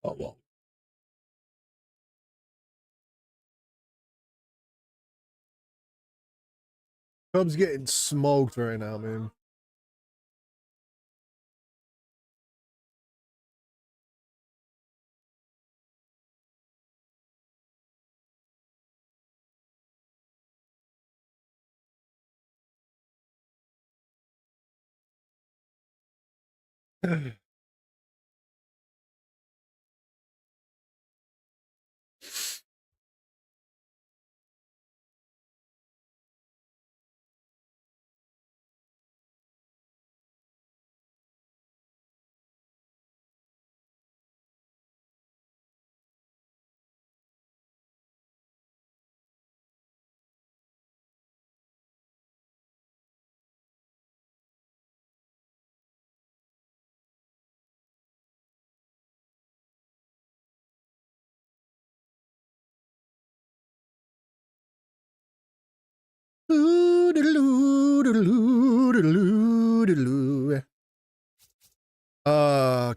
Oh, well. Cubs getting smoked right now, man.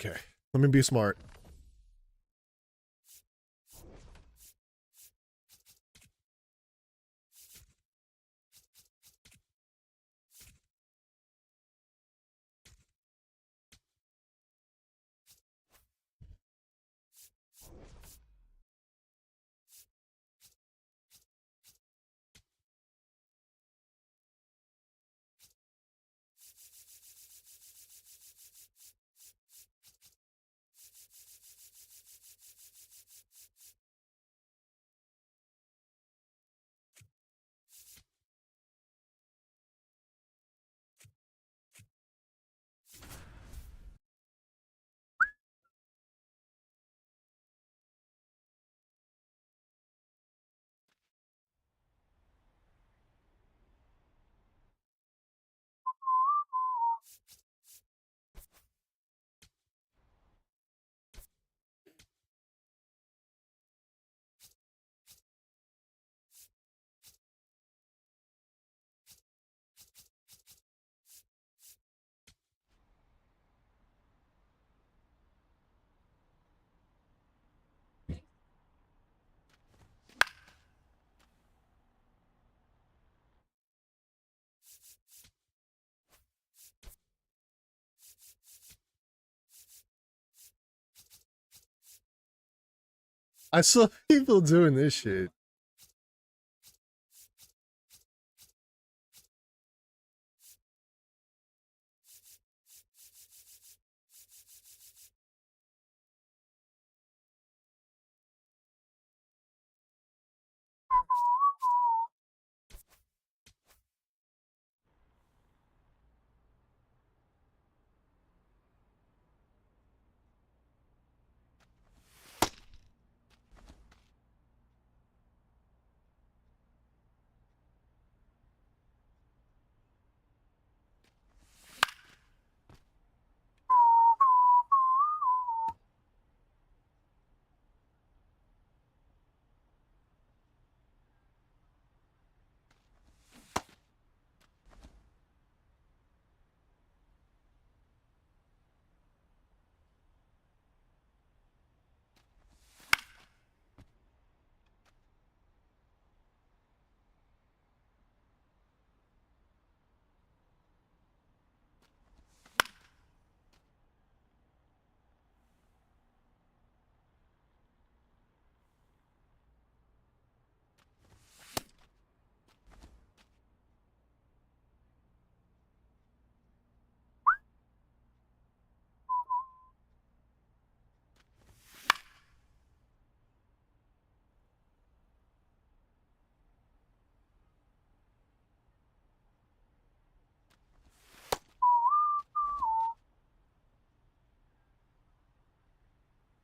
Okay. Let me be smart. I saw people doing this shit.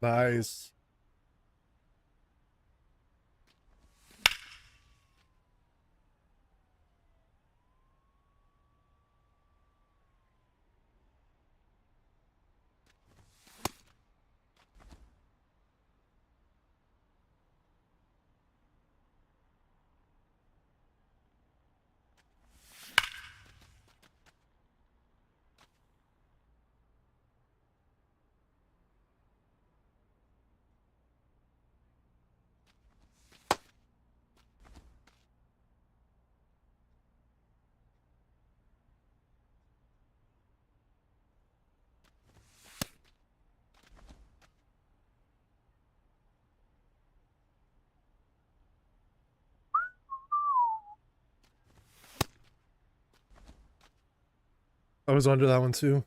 Nice. was under that one too.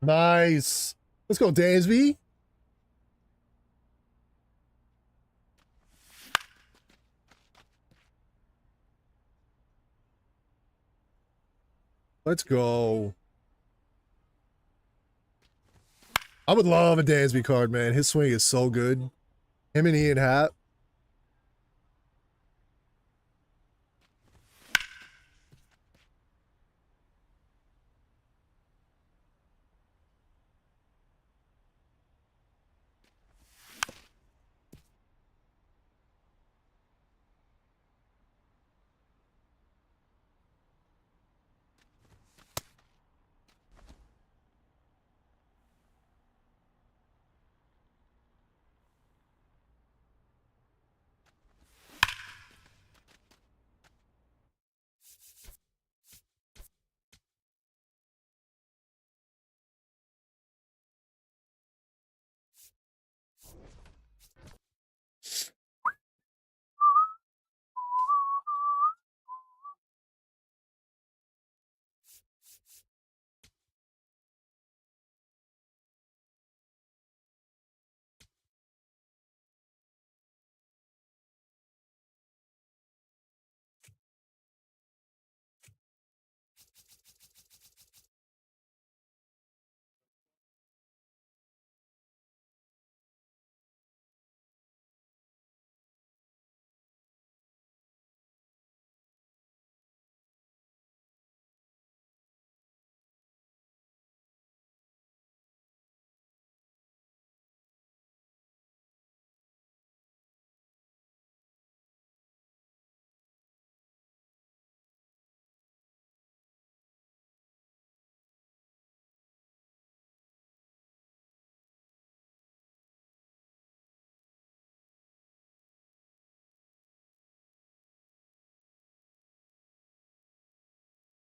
Nice. Let's go, Dansby. Let's go. I would love a Dansby card, man. His swing is so good. Him and Ian Happ.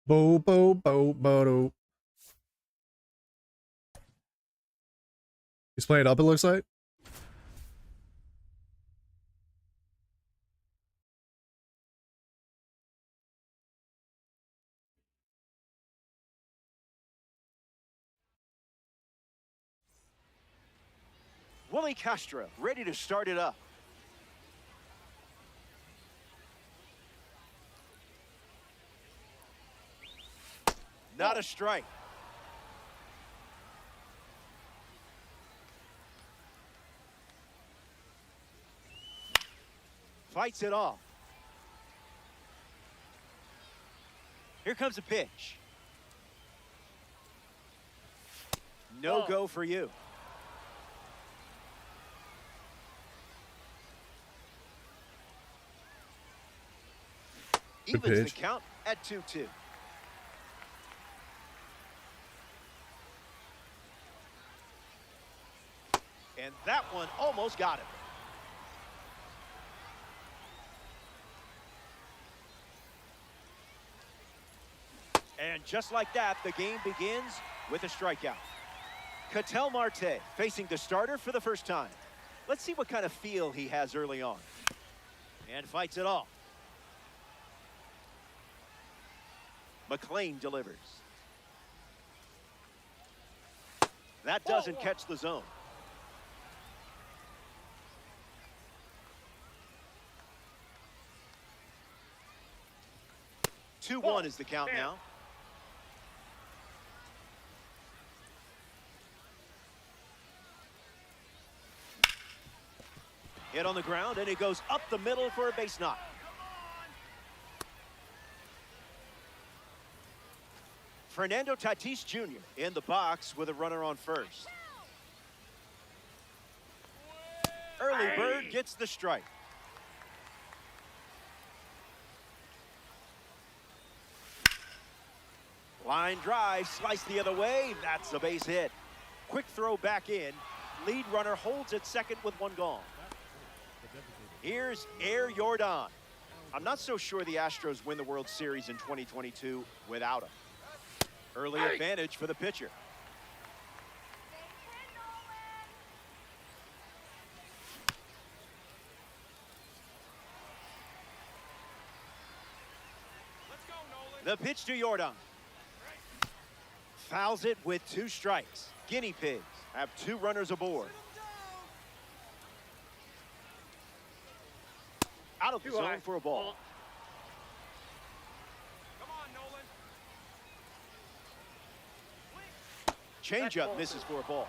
Bo, bo, bo, bo, do. He's playing up, it looks like. Willie Castro ready to start it up. Not a strike. Fights it off. Here comes a pitch. No go for you. Evens the count at 2-2. And that one almost got him. And just like that, the game begins with a strikeout. Ketel Marte facing the starter for the first time. Let's see what kind of feel he has early on. And fights it off. McLean delivers. That doesn't catch the zone. Two one is the count now. Hit on the ground, and it goes up the middle for a base knock. Fernando Tatis Jr. in the box with a runner on first. Early bird gets the strike. Line drive, sliced the other way. That's a base hit. quick throw back in. Lead runner holds at second with one gone. Here's Air Jordan. I'm not so sure the Astros win the World Series in 2022 without him. Early advantage for the pitcher. The pitch to Jordan. Fouls it with 2 strikes. Guinea pigs have 2 runners aboard. Out of the zone for a ball. Come on, Nolan. Changeup misses for a ball.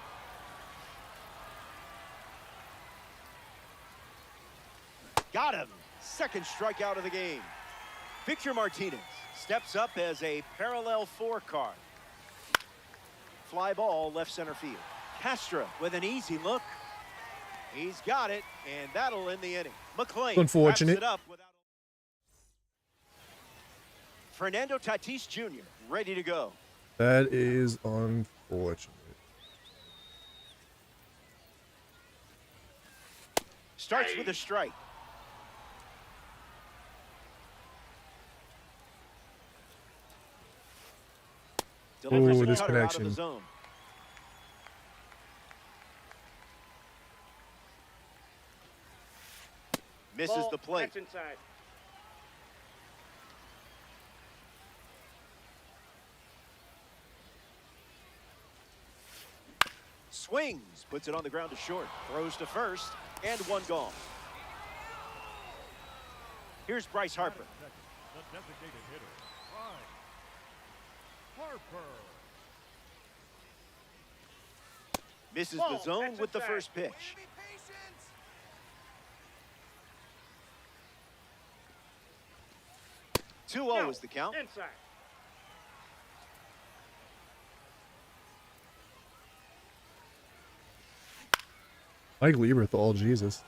Got him. Second strikeout of the game. Victor Martinez steps up as a parallel 4 card. Fly ball left center field. Castro with an easy look. He's got it, and that'll end the inning. McClain Unfortunate. wraps it up without... Fernando Tatis Jr. ready to go. That is unfortunate. Starts with a strike. Delivers a this cutter out of the connection. zone. Misses the plate. That's inside. Swings, puts it on the ground to short. Throws to first, and 1 gone. Here's Bryce Harper. The designated hitter, Bryce Harper. Misses Ball, the zone that's with the inside. first pitch. 2-0 is the count. Inside. Mike Lieberthal, Jesus.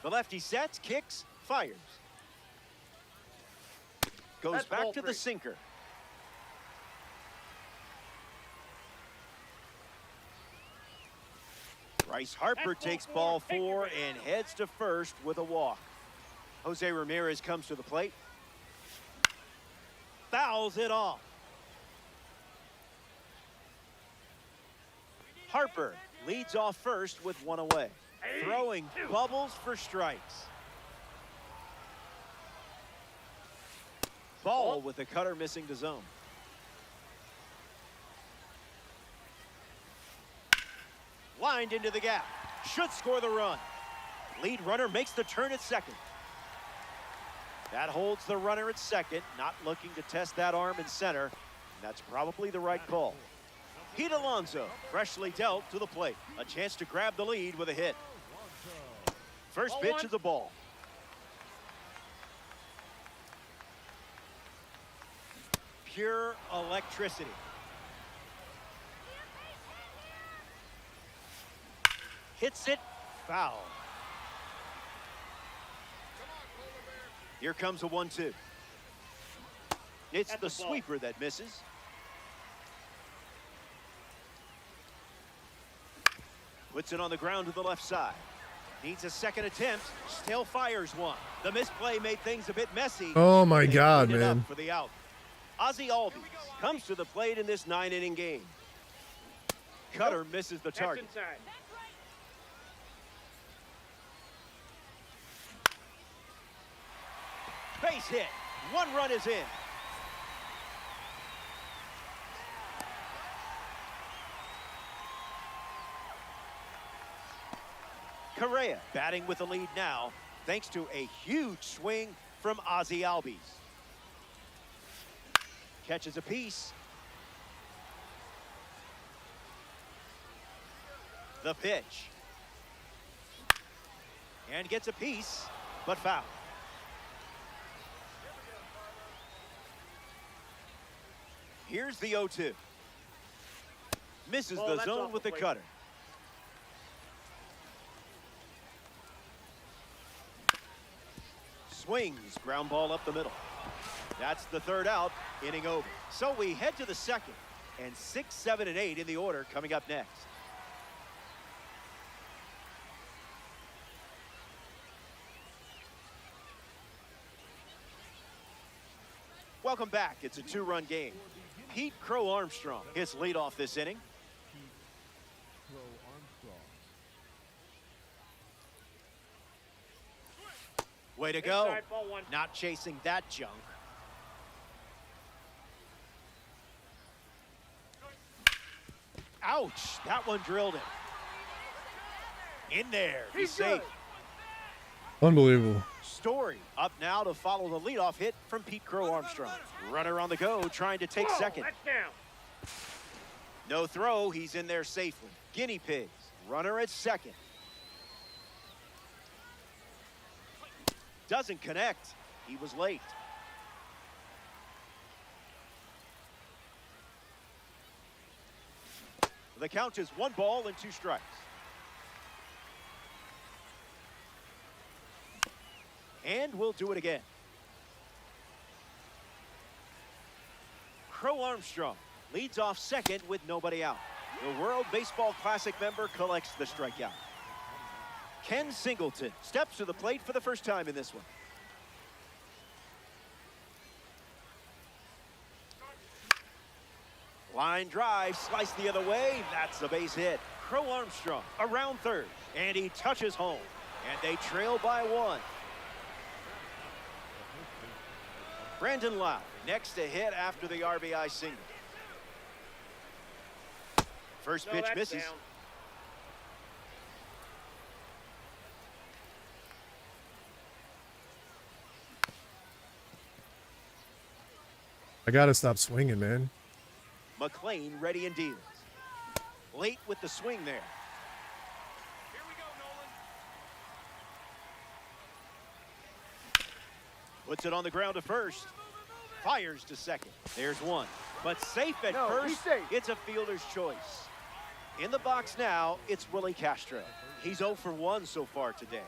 The lefty sets, kicks, fires. Goes That's back ball to the 3. sinker. Bryce Harper That's ball takes 4. ball Take 4 it. and heads to first with a walk. Jose Ramirez comes to the plate. Fouls it off. Harper leads off first with 1 away. Throwing bubbles for strikes. Ball with the cutter missing the zone. Lined into the gap. Should score the run. Lead runner makes the turn at second. That holds the runner at second, not looking to test that arm in center. And that's probably the right call. Pete Alonso, freshly dealt to the plate. A chance to grab the lead with a hit. First Ball pitch 1. of the ball. Pure electricity. Hits it, foul. Here comes a 1-2. It's That's the the ball. sweeper that misses. Puts it on the ground to the left side. Needs a second attempt. Still fires one. The misplay made things a bit messy. Oh my They God, cleaned it up man. for the out. Ozzie Albies comes to the plate in this 9-inning game. Cutter misses the That's target. inside. Base hit. 1 run is in. Correa batting with the lead now, thanks to a huge swing from Ozzie Albies. Catches a piece. The pitch. And gets a piece, but foul. Here's the 0-2. Misses Oh, the that's zone off with the the plate. cutter. Swings, ground ball up the middle. That's the third out, inning over. So we head to the second. And 6, 7, and 8 in the order coming up next. Welcome back. It's a 2-run game. Pete Crow Armstrong hits leadoff this inning. Crow Armstrong. Way to go. Not chasing that junk. Ouch, that one drilled him. In there, he's safe. Unbelievable. Story up now to follow the leadoff hit from Pete Crow Armstrong. Runner on the go, trying to take second. No throw, he's in there safely. Guinea pigs, runner at second. Doesn't connect, he was late. The count is 1 ball and 2 strikes. And we'll do it again. Crow Armstrong leads off second with nobody out. The World Baseball Classic member collects the strikeout. Ken Singleton steps to the plate for the first time in this one. Line drive, sliced the other way. That's a base hit. Crow Armstrong around third, and he touches home. And they trail by 1. Brandon Lau next to hit after the RBI single. First pitch misses. Down. I gotta stop swinging, man. McLean ready and deals. Late with the swing there. Here we go, Nolan. Puts it on the ground to first. Fires to second. There's one. But safe at No, first. he's safe. It's a fielder's choice. In the box now, it's Willie Castro. He's 0 for 1 so far today.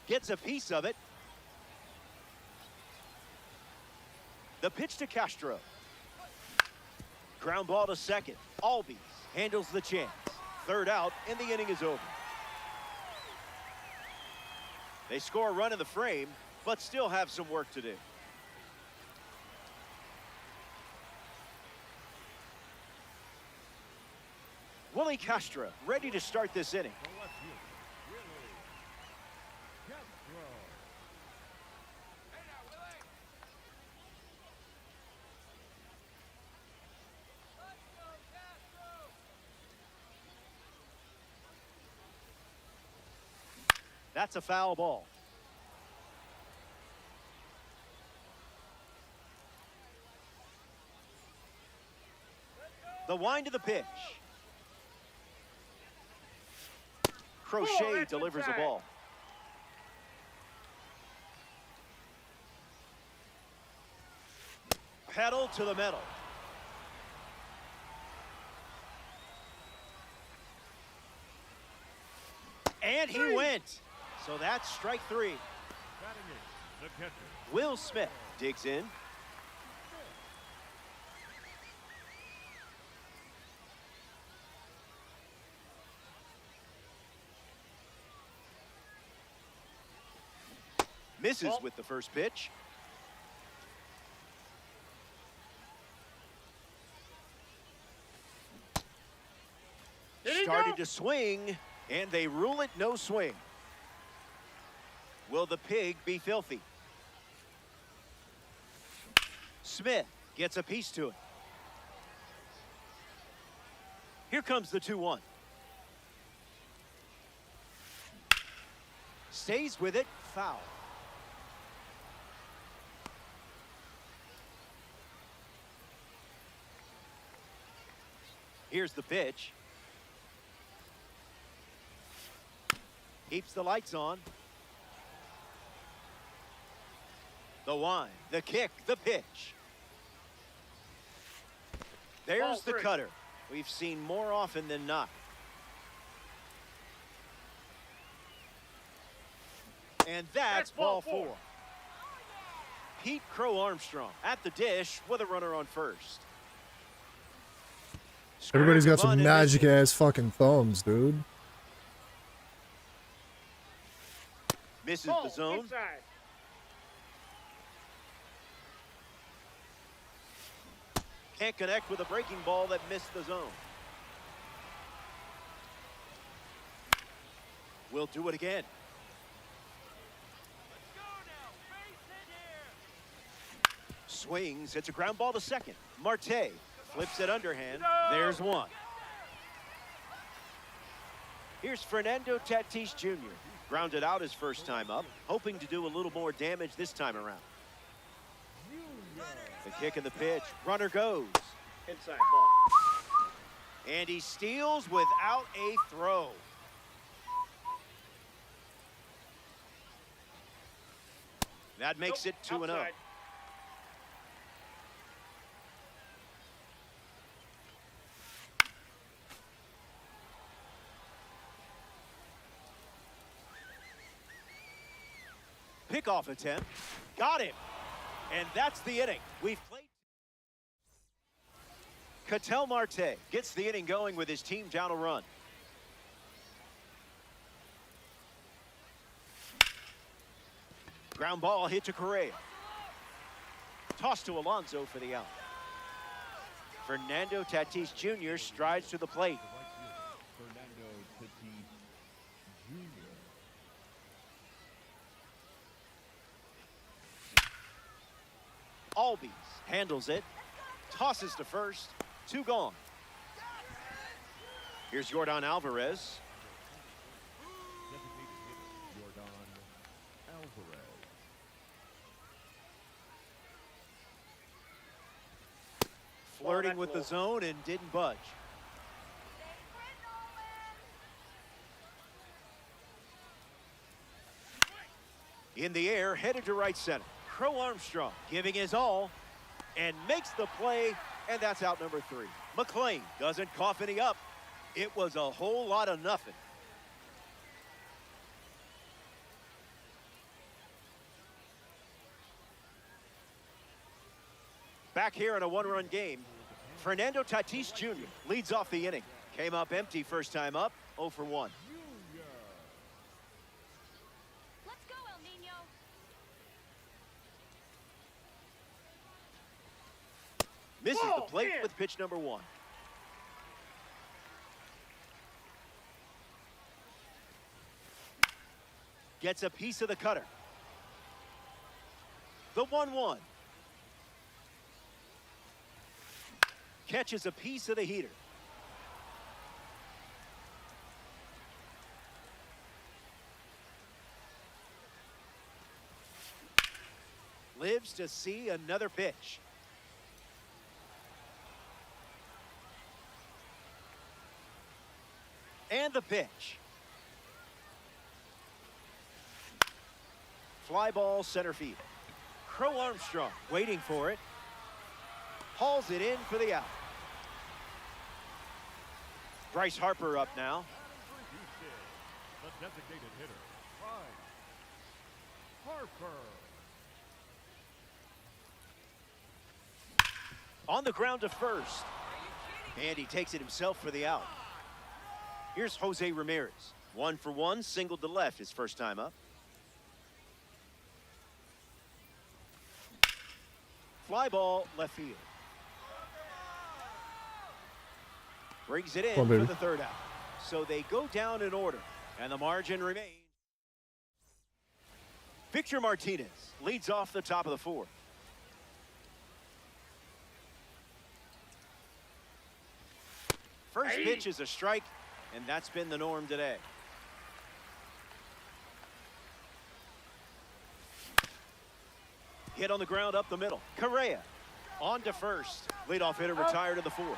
Gets a piece of it. The pitch to Castro. Ground ball to second. Albies handles the chance. Third out, and the inning is over. They score a run in the frame, but still have some work to do. Willie Castro ready to start this inning. The left fielder, Willie Castro. That's a foul ball. The wind of the pitch. Crochet delivers a ball. Pedal to the metal. And he went. So that's strike 3. Batting it, the catcher. Will Smith digs in. Misses with the first pitch. Started to swing, and they rule it no swing. Will the pig be filthy? Smith gets a piece to it. Here comes the 2-1. Stays with it, foul. Here's the pitch. Keeps the lights on. The wind, the kick, the pitch. There's the cutter. We've seen more often than not. And that's ball 4. Pete Crow Armstrong at the dish with a runner on first. Everybody's got Scramble some bunt and magic ass fucking thumbs, dude. misses Ball the zone. inside. Can't connect with a breaking ball that missed the zone. We'll do it again. Let's go now. Base hit here. Swings. It's a ground ball to second. Marte flips it underhand. There's one. Here's Fernando Tatis Jr. Grounded out his first time up, hoping to do a little more damage this time around. The kick and the pitch. Runner goes. Inside ball. And he steals without a throw. That makes it 2-0. Outside. Pickoff attempt. Got him. And that's the inning. We've played. Ketel Marte gets the inning going with his team down a run. Ground ball hit to Correa. Toss to Alonso for the out. Fernando Tatis Jr. strides to the plate. Fernando Tatis Jr. Albies handles it. Tosses to first. 2 gone. Here's Yordan Alvarez. Designated hitter, Yordan Alvarez. Flirting with the zone and didn't budge. In the air, headed to right center. Crow Armstrong giving his all and makes the play, and that's out number 3. McClain doesn't cough any up. It was a whole lot of nothing. Back here in a 1-run game, Fernando Tatis Jr. leads off the inning. Came up empty first time up, 0 for 1. Let's go, El Nino. Misses the Ball, plate man. with pitch number 1. Gets a piece of the cutter. The 1-1. Catches a piece of the heater. Lives to see another pitch. And the pitch. Fly ball center field. Crow Armstrong waiting for it. Hauls it in for the out. Bryce Harper up now. Houston, the designated hitter, Bryce Harper. On the ground to first. And he takes it himself for the out. Here's Jose Ramirez. 1 for 1, singled to left his first time up. Fly ball left field. Brings it in Come on, for baby. the third out. So they go down in order, and the margin remains. Victor Martinez leads off the top of the 4th. First pitch is a strike, and that's been the norm today. Hit on the ground up the middle. Correa on to first. Leadoff hitter retired to the 4th.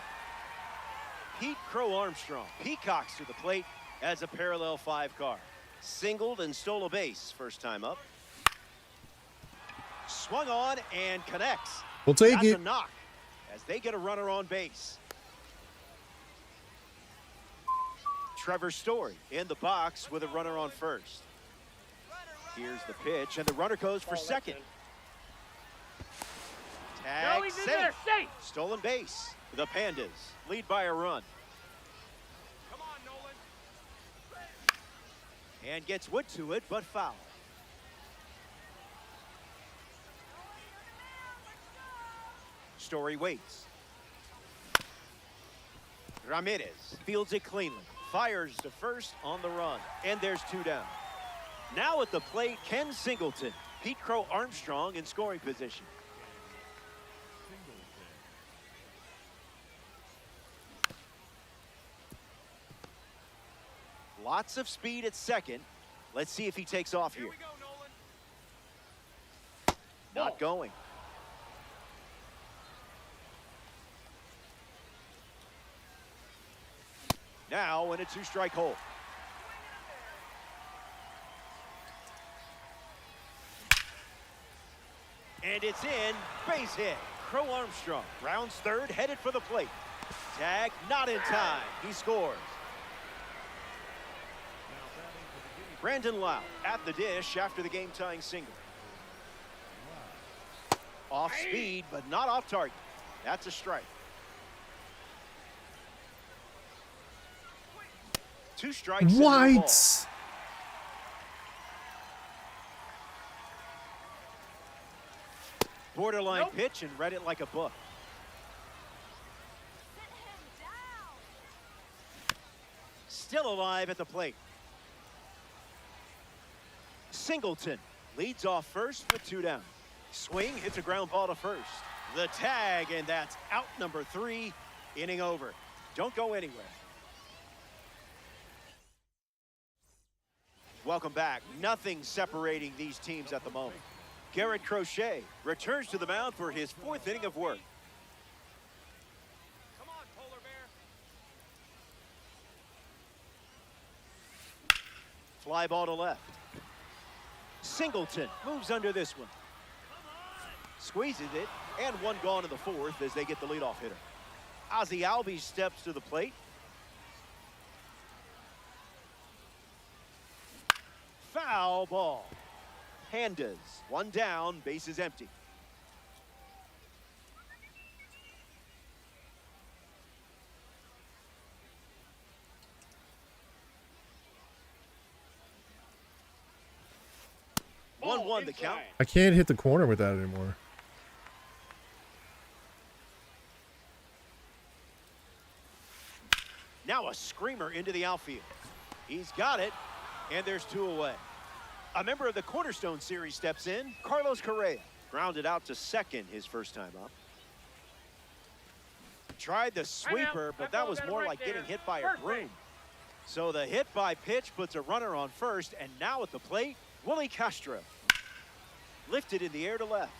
Pete Crow Armstrong peacocks to the plate as a parallel 5 car. Singled and stole a base first time up. Swung on and connects. We'll take That's it. a knock as they get a runner on base. Trevor Story in the box with a runner on first. Here's the pitch, and the runner goes for second. Tag he's in safe. there, safe. Stolen base. The Pandas lead by a run. Come on, Nolan. And gets Wood to it, but foul. Story waits. Ramirez fields it cleanly. Fires to first on the run. And there's 2 down. Now at the plate, Ken Singleton. Pete Crow Armstrong in scoring position. Lots of speed at second. Let's see if he takes off here. Here we go, Nolan. Not going. Now in a 2-strike hole. And it's in. Base hit. Crow Armstrong rounds third, headed for the plate. Tag not in time. He scores. Brandon Lau at the dish after the game-tying single. Off speed, but not off target. That's a strike. 2 strikes. and no ball. What? Borderline Nope. pitch and read it like a book. Sit him down. Still alive at the plate. Singleton leads off first with 2 down. Swing hits a ground ball to first. The tag, and that's out number 3. Inning over. Don't go anywhere. Welcome back. Nothing separating these teams at the moment. Garrett Crochet returns to the mound for his 4th inning of work. Come on, Polar Bear. Fly ball to left. Singleton moves under this one. Squeezes it, and 1 gone in the 4th as they get the leadoff hitter. Ozzie Albies steps to the plate. Foul ball. Pandas, 1 down, bases empty. Ball 1-1 the count. inside. I can't hit the corner with that anymore. Now a screamer into the outfield. He's got it, and there's 2 away. A member of the Cornerstone Series steps in. Carlos Correa grounded out to second his first time up. Tried the sweeper, but that was more like getting hit by a broom. So the hit by pitch puts a runner on first, and now at the plate, Willie Castro. Lifted in the air to left.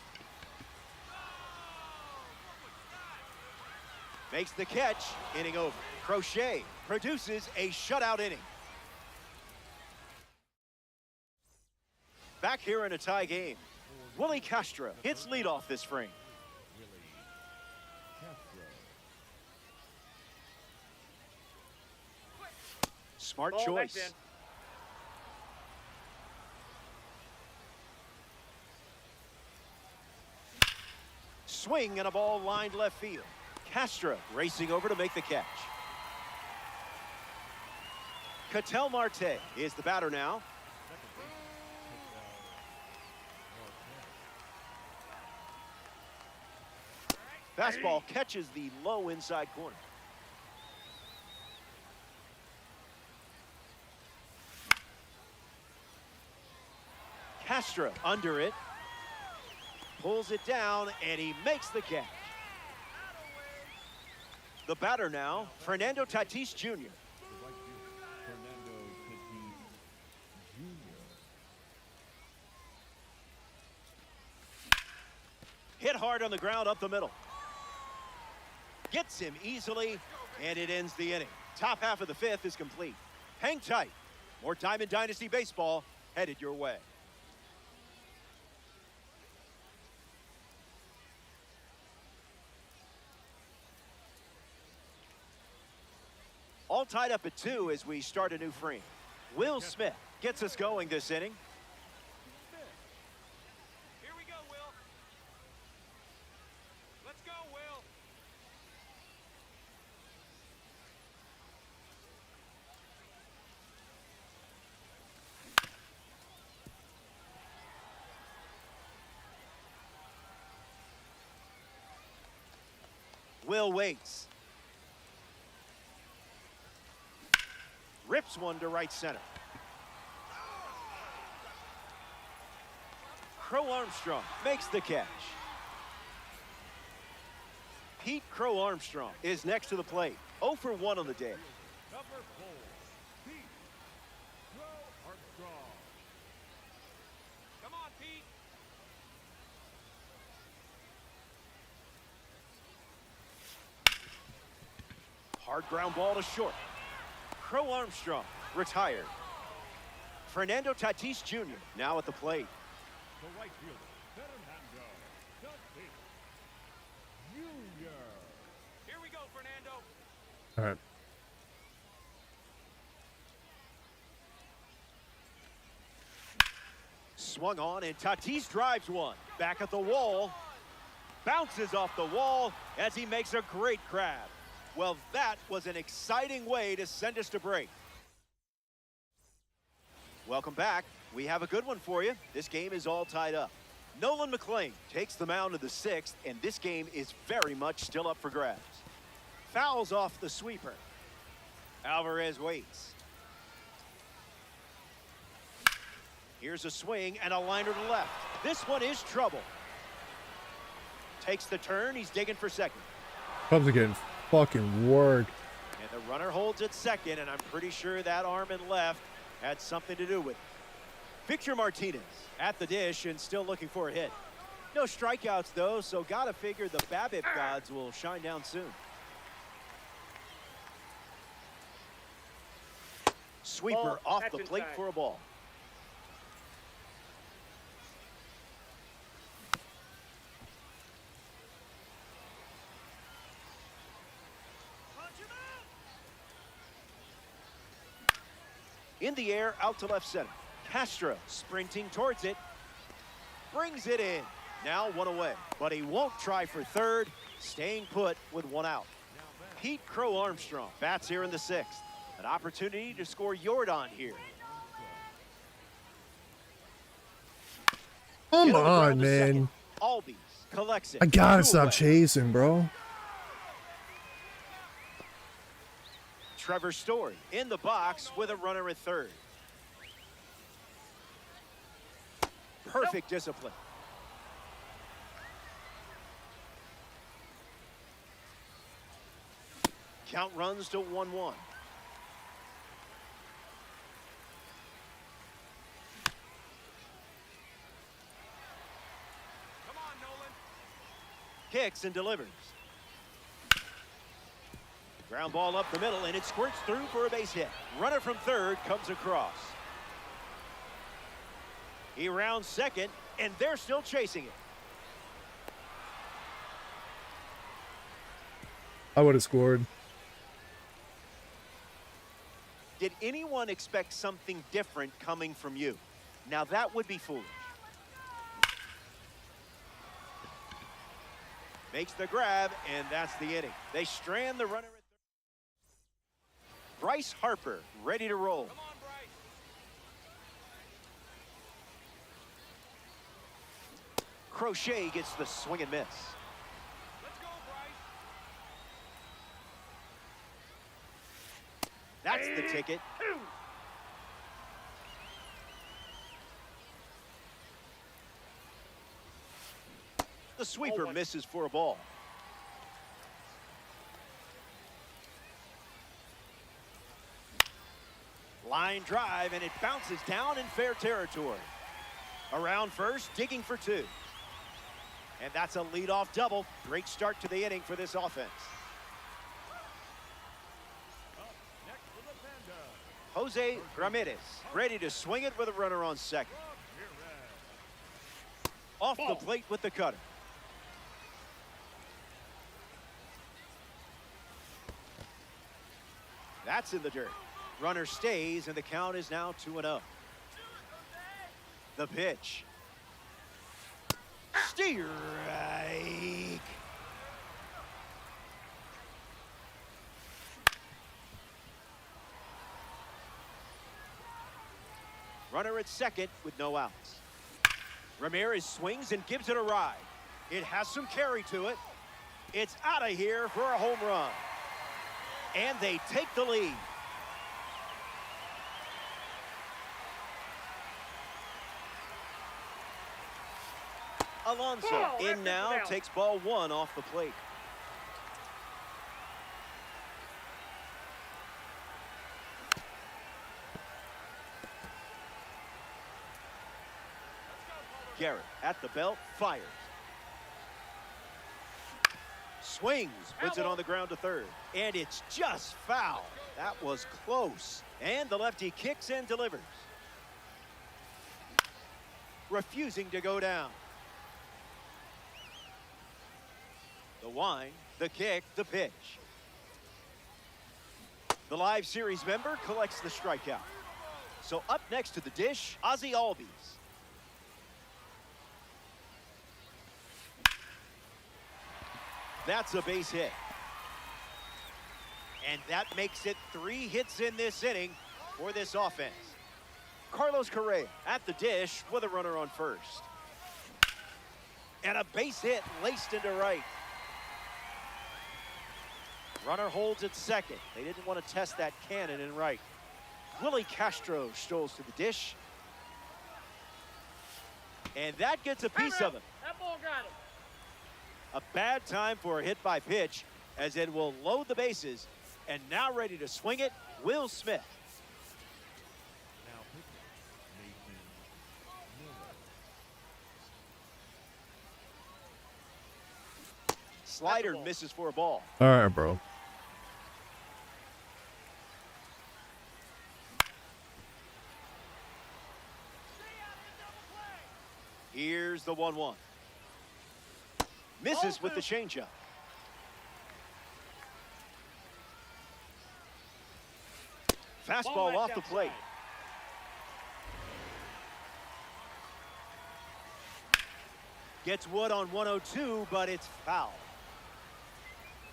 Makes the catch, inning over. Crochet produces a shutout inning. Back here in a tie game, Willie Castro hits leadoff this frame. Smart Ball choice. next in. Swing and a ball lined left field. Castro racing over to make the catch. Ketel Marte is the batter now. Fastball catches the low inside corner. Castro under it. Pulls it down, and he makes the catch. The batter now, Fernando Tatis Jr. Fernando Tatis Jr. Hit hard on the ground up the middle. Gets him easily, and it ends the inning. Top half of the 5th is complete. Hang tight. More Diamond Dynasty baseball headed your way. All tied up at 2 as we start a new frame. Will Smith gets us going this inning. Here we go, Will. Will waits. Rips one to right center. Crow Armstrong makes the catch. Pete Crow Armstrong is next to the plate. 0 for 1 on the day. Number 4, Pete Crow Armstrong. Come on, Pete. Hard ground ball to short. Crow Armstrong retired. Fernando Tatis Jr. now at the plate. The right fielder, Fernando Tatis Jr. Here we go, Fernando. All right. Swung on, and Tatis drives one. Back at the wall. Bounces off the wall as he makes a great grab. Well, that was an exciting way to send us to break. Welcome back. We have a good one for you. This game is all tied up. Nolan McLean takes the mound in the 6th, and this game is very much still up for grabs. Fouls off the sweeper. Alvarez waits. Here's a swing and a liner to left. This one is trouble. Takes the turn. He's digging for second. Cubs are getting fucking worked. And the runner holds at second, and I'm pretty sure that arm and left had something to do with it. Victor Martinez at the dish and still looking for a hit. No strikeouts, though, so gotta figure the BABIP gods will shine down soon. Sweeper Ball, off the action plate time. for a ball. Punch him out. In the air, out to left center. Castro sprinting towards it. Brings it in. Now one away. But he won't try for third. Staying put with one out. Pete Crow Armstrong bats here in the 6th. An opportunity to score Yordan here. Come Hit the ground on, to man. second. Albies collects it. I gotta 2 stop away. chasing, bro. Trevor Story in the box with a runner at third. Perfect discipline. Count runs to 1-1. Come on, Nolan. Kicks and delivers. Ground ball up the middle, and it squirts through for a base hit. Runner from third comes across. He rounds second, and they're still chasing it. I would have scored. Did anyone expect something different coming from you? Now that would be foolish. Makes the grab, and that's the inning. They strand the runner at third. Bryce Harper ready to roll. Come on, Bryce. Crochet gets the swing and miss. Let's go, Bryce. That's the ticket. The sweeper misses for a ball. Line drive, and it bounces down in fair territory. Around first, digging for 2. And that's a leadoff double. Great start to the inning for this offense. Up next for the Panda, Jose Ramirez ready to swing it with a runner on second. Ramirez. Off the plate with the cutter. That's in the dirt. Runner stays, and the count is now 2-0. The pitch. Strike. Runner at second with no outs. Ramirez swings and gives it a ride. It has some carry to it. It's out of here for a home run. And they take the lead. Alonso in now, takes ball 1 off the plate. Garrett at the belt, fires. Swings, puts it on the ground to third. And it's just foul. That was close. And the lefty kicks and delivers. Refusing to go down. The wind, the kick, the pitch. The live series member collects the strikeout. So up next to the dish, Ozzie Albies. That's a base hit. And that makes it 3 hits in this inning for this offense. Carlos Correa at the dish with a runner on first. And a base hit laced into right. Runner holds at second. They didn't want to test that cannon in right. Willie Castro strolls to the dish. And that gets a piece of him. That ball got him. A bad time for a hit by pitch, as it will load the bases. And now ready to swing it, Will Smith. Now pitching, Nathan Miller. Slider misses for a ball. All right, bro. Here's the 1-1. Misses with the changeup. Fastball off the plate. Gets Wood on 102, but it's foul.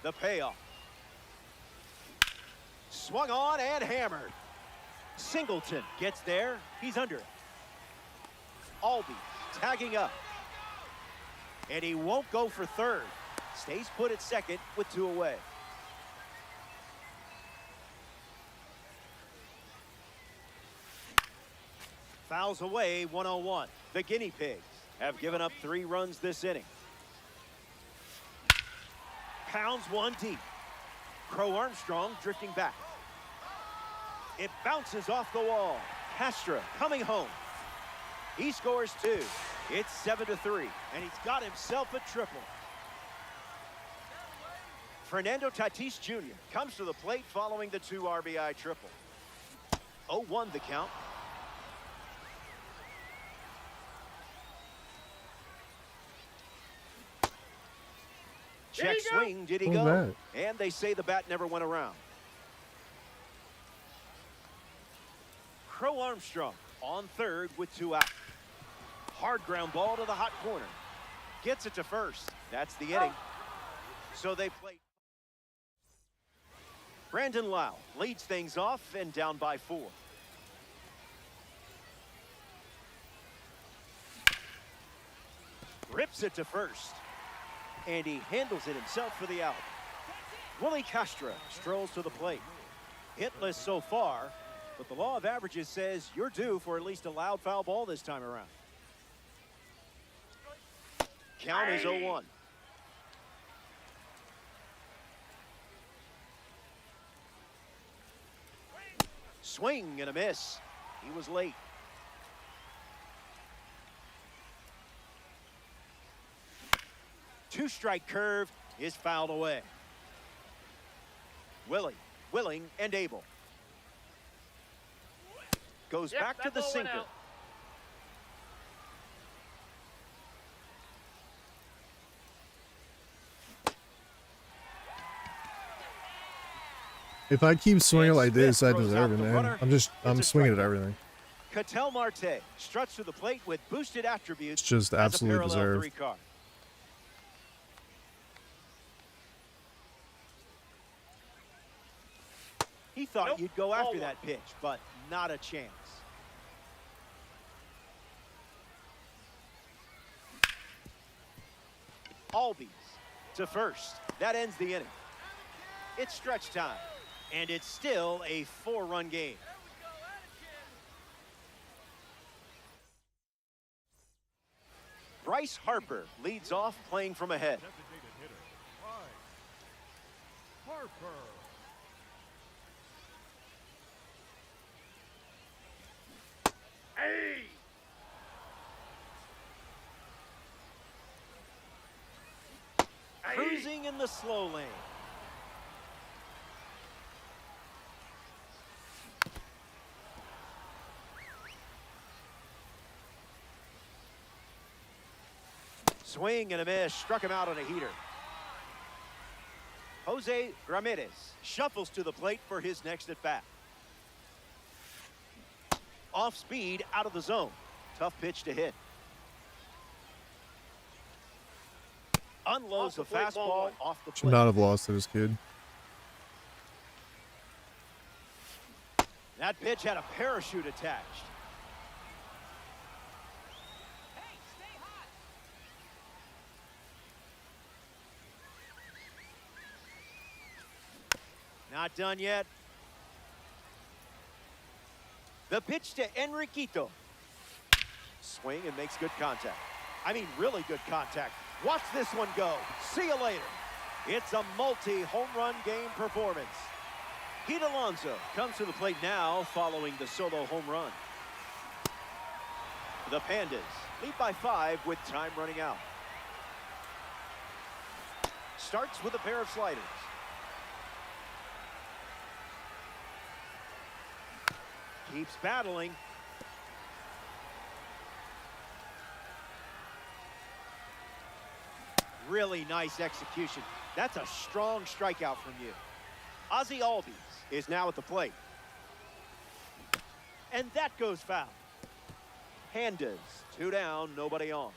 The payoff. Swung on and hammered. Singleton gets there. He's under it. Albies tagging up. And he won't go for third. Stays put at second with 2 away. Fouls away, 1-0-1. The Guinea Pigs have given up 3 runs this inning. Pounds one deep. Crow Armstrong drifting back. It bounces off the wall. Castro coming home. He scores 2. It's 7-3, and he's got himself a triple. Fernando Tatis Jr. comes to the plate following the 2 RBI triple. 0-1 the count. Check swing, did he What go? was And they say the bat never went around. Crow Armstrong on third with 2 out. Hard ground ball to the hot corner. Gets it to first. That's the inning. So they play. Brandon Lau leads things off and down by 4. Rips it to first. And he handles it himself for the out. Willie Castro strolls to the plate. Hitless so far, but the law of averages says you're due for at least a loud foul ball this time around. Count is 0-1. Swing and a miss. He was late. Two-strike curve is fouled away. Willie, willing and able. Goes back to the sinker. If I keep swinging And like this, I Smith throws deserve out it, the man. runner. I'm It's a swinging at strikeout. everything. Ketel Marte struts to the plate with boosted attributes. It's just as a absolutely parallel deserved. 3 card. He thought you'd go after that pitch, but not a chance. Albies to first. That ends the inning. It's stretch time, and it's still a 4-run game. Bryce Harper leads off, playing from ahead. Designated hitter, Bryce Harper. Cruising in the slow lane. Swing and a miss, struck him out on a heater. Jose Ramirez shuffles to the plate for his next at bat. Off speed, out of the zone. Tough pitch to hit. Unloads the fastball off the Should plate. not have lost to this kid. That pitch had a parachute attached. Hey, stay hot. Not done yet. The pitch to Enriquito. Swing and makes good contact. I mean, really good contact. Watch this one go. See you later. It's a multi-home run game performance. Pete Alonso comes to the plate now following the solo home run. The Pandas lead by 5 with time running out. Starts with a pair of sliders. Keeps battling. Really nice execution. That's a strong strikeout from you. Ozzy Albies is now at the plate. And that goes foul. Pandas, 2 down, nobody on.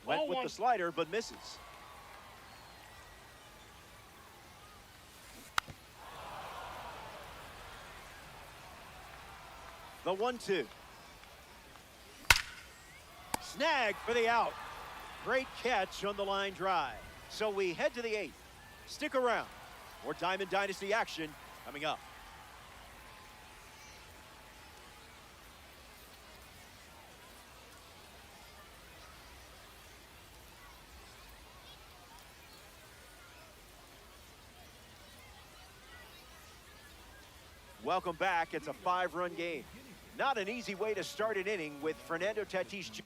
Went with the slider, but misses. The 1-2. Snag for the out. Great catch on the line drive. So we head to the 8th. Stick around. More Diamond Dynasty action coming up. Welcome back. It's a 5-run game. Not an easy way to start an inning with Fernando Tatis Jr.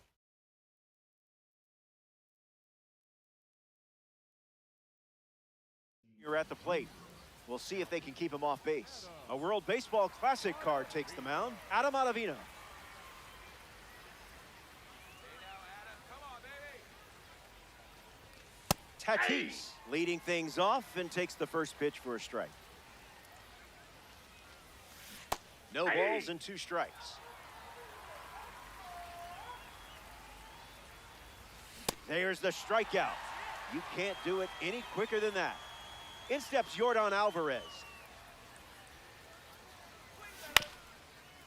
You're at the plate. We'll see if they can keep him off base. A World Baseball Classic card takes the mound. Adam Ottavino. Tatis leading things off and takes the first pitch for a strike. No balls and 2 strikes. There's the strikeout. You can't do it any quicker than that. In steps Yordan Alvarez.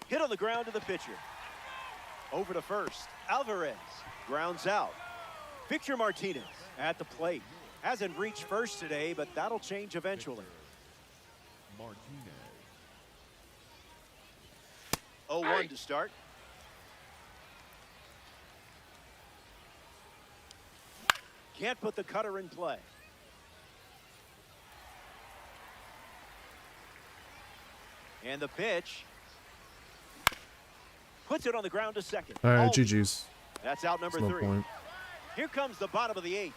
Hit on the ground to the pitcher. Over to first. Alvarez grounds out. Victor Martinez at the plate. Hasn't reached first today, but that'll change eventually. Martinez. 0-1 to start. Can't put the cutter in play. And the pitch. Puts it on the ground to second. All right, Oh, GG's. that's out number There's no 3. point. Here comes the bottom of the 8th.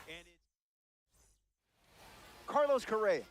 And it's Carlos Correa.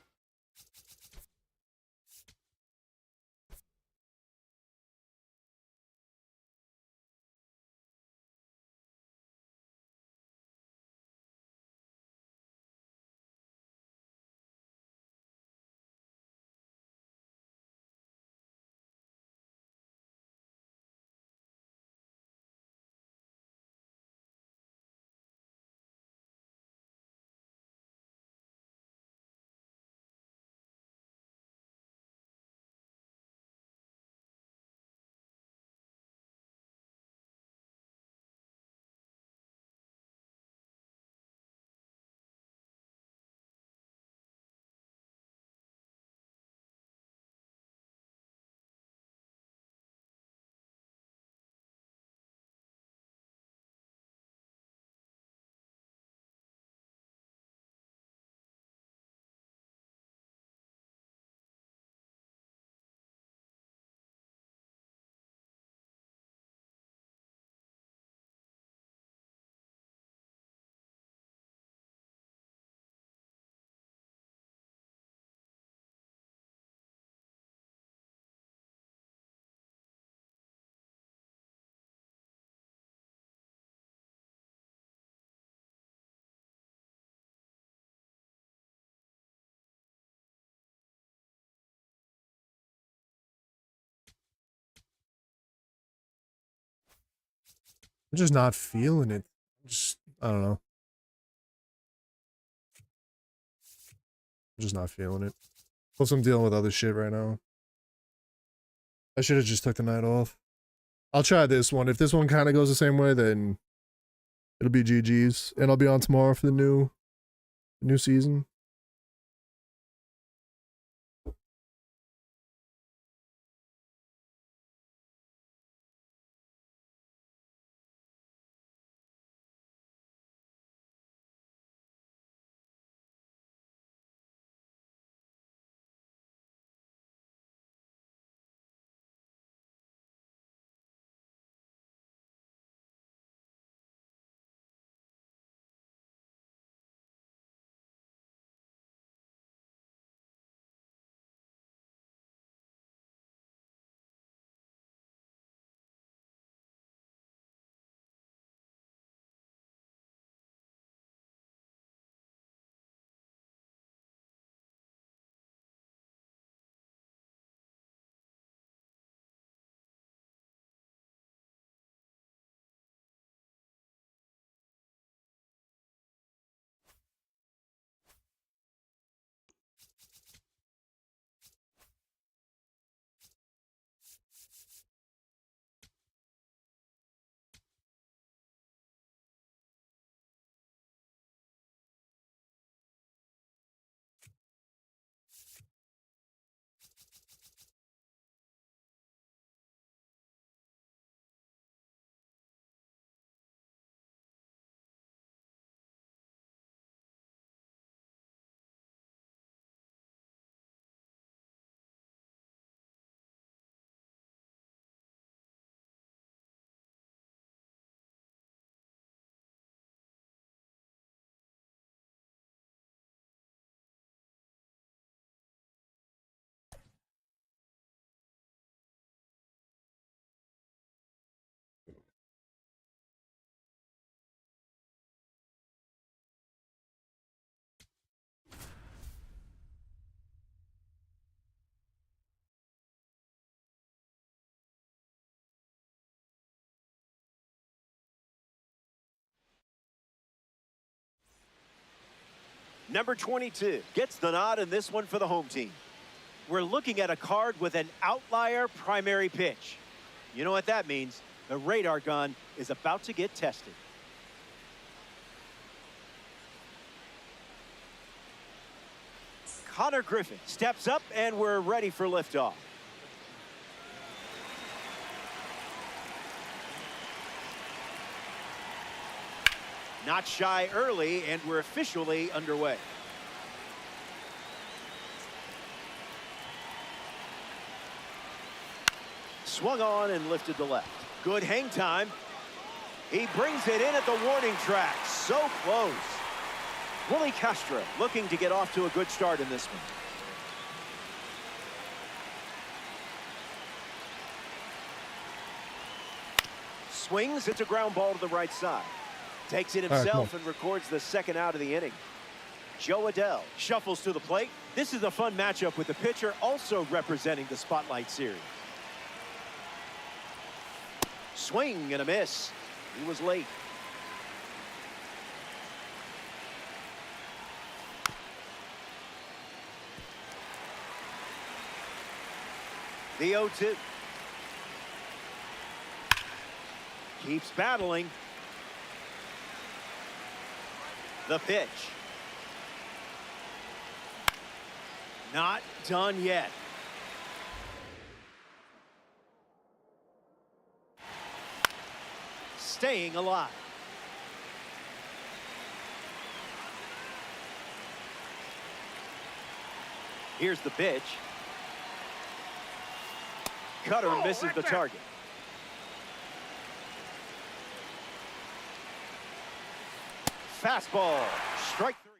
I'm just not feeling it. I don't know. I'm just not feeling it. Plus, I'm dealing with other shit right now. I should have just took the night off. I'll try this one. If this one kind of goes the same way, then it'll be GG's, and I'll be on tomorrow for the new season. Number 22 gets the nod in this one for the home team. We're looking at a card with an outlier primary pitch. You know what that means? The radar gun is about to get tested. Connor Griffin steps up, and we're ready for liftoff. Not shy early, and we're officially underway. Swung on and lifted to left. Good hang time. He brings it in at the warning track. So close. Willie Castro looking to get off to a good start in this one. Swings. It's a ground ball to the right side. Takes it himself and records the second out of the inning. Joe Adell shuffles to the plate. This is a fun matchup with the pitcher also representing the Spotlight Series. Swing and a miss. He was late. The 0-2. Keeps battling. The pitch. Not done yet. Staying alive. Here's the pitch. Cutter misses the target. Fastball. Strike three.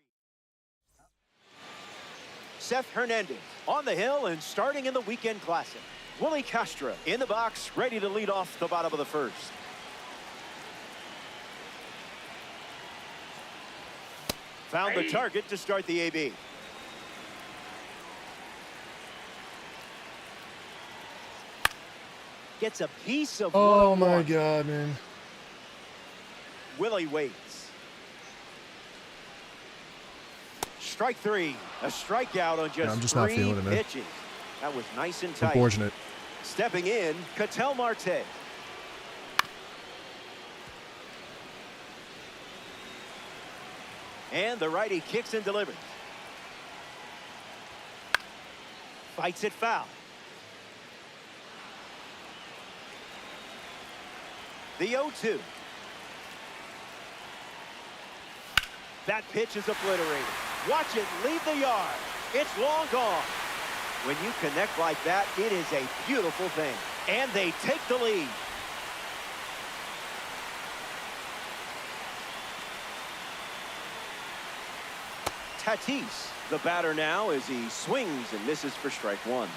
Seth Hernandez on the hill and starting in the weekend classic. Willie Castro in the box, ready to lead off the bottom of the first. Found the target to start the AB. Gets a piece of Oh my God, man. Willie waits. Strike three. A strikeout on just I'm just not three feeling it, man. pitches. That was nice and tight. Unfortunate. Stepping in, Ketel Marte. And the righty kicks and delivers. Fights it foul. The 0-2. That pitch is obliterated. Watch it leave the yard. It's long gone. When you connect like that, it is a beautiful thing. And they take the lead. Tatis, the batter now, as he swings and misses for strike one.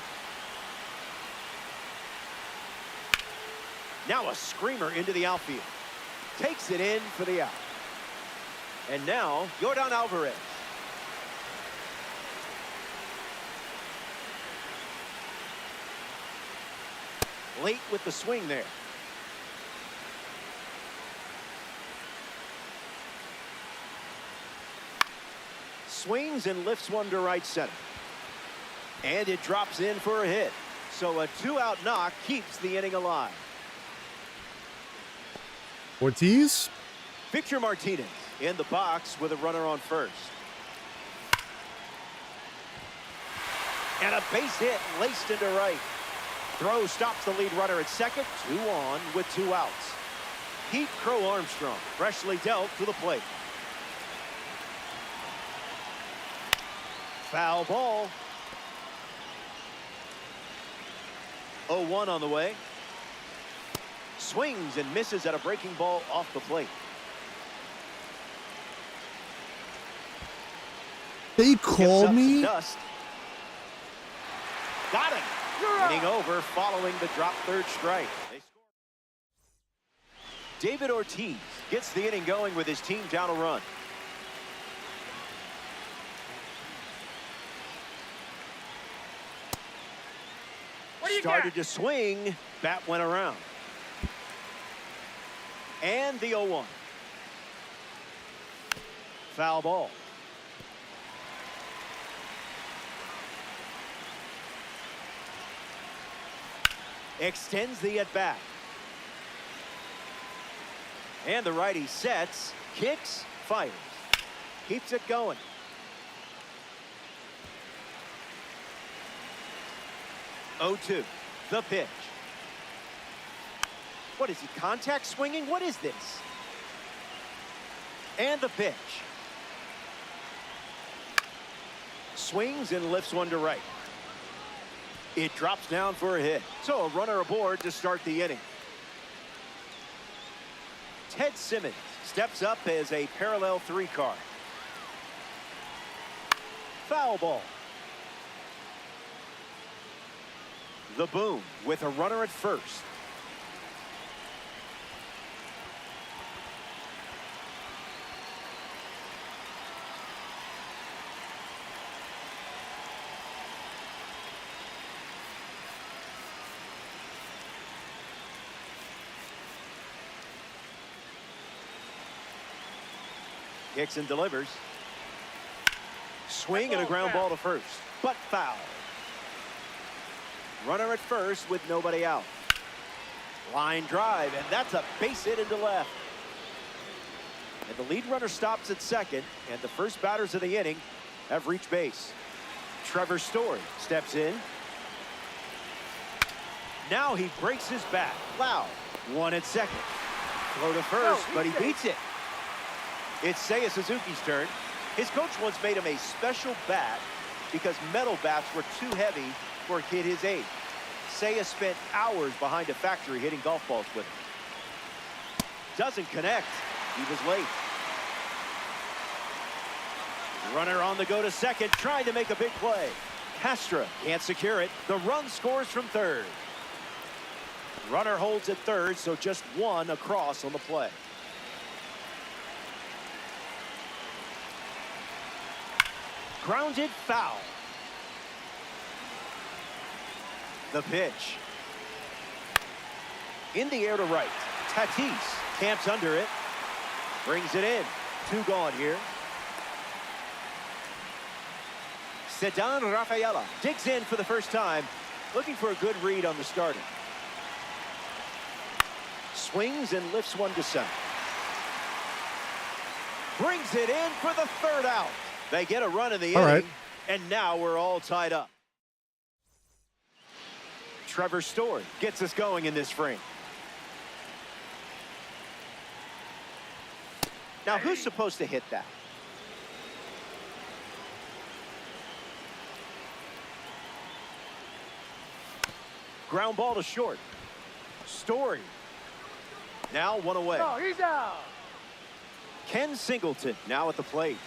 Now a screamer into the outfield. Takes it in for the out. And now, Yordan Alvarez. Late with the swing there. Swings and lifts one to right center. And it drops in for a hit. So a two-out knock keeps the inning alive. Ortiz? Victor Martinez in the box with a runner on first. And a base hit laced into right. Throw stops the lead runner at second. 2 on with 2 outs. Pete Crow Armstrong freshly dealt to the plate. Foul ball. 0-1 on the way. Swings and misses at a breaking ball off the plate. They Gives called up me? some dust. Got him. Inning over following the drop third strike. They score. David Ortiz gets the inning going with his team down a run. Started to swing. Bat went around. And the 0-1. Foul ball. Extends the at-bat. And the righty sets, kicks, fires. Keeps it going. Oh-2, the pitch. What is he, contact swinging? What is this? And the pitch. Swings and lifts one to right. It drops down for a hit. So a runner aboard to start the inning. Ted Simmons steps up as a parallel 3 card. Foul ball. The boom with a runner at first. Kicks and delivers. Swing and a ground ball to first, but foul. Runner at first with nobody out. Line drive, and that's a base hit into left. And the lead runner stops at second, and the first batters of the inning have reached base. Trevor Story steps in. Now he breaks his bat. Loud. 1 at second. Throw to first, but he beats it. It's Seiya Suzuki's turn. His coach once made him a special bat because metal bats were too heavy for a kid his age. Seiya spent hours behind a factory hitting golf balls with him. Doesn't connect. He was late. Runner on the go to second, trying to make a big play. Castra can't secure it. The run scores from third. Runner holds at third, so just 1 across on the play. Grounded foul. The pitch. In the air to right. Tatis camps under it. Brings it in. 2 gone here. Sedan Rafaela digs in for the first time, looking for a good read on the starter. Swings and lifts one to center. Brings it in for the 3rd out. They get a run in the inning, right. and now we're all tied up. Trevor Story gets us going in this frame. Now, who's supposed to hit that? Ground ball to short. Story. Now 1 away. No, he's out. Ken Singleton now at the plate.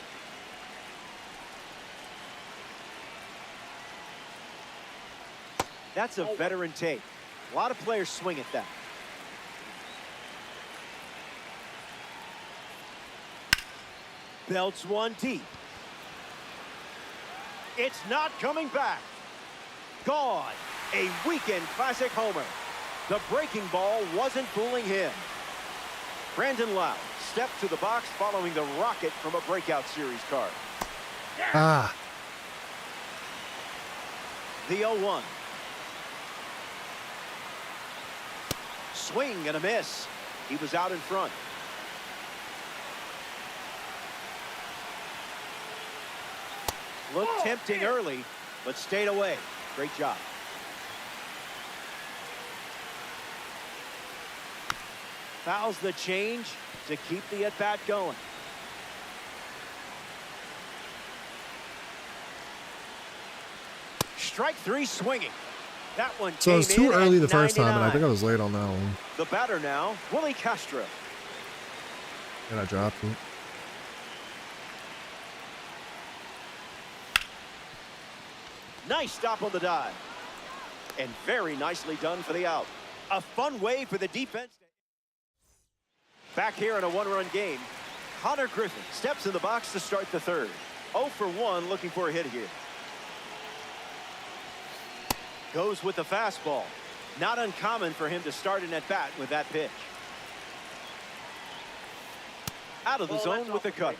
That's a veteran take. A lot of players swing at that. Belts one deep. It's not coming back. Gone. A weekend classic homer. The breaking ball wasn't fooling him. Brandon Lau stepped to the box following the rocket from a breakout series card. Ah. The 0-1. Swing and a miss. He was out in front. Looked tempting early, but stayed away. Great job. Fouls the change to keep the at-bat going. Strike 3 swinging. That one So it was came too in early at the first time, and I 99. think I was late on that one. The batter now, Willie Castro. And I dropped it. Nice stop on the dive. And very nicely done for the out. A fun way for the defense. Back here in a 1-run game, Connor Griffin steps in the box to start the 3rd. 0 for 1, looking for a hit here. Goes with the fastball. Not uncommon for him to start an at-bat with that pitch. Out of the zone with the cutter.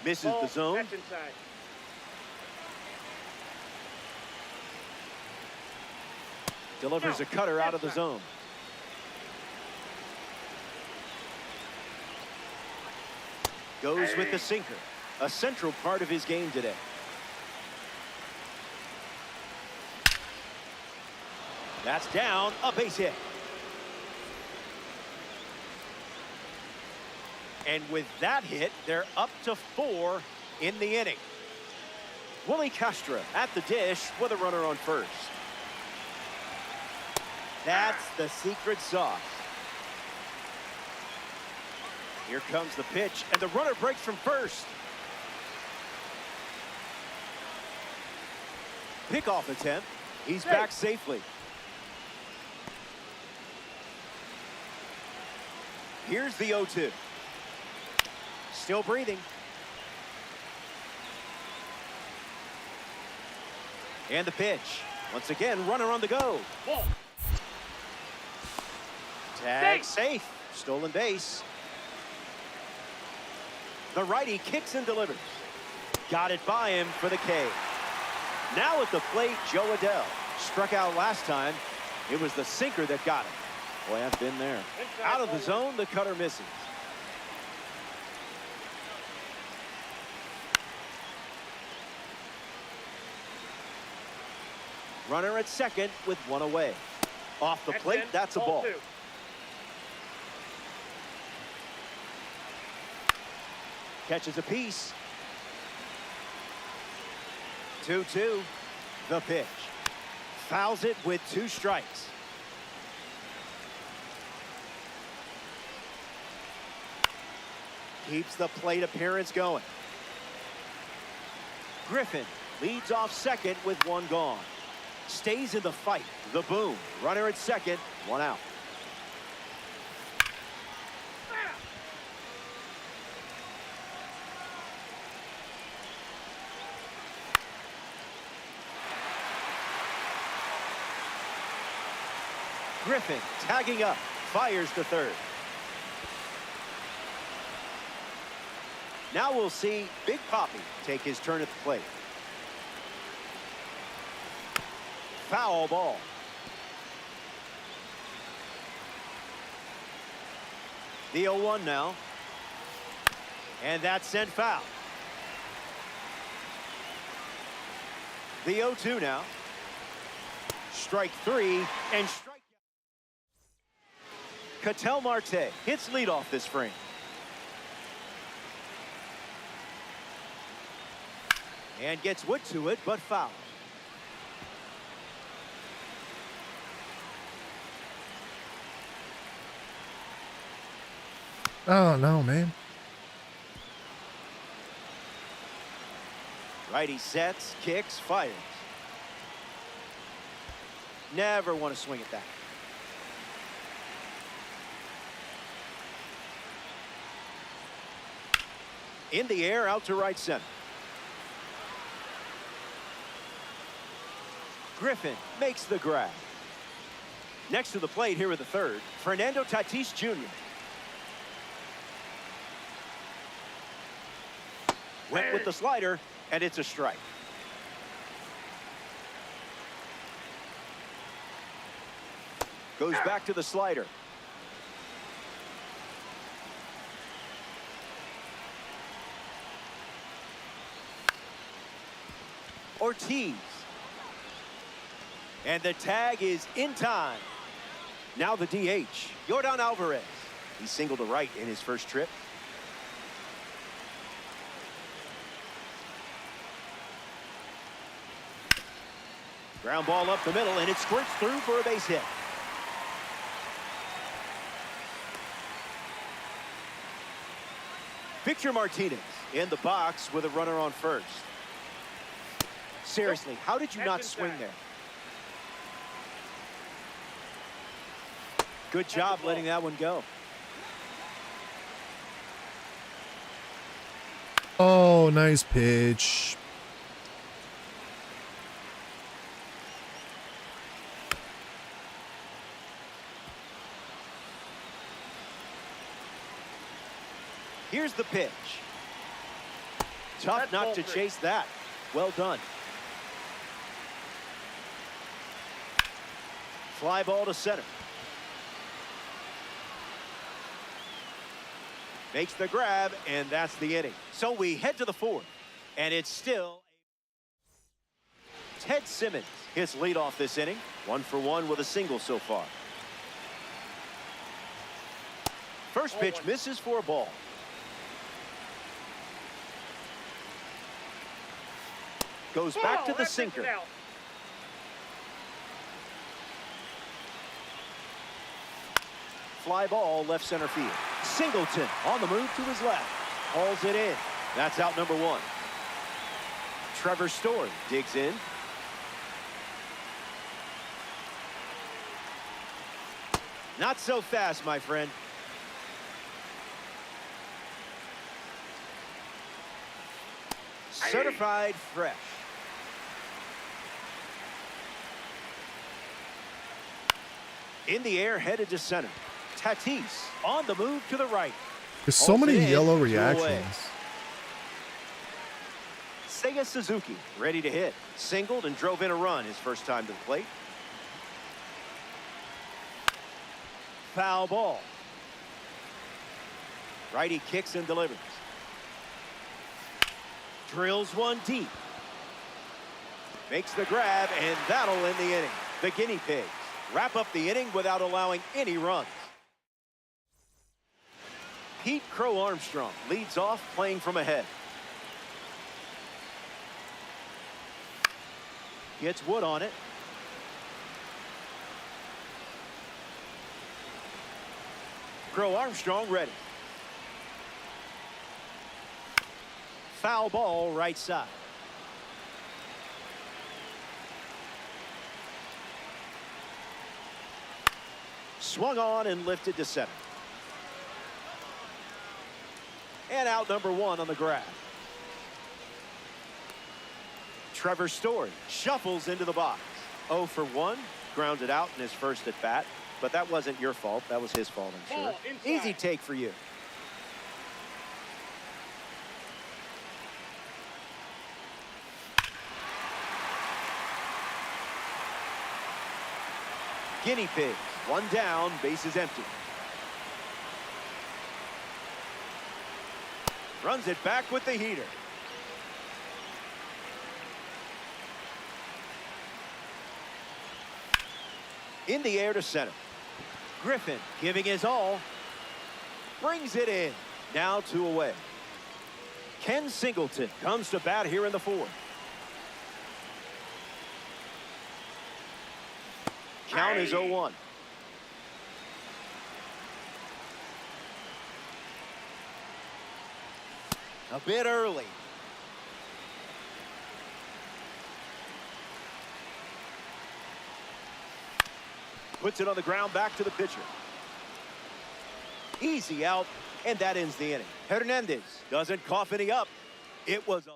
Misses the zone. That's inside. Delivers a cutter out of the zone. Goes with the sinker. A central part of his game today. That's down, a base hit. And with that hit, they're up to 4 in the inning. Willie Castro at the dish with a runner on first. That's the secret sauce. Here comes the pitch, and the runner breaks from first. Pickoff attempt. He's back safely. Here's the 0-2. Still breathing. And the pitch. Once again, runner on the go. Tag safe. Stolen base. The righty kicks and delivers. Got it by him for the K. Now at the plate, Joe Adell. Struck out last time. It was the sinker that got him. Boy, I've been there. Out of the zone, the cutter misses. Runner at second with 1 away. Off the plate, that's a ball. Catches a piece. 2-2. The pitch. Fouls it with 2 strikes. Keeps the plate appearance going. Griffin leads off second with 1 gone. Stays in the fight. The boom. Runner at second, 1 out. Griffin tagging up, fires to third. Now we'll see Big Papi take his turn at the plate. Foul ball. The 0-1 now. And that's sent foul. The 0-2 now. Strike three and strike. Ketel Marte hits leadoff this frame. And gets wood to it, but foul. Oh, no, man. Righty sets, kicks, fires. Never want to swing at that. In the air, out to right center. Griffin makes the grab. Next to the plate here with the third, Fernando Tatis Jr. Went with the slider, and it's a strike. Goes back to the slider. Ortiz. And the tag is in time. Now the DH, Yordan Alvarez. He singled to right in his first trip. Ground ball up the middle, and it squirts through for a base hit. Victor Martinez in the box with a runner on first. Seriously, how did you not swing there? Good job letting that one go. Oh, nice pitch. Here's the pitch. Tough not to chase that. Well done. Fly ball to center. Makes the grab, and that's the inning. So we head to the fourth, and it's still Ted Simmons hits leadoff this inning. 1 for 1 with a single so far. First pitch misses for a ball. Goes back to the sinker. Fly ball left center field. Singleton on the move to his left. Hauls it in. That's out number 1. Trevor Story digs in. Not so fast, my friend. Certified fresh. In the air, headed to center. Tatis on the move to the right. There's so many yellow reactions. Seiya Suzuki ready to hit. Singled and drove in a run his first time to the plate. Foul ball. Righty kicks and delivers. Drills one deep. Makes the grab, and that'll end the inning. The Guinea Pigs wrap up the inning without allowing any runs. Pete Crow Armstrong leads off, playing from ahead. Gets wood on it. Crow Armstrong ready. Foul ball right side. Swung on and lifted to center. And out number 1 on the grab. Trevor Story shuffles into the box. 0 for 1, grounded out in his first at bat. but that wasn't your fault. That was his fault, I'm sure. Ball inside. Easy take for you. Guinea pigs, one down, bases empty. Runs it back with the heater. In the air to center. Griffin giving his all. Brings it in. Now 2 away. Ken Singleton comes to bat here in the 4th. Count is 0-1. A bit early. Puts it on the ground, back to the pitcher. Easy out, and that ends the inning. Hernandez doesn't cough any up. It was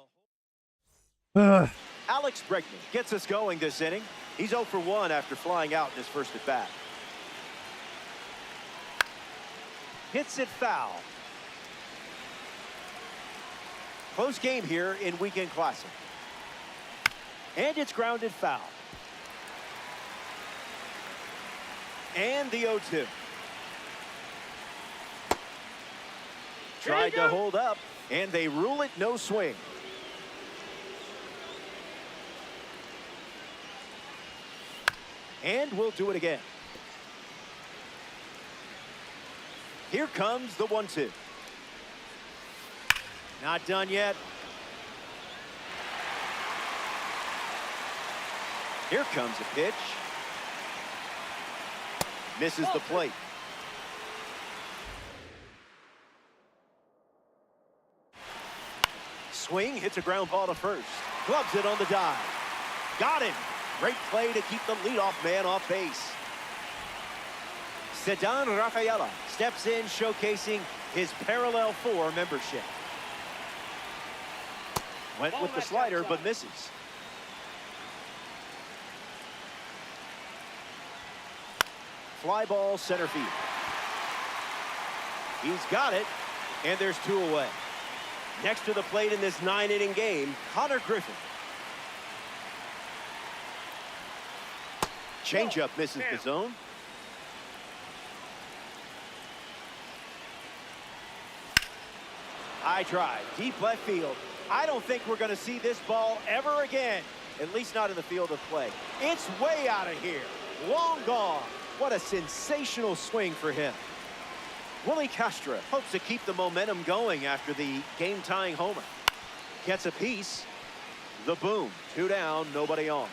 a... Alex Bregman gets us going this inning. He's 0 for 1 after flying out in his first at bat. Hits it foul. Close game here in Weekend Classic. And it's grounded foul. And the 0-2. Tried to hold up, and they rule it no swing. And we'll do it again. Here comes the 1-2. Not done yet. Here comes a pitch. Misses the plate. Swing, hits a ground ball to first. Gloves it on the dive. Got him. Great play to keep the leadoff man off base. Ceddanne Rafaela steps in, showcasing his parallel 4 membership. Went with the slider, but misses. Fly ball, center field. He's got it, and there's 2 away. Next to the plate in this 9-inning game, Connor Griffin. Changeup misses the zone. High drive, deep left field. I don't think we're going to see this ball ever again, at least not in the field of play. It's way out of here. Long gone. What a sensational swing for him. Willie Castro hopes to keep the momentum going after the game-tying homer. Gets a piece. The boom. 2 down, nobody on.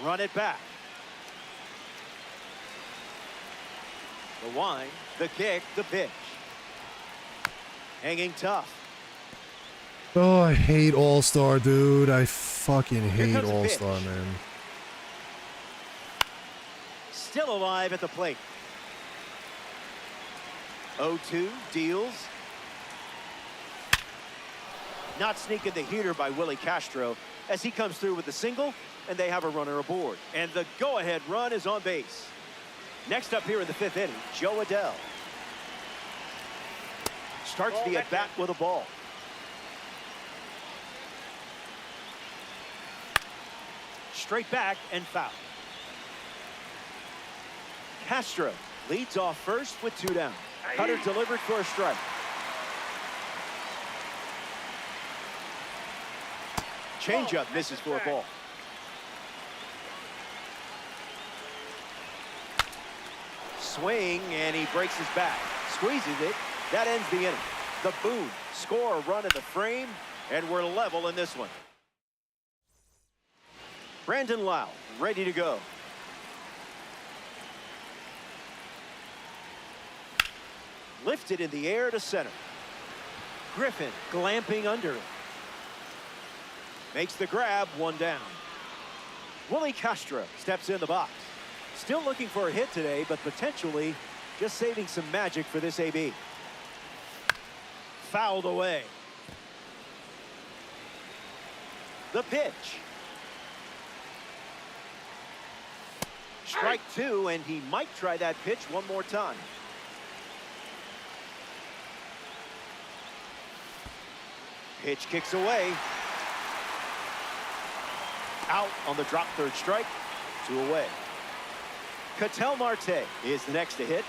Run it back. The wind, the kick, the pitch. Hanging tough. Oh, I hate All-Star, dude. I fucking hate comes the All-Star, pitch. man. Still alive at the plate. 0-2 deals. Not sneaking the heater by Willie Castro as he comes through with the single, and they have a runner aboard. And the go-ahead run is on base. Next up here in the 5th inning, Joe Adell. Starts the at-bat with a ball. Straight back and foul. Castro leads off first with 2 down. Cutter delivered for a strike. Changeup misses for a ball. Swing, and he breaks his back. Squeezes it. That ends the inning. The boom. Score a run in the frame, and we're level in this one. Brandon Lau, ready to go. Lifted in the air to center. Griffin glamping under it. Makes the grab, 1 down. Willie Castro steps in the box. Still looking for a hit today, but potentially just saving some magic for this AB. fouled away. The pitch. Strike two, and he might try that pitch one more time. Pitch kicks away. Out on the drop third strike. 2 away. Ketel Marte is the next to hit.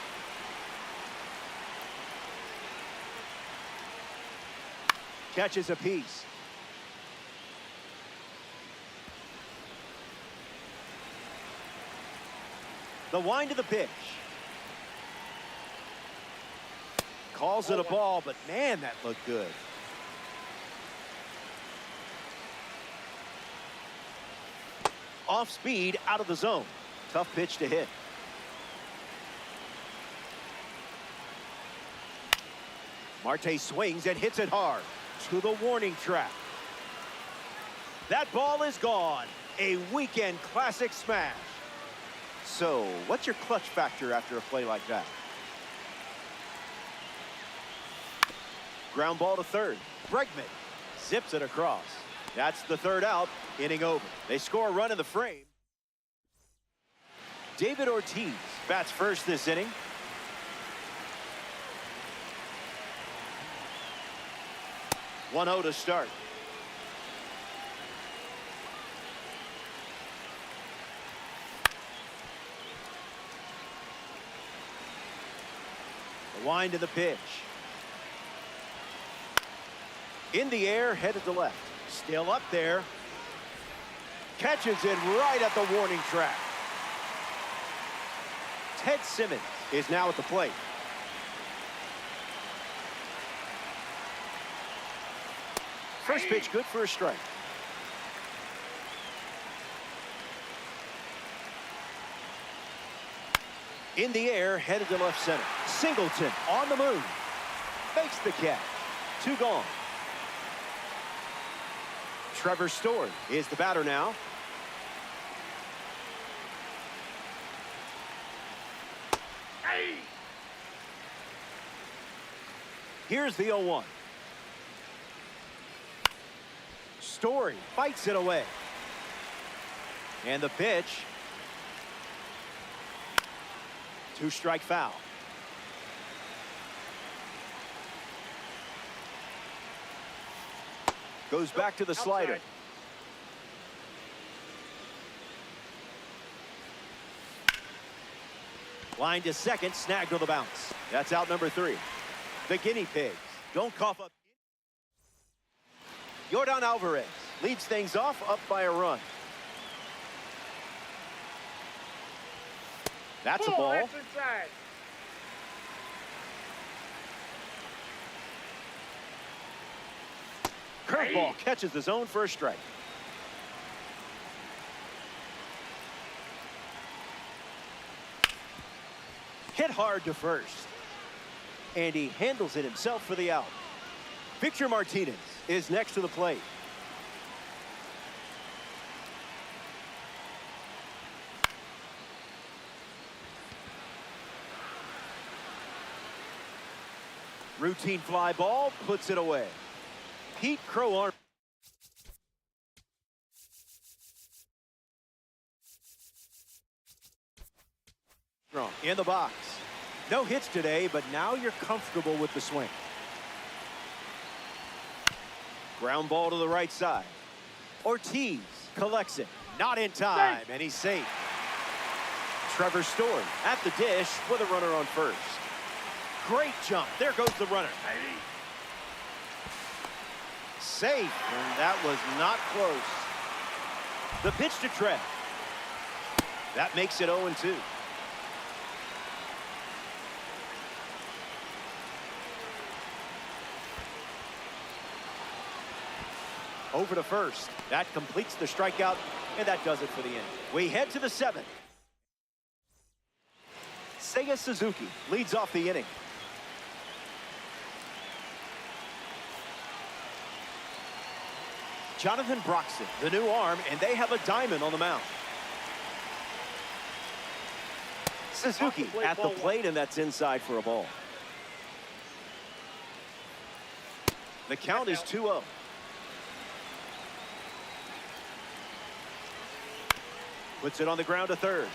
Catches a piece. The wind of the pitch. Calls it a ball, but man, that looked good. Off speed, out of the zone. Tough pitch to hit. Marte swings and hits it hard to the warning track. That ball is gone. A weekend classic smash. So, what's your clutch factor after a play like that? Ground ball to third. Bregman zips it across. That's the third out. Inning over. They score a run in the frame. David Ortiz bats first this inning. (1-0) to start. The wind of the pitch. In the air, headed to left. Still up there. Catches it right at the warning track. Ted Simmons is now at the plate. First pitch good for a strike. In the air, headed to left center. Singleton on the move. Makes the catch. 2 gone. Trevor Story is the batter now. Here's the 0-1. Story fights it away. And the pitch. 2-strike foul. Goes back to the slider. Line to second, snagged on the bounce. That's out number 3. The guinea pigs don't cough up. Yordan Alvarez leads things off, up by a run. That's a ball. Curveball catches the zone for a strike. Hit hard to first. And he handles it himself for the out. Victor Martinez is next to the plate. Routine fly ball, puts it away. Pete Crow in the box. No hits today, but now you're comfortable with the swing. Ground ball to the right side. Ortiz collects it. Not in time, and he's safe. Trevor Story at the dish with a runner on first. Great jump. There goes the runner. Safe, and that was not close. The pitch to Trev. That makes it 0-2. Over to first. That completes the strikeout, and that does it for the inning. We head to the 7th. Seiya Suzuki leads off the inning. Jonathan Broxton, the new arm, and they have a diamond on the mound. Suzuki at the plate, and that's inside for a ball. The count is 2-0. Puts it on the ground to third.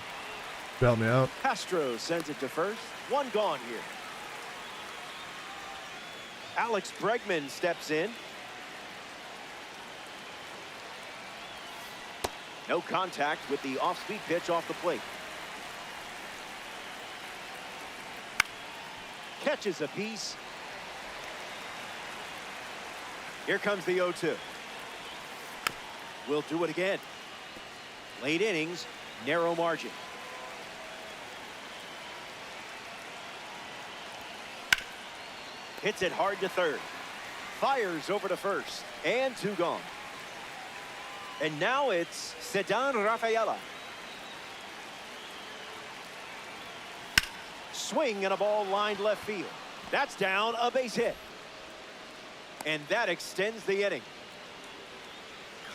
Bailed me out. Castro sends it to first. One gone here. Alex Bregman steps in. No contact with the off-speed pitch off the plate. Catches a piece. Here comes the 0-2. We'll do it again. Late innings, narrow margin. Hits it hard to third. Fires over to first. And 2 gone. And now it's Cedar Rafaela. Swing and a ball lined left field. That's down, a base hit. And that extends the inning.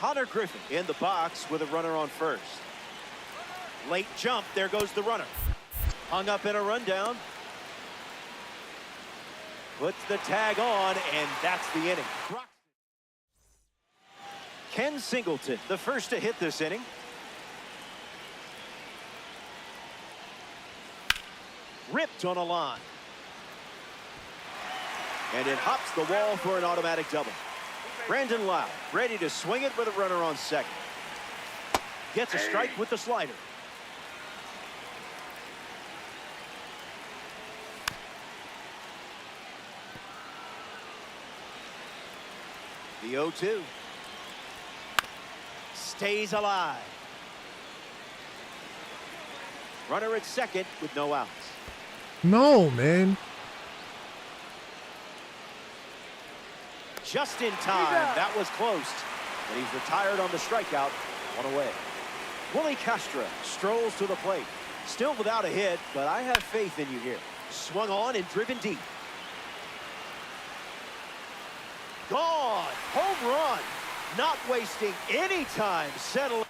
Connor Griffin in the box with a runner on first. Late jump, there goes the runner. Hung up in a rundown. Puts the tag on, and that's the inning. Ken Singleton, the first to hit this inning. Ripped on a line. And it hops the wall for an automatic double. Brandon Lau ready to swing it with a runner on second. Gets a strike with the slider. The 0-2. Stays alive. Runner at second with no outs. No, man. Just in time. That was close. But he's retired on the strikeout. One away. Willie Castro strolls to the plate. Still without a hit, but I have faith in you here. Swung on and driven deep. Gone. Home run. Not wasting any time settling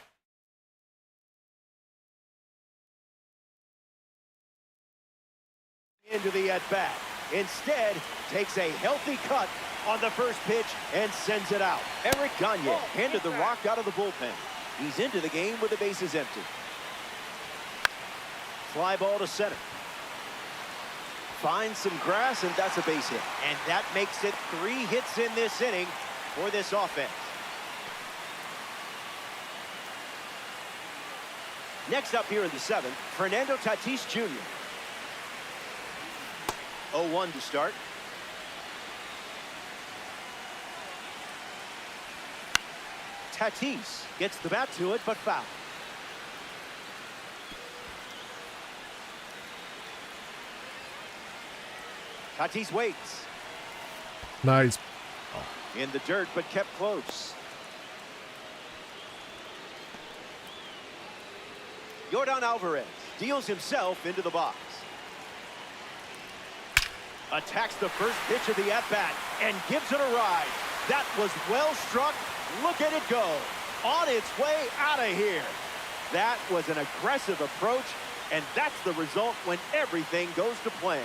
into the at-bat. Instead, takes a healthy cut on the first pitch and sends it out. Eric Gagne handed the rock out of the bullpen. He's into the game with the bases empty. Fly ball to center. Finds some grass, and that's a base hit. And that makes it 3 hits in this inning for this offense. Next up here in the 7th, Fernando Tatis Jr. 0-1 to start. Tatis gets the bat to it, but foul. Tatis waits. Nice. In the dirt, but kept close. Yordan Alvarez deals himself into the box. Attacks the first pitch of the at-bat and gives it a ride. That was well struck. Look at it go. On its way out of here. That was an aggressive approach, and that's the result when everything goes to plan.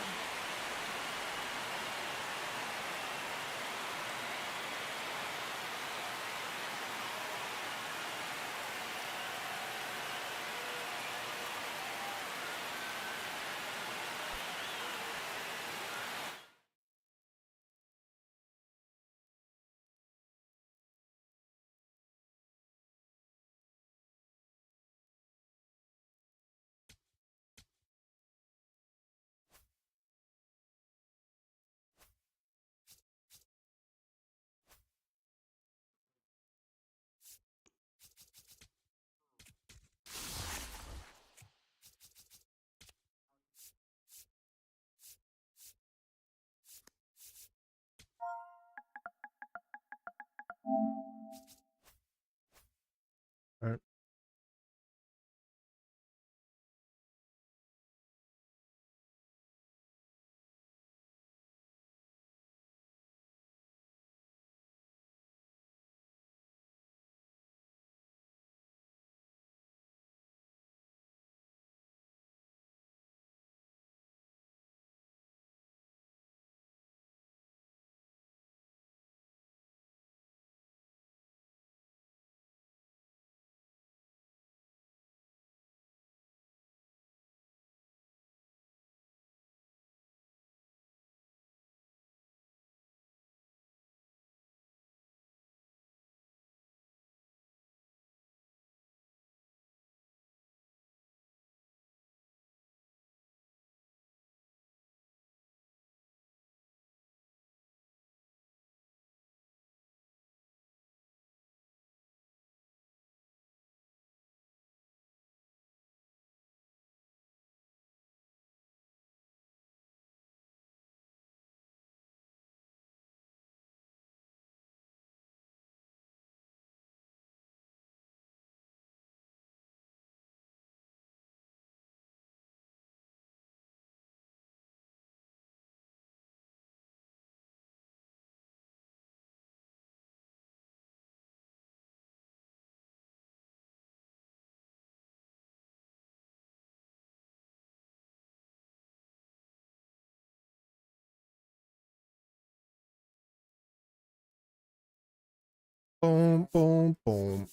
Boom, boom, boom.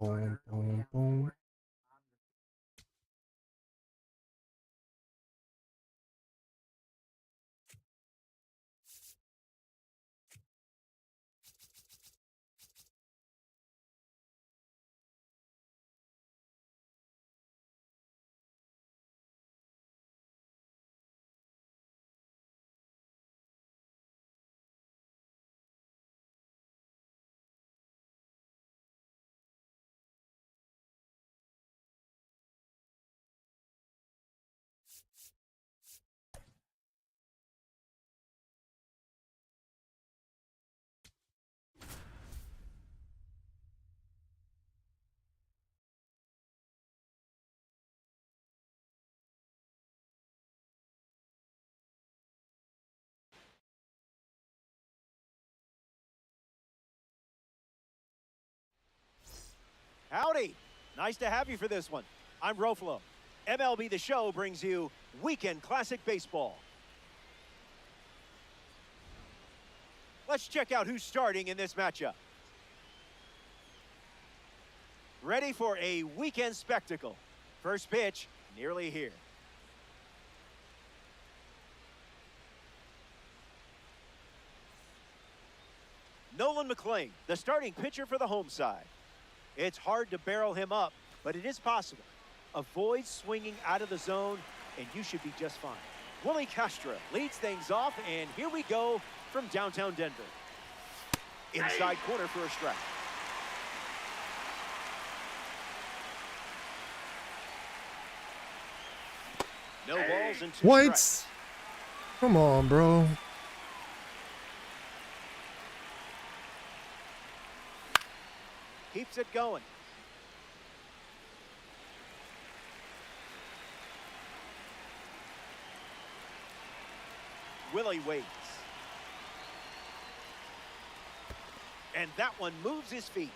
Boom, boom, boom. Howdy. Nice to have you for this one. I'm Roflo. MLB The Show brings you Weekend Classic Baseball. Let's check out who's starting in this matchup. Ready for a weekend spectacle. First pitch, nearly here. Nolan McLean, the starting pitcher for the home side. It's hard to barrel him up, but it is possible. Avoid swinging out of the zone, and you should be just fine. Willie Castro leads things off, and here we go from downtown Denver. Inside corner for a strike. No balls and two Whites. strikes. Come on, bro. Keeps it going. Willie waits. And that one moves his feet.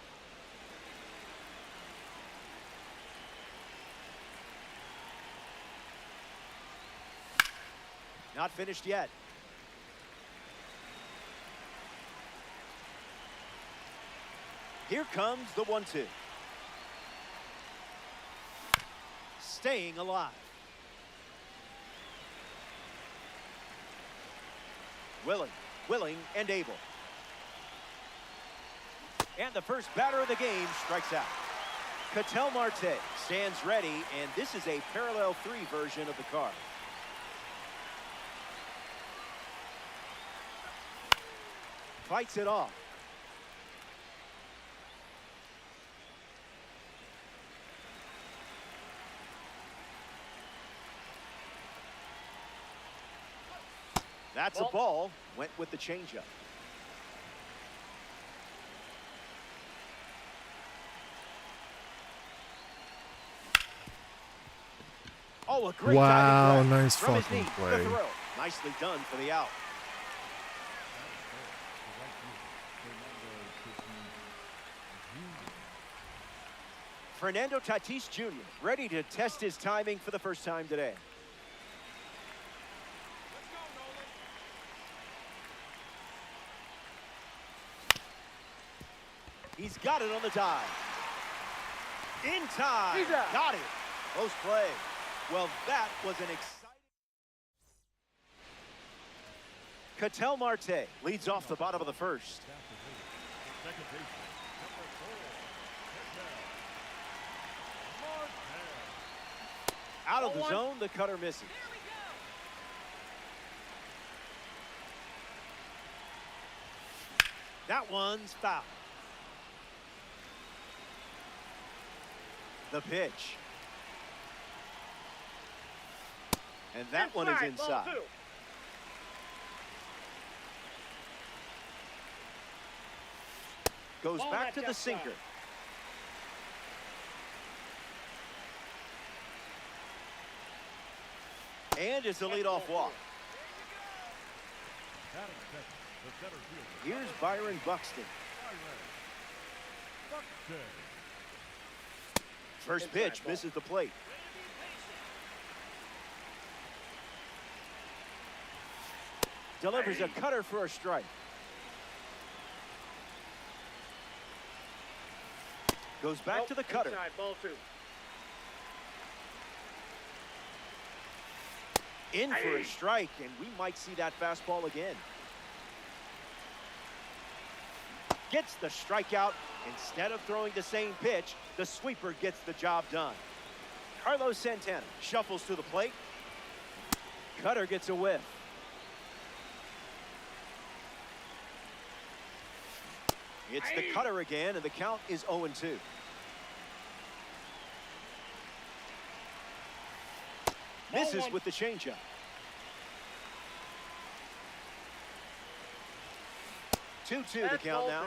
Not finished yet. Here comes the 1-2. Staying alive. Willing, and able. And the first batter of the game strikes out. Ketel Marte stands ready, and this is a parallel 3 version of the card. Fights it off. That's a ball. Went with the changeup. Oh, a great Wow, diving grab nice from his fucking knee. play. The throw. Nicely done for the out. Fernando Tatis Jr. ready to test his timing for the first time today. He's got it on the dive. In time. Got it. Close play. Well, that was an exciting... Ketel Marte leads off the bottom of the first. Out of the zone, the cutter misses. That one's foul. The pitch. And that one is inside. Goes back to the sinker. And it's a leadoff walk. Here's Byron Buxton. First pitch misses the plate. Delivers a cutter for a strike. Goes back to the cutter. Inside, ball 2. In for a strike, and we might see that fastball again. Gets the strikeout. Instead of throwing the same pitch, the sweeper gets the job done. Carlos Santana shuffles to the plate. Cutter gets a whiff. It's the cutter again, and the count is 0-2. Misses with the changeup. Two-two the count now.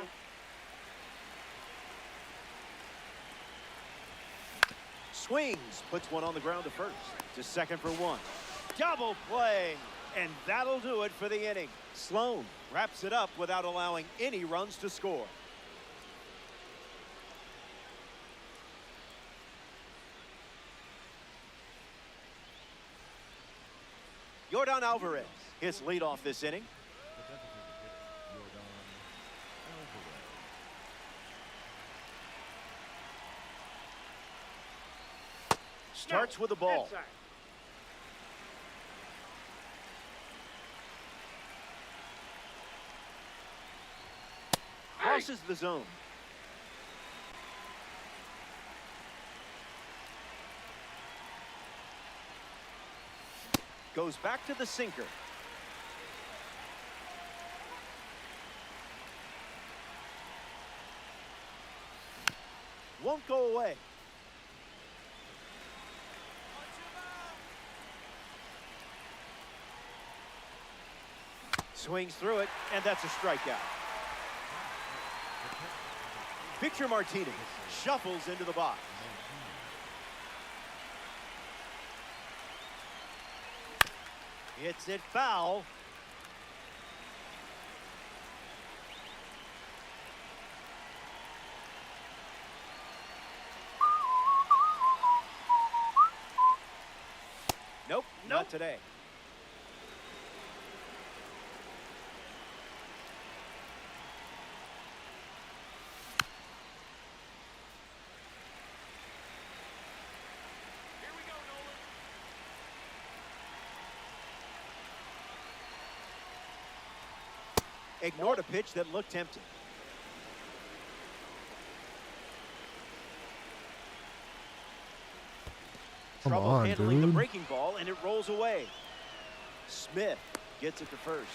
Swings, puts one on the ground to first. To second for one. Double play, and that'll do it for the inning. Sloan wraps it up without allowing any runs to score. Yordan Alvarez, his leadoff this inning. The designated hitter, Yordan Alvarez. Starts with the ball. Inside. Crosses the zone. Goes back to the sinker. Won't go away. Swings through it, and that's a strikeout. Victor Martinez shuffles into the box. Hits it foul. Nope, not today. Here we go, Nolan. Ignored a pitch that looked tempting. Come Trouble on, handling the dude. breaking ball, and it rolls away. Smith gets it to first,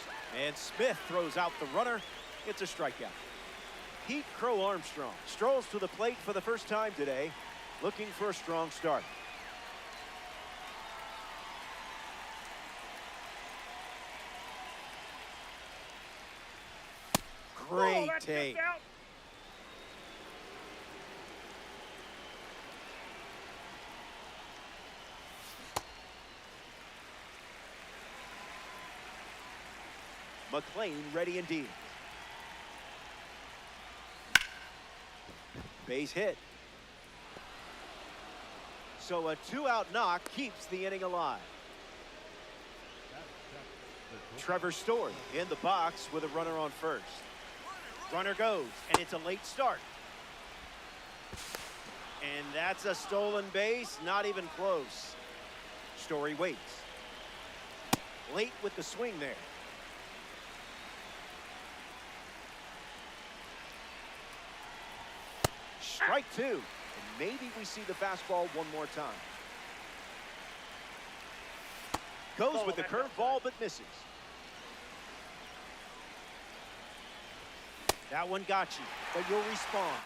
and Smith throws out the runner. It's a strikeout. Pete Crow Armstrong strolls to the plate for the first time today, looking for a strong start. Great that's take. just out. McLean ready and deal. Base hit. So a two-out knock keeps the inning alive. Trevor Story in the box with a runner on first. Runner goes, and it's a late start. And that's a stolen base, not even close. Story waits. Late with the swing there. Strike two. And maybe we see the fastball one more time. Goes with the curveball, but misses. That one got you, but you'll respond.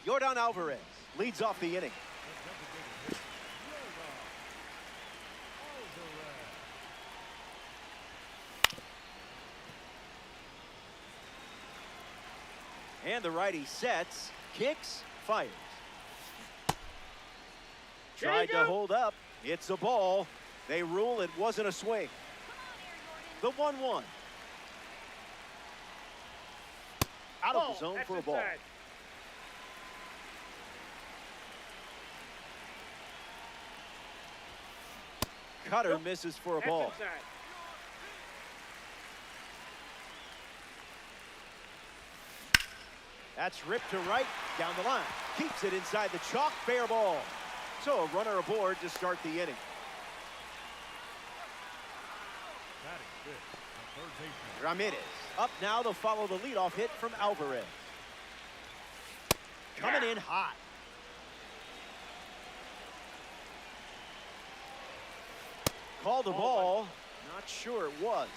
Yordan Alvarez leads off the inning. And the righty sets, kicks, fires. Tried to hold up. It's a ball. They rule it wasn't a swing. The 1-1. Out of the zone for a ball. Inside. Cutter misses for a ball. Inside. That's ripped to right, down the line. Keeps it inside the chalk, fair ball. So a runner aboard to start the inning. Batting fifth, the third baseman. Ramirez up now to follow the leadoff hit from Alvarez. Coming in hot. Called a ball. Not sure it was.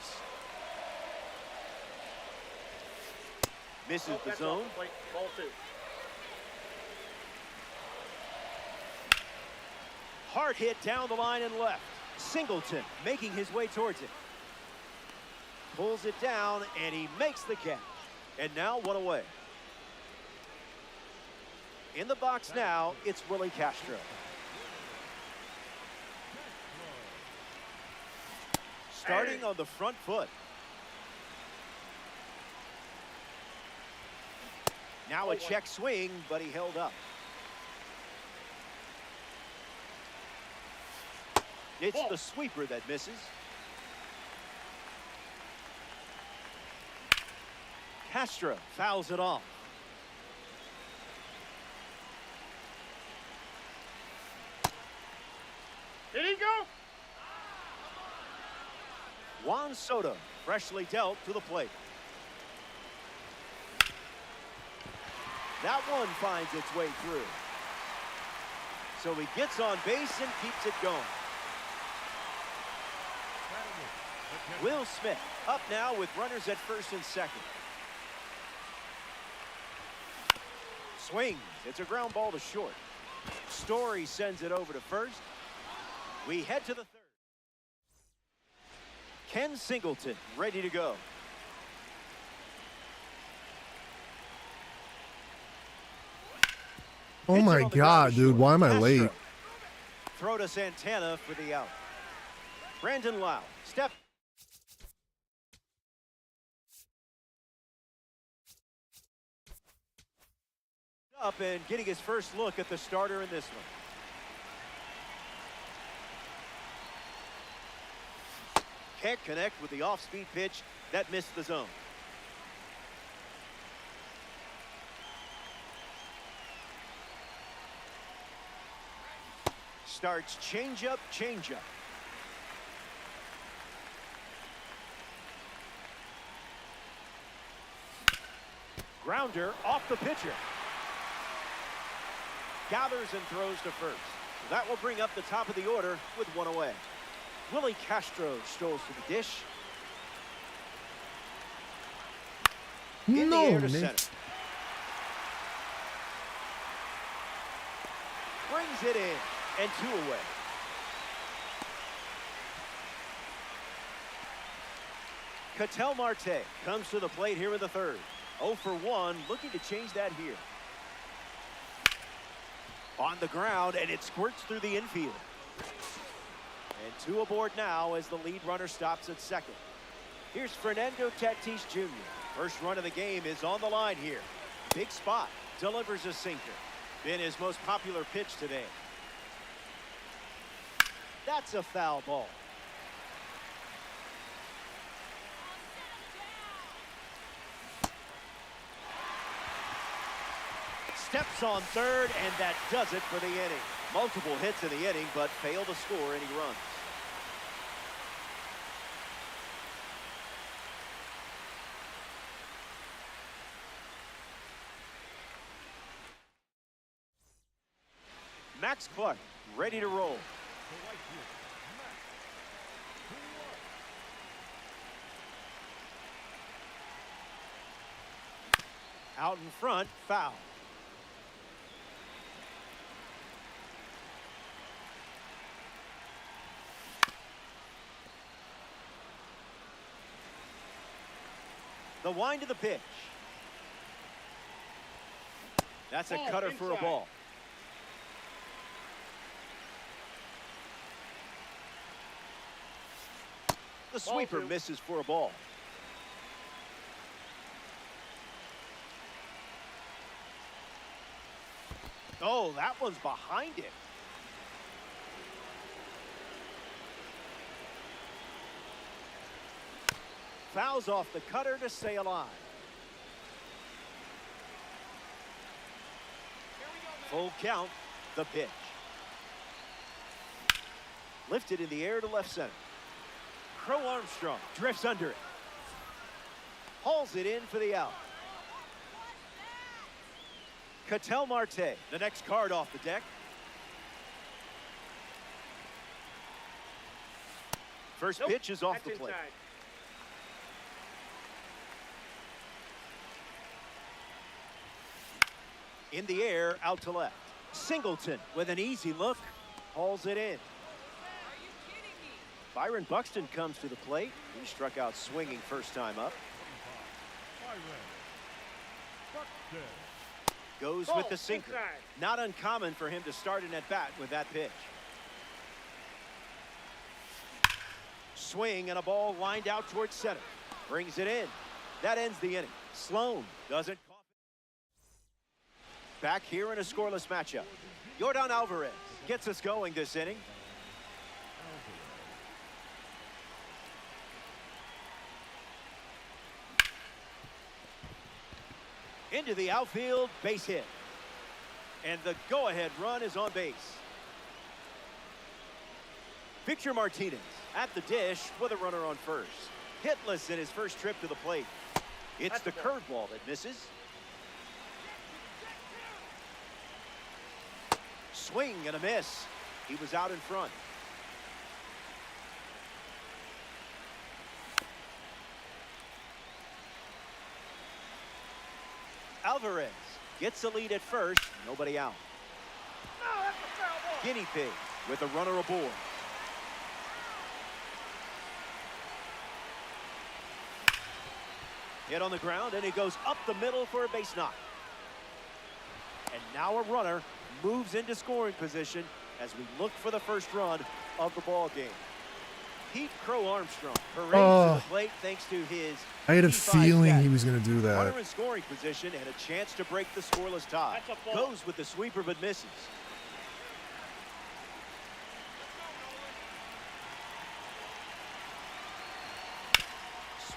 Misses the zone. Ball two. Hard hit down the line and left. Singleton making his way towards it. Pulls it down, and he makes the catch. And now one away. In the box now, it's Willie Castro. Starting on the front foot. Now a check swing, but he held up. It's the sweeper that misses. Castro fouls it off. Did he go? Juan Soto freshly dealt to the plate. That one finds its way through. So he gets on base and keeps it going. Will Smith up now with runners at first and second. Swings. It's a ground ball to short. Story sends it over to first. We head to the third. Ken Singleton ready to go. Oh Hits it my on the ground God, to dude. short. Why am I Castro. late? Throw to Santana for the out. Brandon Lau. Step. Up and getting his first look at the starter in this one. Can't connect with the off-speed pitch. That missed the zone. Starts changeup, changeup. Grounder off the pitcher. Gathers and throws to first. That will bring up the top of the order with one away. Willie Castro strolls to the dish. In the air to Nick. center. Brings it in, and two away. Ketel Marte comes to the plate here in the third. 0 for 1, looking to change that here. On the ground, and it squirts through the infield. And two aboard now as the lead runner stops at second. Here's Fernando Tatis Jr. First run of the game is on the line here. Big spot, delivers a sinker. Been his most popular pitch today. That's a foul ball. Steps on third, and that does it for the inning. Multiple hits in the inning, but failed to score any runs. Max Clark ready to roll. Out in front, foul. The wind to the pitch. That's a cutter for a ball. The sweeper misses for a ball. Oh, that one's behind it. Fouls off the cutter to stay alive. Full count, the pitch. Lifted in the air to left center. Crow Armstrong drifts under it. Hauls it in for the out. Ketel Marte, the next card off the deck. First pitch is off the plate. In the air, out to left. Singleton with an easy look, hauls it in. Byron Buxton comes to the plate. He struck out swinging first time up. Goes with the sinker. Not uncommon for him to start an at-bat with that pitch. Swing and a ball lined out towards center. Brings it in. That ends the inning. Sloan doesn't cough. Back here in a scoreless matchup. Yordan Alvarez gets us going this inning. Into the outfield, base hit. And the go-ahead run is on base. Victor Martinez at the dish with a runner on first. Hitless in his first trip to the plate. It's the curveball that misses. Swing and a miss. He was out in front. Alvarez gets the lead at first. Nobody out. No, that's a foul ball. Guinea pig with a runner aboard. Hit on the ground, and he goes up the middle for a base knock. And now a runner moves into scoring position as we look for the first run of the ball game. Pete Crow Armstrong parades to the plate thanks to his I had a P5 feeling stat. he was going to do that. Runner in scoring position and a chance to break the scoreless tie. That's a ball. Goes with the sweeper but misses.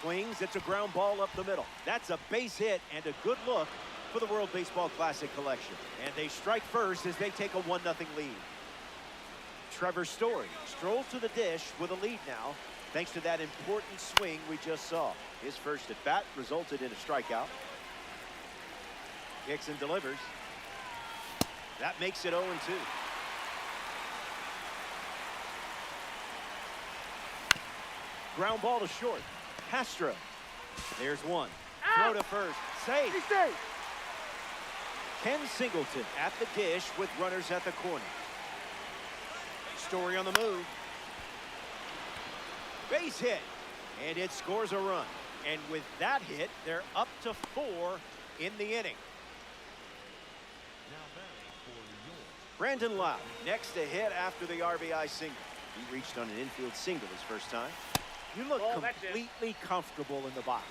Swings, it's a ground ball up the middle. That's a base hit and a good look for the World Baseball Classic collection. And they strike first as they take a 1-0 lead. Trevor Story strolls to the dish with a lead now, thanks to that important swing we just saw. His first at bat resulted in a strikeout. Kicks and delivers. That makes it 0-2. Ground ball to short. Castro. There's one. Throw to first. Safe. He's safe. Ken Singleton at the dish with runners at the corner. Story on the move. Base hit. And it scores a run. And with that hit, they're up to 4 in the inning. Brandon Lau next to hit after the RBI single. He reached on an infield single his first time. You look completely comfortable in the box.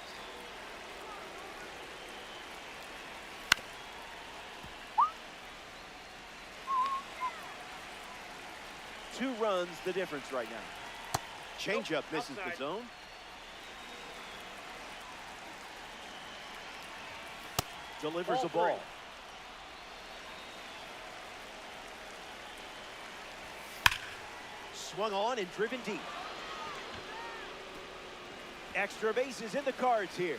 Two runs the difference right now. Changeup misses the zone. Delivers a ball. Swung on and driven deep. Extra bases in the cards here.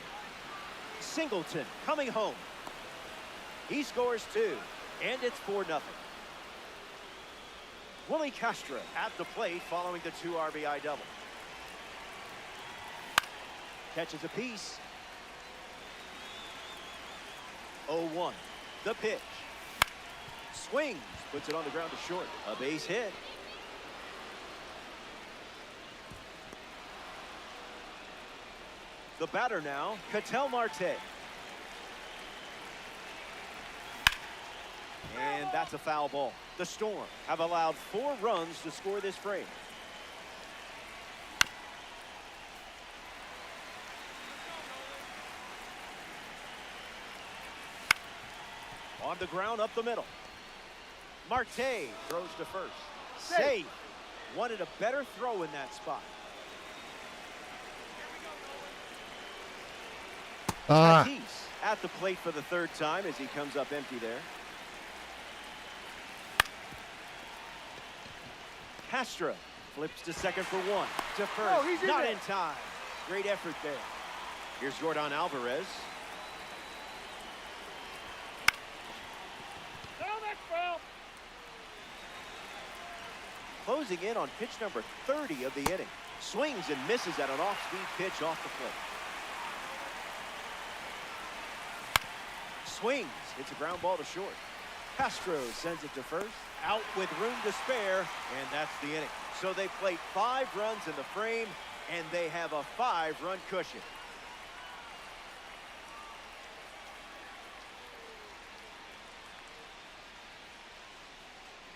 Singleton coming home. He scores 2, and it's 4-0. Willie Castro at the plate following the 2 RBI double. Catches a piece. 0-1. The pitch. Swings. Puts it on the ground to short. A base hit. The batter now, Ketel Marte. And that's a foul ball. The Storm have allowed 4 runs to score this frame. On the ground up the middle. Marte throws to first. Safe. Wanted a better throw in that spot. Tatis at the plate for the 3rd time as he comes up empty there. Castro flips to second for one. To first, Oh, he's in not there. in time. Great effort there. Here's Yordan Alvarez. No, that's foul. Closing in on pitch number 30 of the inning. Swings and misses at an off-speed pitch off the plate. Swings, hits a ground ball to short. Castro sends it to first, out with room to spare, and that's the inning. So they plate 5 runs in the frame, and they have a 5-run cushion.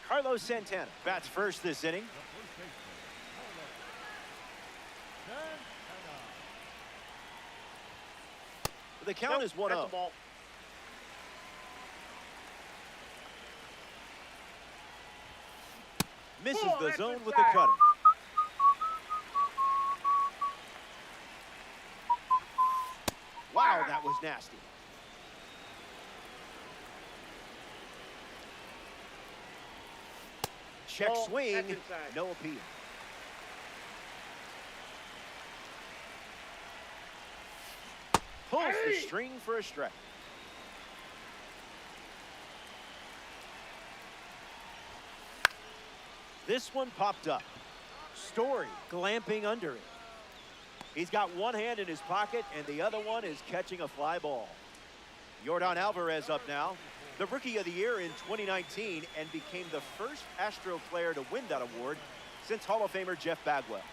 Carlos Santana bats first this inning. The first baseman. Santana. The count is 1-0. That's a ball. Misses Oh, the that's zone with the inside. cutter. Wow, that was nasty. Check Oh, swing, that's inside. no appeal. Pulls the Hey! string for a strike. This one popped up. Story glamping under it. He's got one hand in his pocket and the other one is catching a fly ball. Yordan Alvarez up now. The Rookie of the Year in 2019 and became the first Astro player to win that award since Hall of Famer Jeff Bagwell.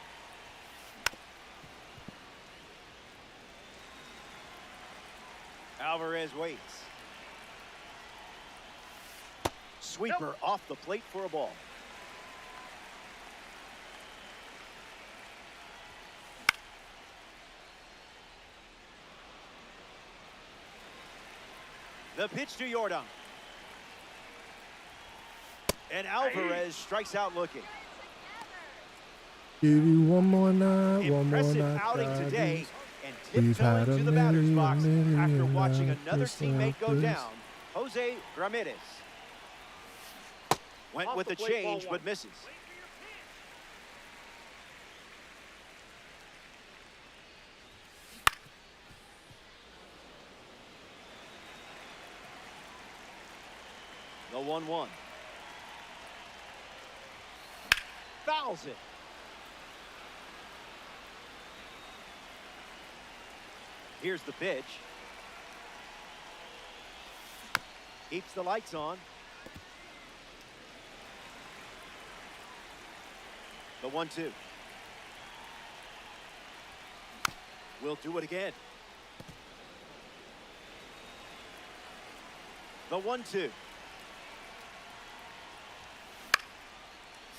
Alvarez waits. Sweeper off the plate for a ball. The pitch to Yordan. And Alvarez strikes out looking. Give you one more night, one more Impressive night. outing daddies. today and We've had tiptoeing a to the batter's million, box after million watching nights another just teammate like go this. down. Jose Ramirez. Went Off with the the plate, ball change one. but misses. The 1-1. Fouls it. Here's the pitch. Keeps the lights on. The 1-2. We'll do it again. The 1-2.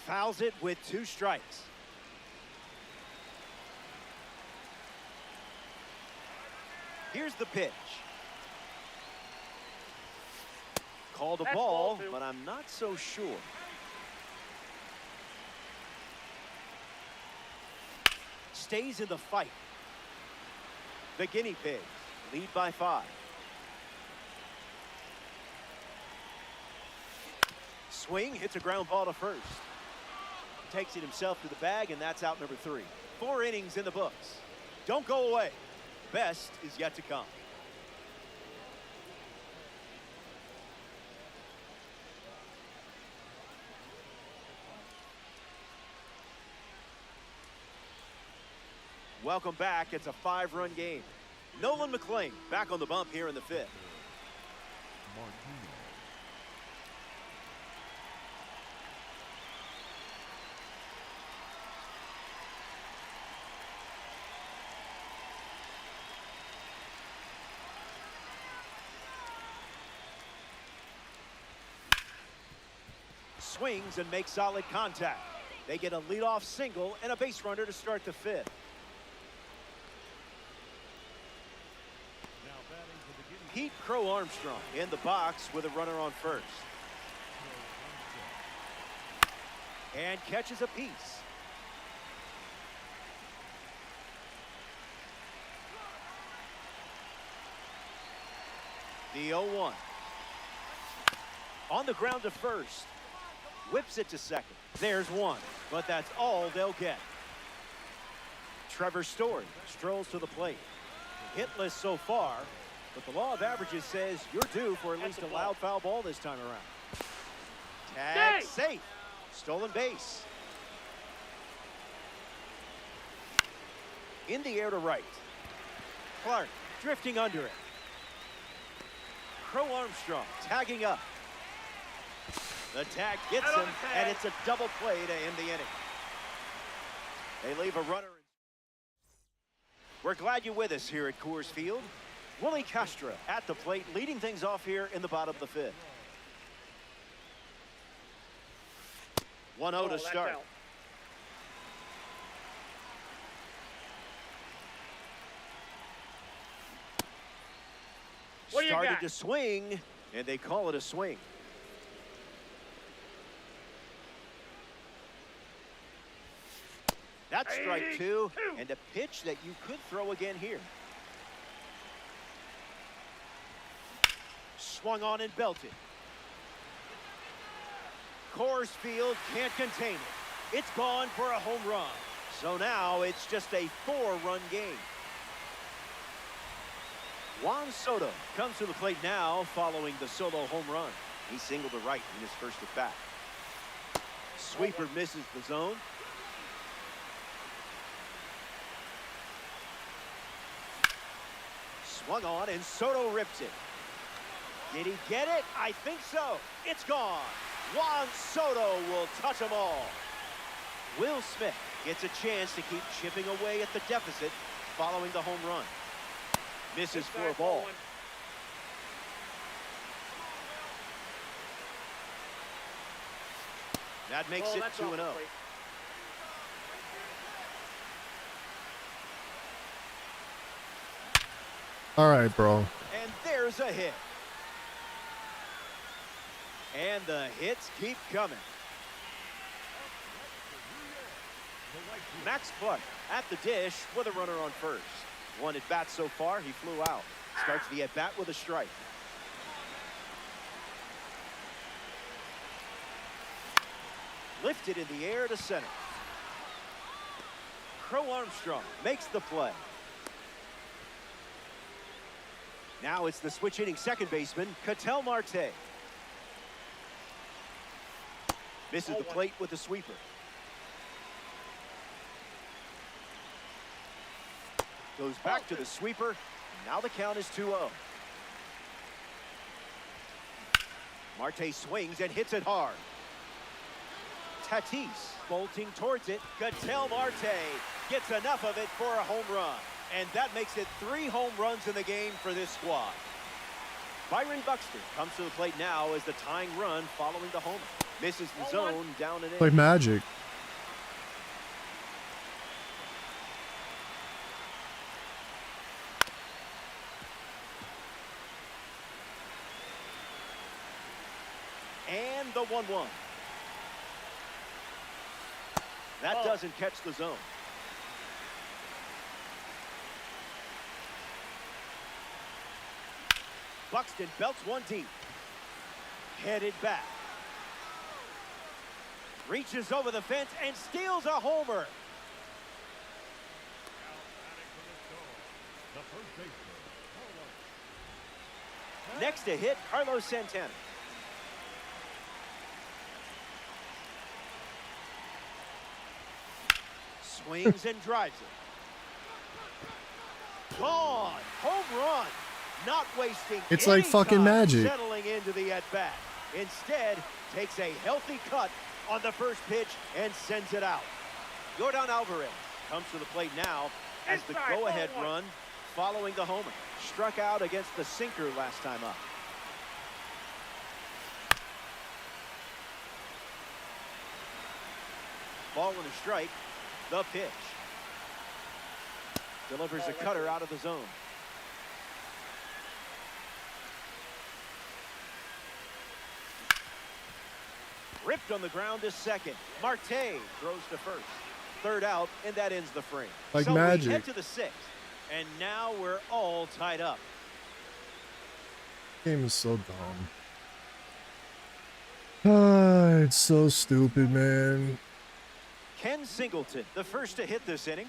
Fouls it with 2 strikes. Here's the pitch. Called a That's ball, ball 2. but I'm not so sure. Stays in the fight. The Guinea Pigs lead by 5. Swing, hits a ground ball to first. Takes it himself to the bag, and that's out number 3. 4 innings in the books. Don't go away. Best is yet to come. Welcome back. It's a 5-run game. Nolan McClain back on the bump here in the 5th. Martinez. Swings and makes solid contact. They get a leadoff single and a base runner to start the 5th. Now batting for the Guinea Pete Crow Armstrong in the box with a runner on first. And catches a piece. The 0-1. On the ground to first. Whips it to second. There's one, but that's all they'll get. Trevor Story strolls to the plate. Hitless so far, but the law of averages says you're due for at least a loud foul ball this time around. Tag safe. Stolen base. In the air to right. Clark drifting under it. Crow Armstrong tagging up. The tag gets him, and it's a double play to end the inning. They leave a runner. We're glad you're with us here at Coors Field. Willie Castro at the plate, leading things off here in the bottom of the fifth. 1-0 to start. Started to swing, and they call it a swing. That's strike two, and a pitch that you could throw again here. Swung on and belted. Coors Field can't contain it. It's gone for a home run. So now it's just a 4-run game. Juan Soto comes to the plate now following the solo home run. He singled to right in his first at bat. Sweeper misses the zone. Swung on and Soto rips it. Did he get it? I think so. It's gone. Juan Soto will touch them all. Will Smith gets a chance to keep chipping away at the deficit following the home run. Misses for a ball. That makes it 2-0. All right, bro. And there's a hit. And the hits keep coming. Max Clark at the dish with a runner on first. One at bat so far, he flew out. Starts the at bat with a strike. Lifted in the air to center. Crow Armstrong makes the play. Now it's the switch hitting second baseman, Ketel Marte. Misses the plate with the sweeper. Goes back to the sweeper. Now the count is 2-0. Marte swings and hits it hard. Tatis bolting towards it. Ketel Marte gets enough of it for a home run. And that makes it 3 home runs in the game for this squad. Byron Buxton comes to the plate now as the tying run following the homer. Misses the zone down and in. Like magic. And the 1-1. That doesn't catch the zone. Buxton belts one deep. Headed back. Reaches over the fence and steals a homer. Next to hit, Carlos Santana. Swings and drives it. Gone. Home run. Not wasting It's any like fucking time magic. settling into the at-bat. Instead, takes a healthy cut on the first pitch and sends it out. Yordan Alvarez comes to the plate now as the go-ahead run following the homer. Struck out against the sinker last time up. Ball and a strike. The pitch. Delivers a cutter out of the zone. Ripped on the ground to second. Marte throws to first. Third out, and that ends the frame. Like so magic. we head to the 6th, and now we're all tied up. Game is so dumb. It's so stupid, man. Ken Singleton, the first to hit this inning.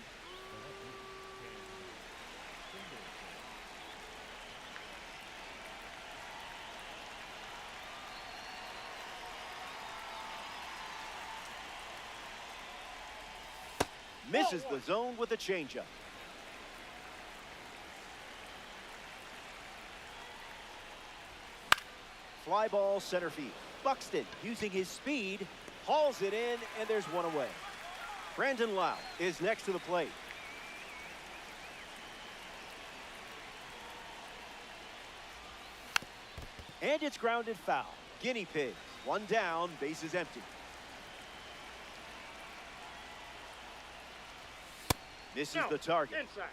Misses the zone with a changeup. Fly ball center field. Buxton using his speed, hauls it in, and there's one away. Brandon Lau is next to the plate. And it's grounded foul. Guinea pigs, one down, bases empty. Misses the target. Inside.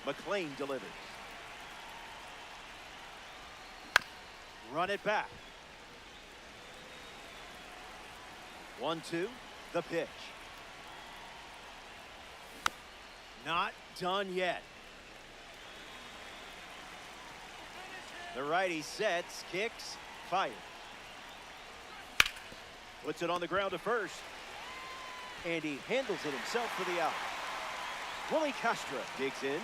McLean delivers. Run it back. 1-2, the pitch. Not done yet. The righty sets, kicks, fires. Puts it on the ground to first. And he handles it himself for the out. Willie Castro digs in.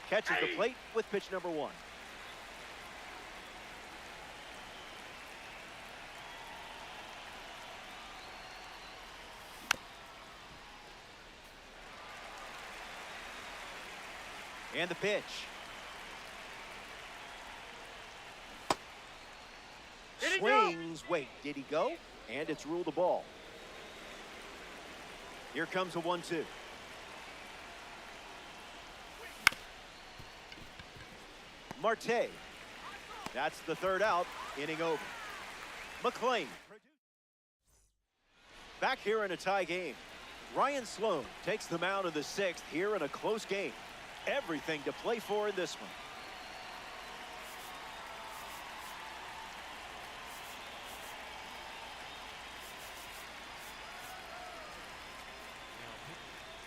Catches the plate with pitch number 1. And the pitch. Swings. Wait, did he go? And it's ruled a ball. Here comes a 1-2. Marte. That's the third out. Inning over. McLean. Back here in a tie game. Ryan Sloan takes the mound in the 6th here in a close game. Everything to play for in this one.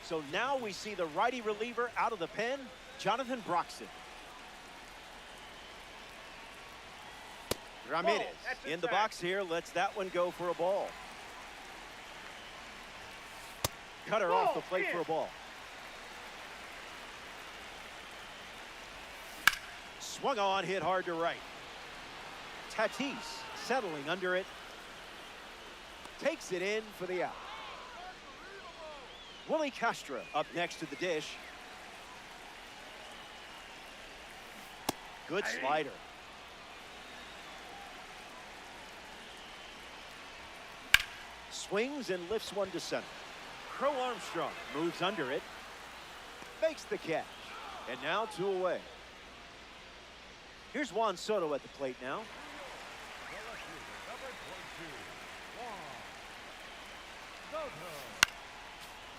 So now we see the righty reliever out of the pen, Jonathan Broxton. Ramirez in the box here, lets that one go for a ball. Cutter off the plate for a ball. Swung on, hit hard to right. Tatis settling under it. Takes it in for the out. Willie Castro up next to the dish. Good slider. Swings and lifts one to center. Crow Armstrong moves under it. Fakes the catch. And now 2 away. Here's Juan Soto at the plate now.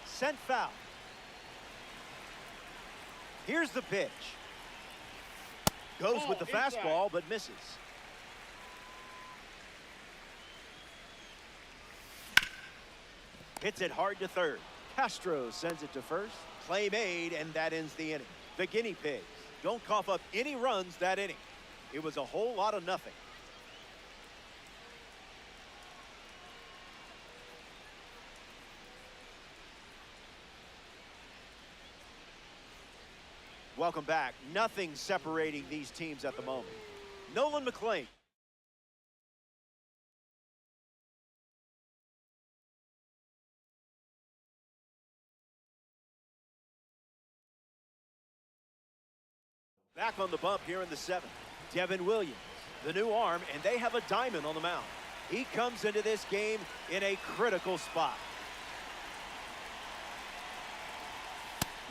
Sent foul. Here's the pitch. Goes with the fastball, but misses. Hits it hard to third. Castro sends it to first. Play made, and that ends the inning. The Guinea Pigs don't cough up any runs that inning. It was a whole lot of nothing. Welcome back. Nothing separating these teams at the moment. Nolan McLean. Back on the bump here in the 7th. Devin Williams, the new arm, and they have a diamond on the mound. He comes into this game in a critical spot.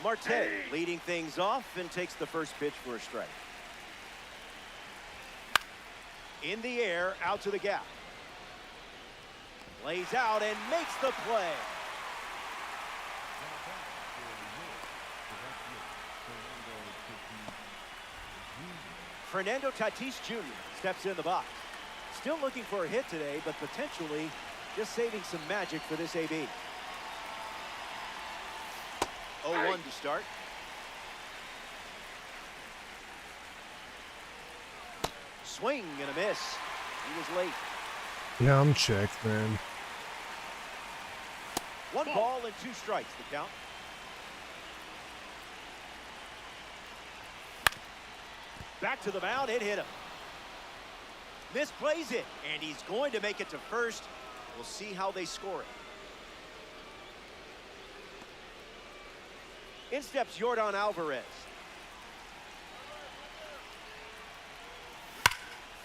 Marte leading things off and takes the first pitch for a strike. In the air, out to the gap. Lays out and makes the play. Fernando Tatis Jr. steps in the box. Still looking for a hit today, but potentially just saving some magic for this AB. 0-1 to start. Swing and a miss. He was late. Yeah, I'm checked, man. 1 ball and 2 strikes, the count. Back to the mound, it hit him. Misplays it, and he's going to make it to first. We'll see how they score it. In steps Yordan Alvarez.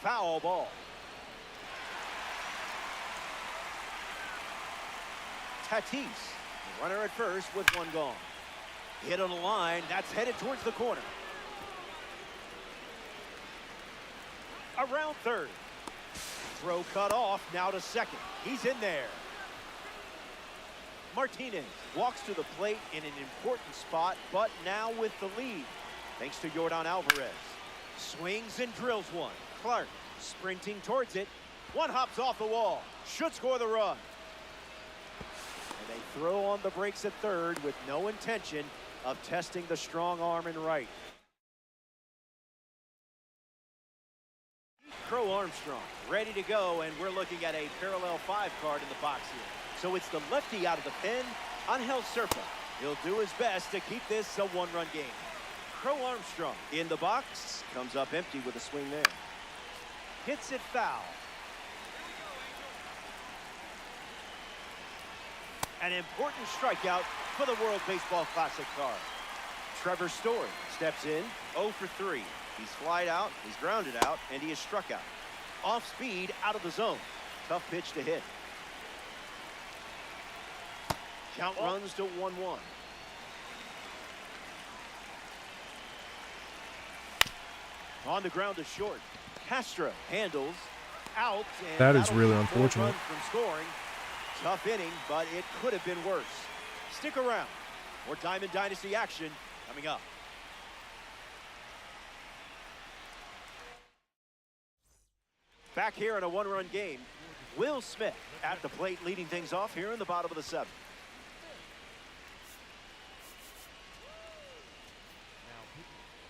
Foul ball. Tatis, the runner at first with 1 gone. Hit on the line, that's headed towards the corner. Around third. Throw cut off, now to second. He's in there. Martinez walks to the plate in an important spot, but now with the lead. Thanks to Yordan Alvarez. Swings and drills one. Clark sprinting towards it. One hops off the wall. Should score the run. And they throw on the brakes at third with no intention of testing the strong arm in right. Crow Armstrong ready to go, and we're looking at a parallel 5 card in the box here. So it's the lefty out of the pen, Angel Surfa. He'll do his best to keep this a 1-run game. Crow Armstrong in the box, comes up empty with a swing there. Hits it foul. An important strikeout for the World Baseball Classic card. Trevor Story steps in, 0 for 3. He's flied out, he's grounded out, and he is struck out. Off speed, out of the zone. Tough pitch to hit. Count runs to 1-1. On the ground to short. Castro handles out. And That is that'll really be 4 unfortunate. runs from scoring. Tough inning, but it could have been worse. Stick around. More Diamond Dynasty action coming up. Back here in a 1-run game, Will Smith at the plate leading things off here in the bottom of the 7th.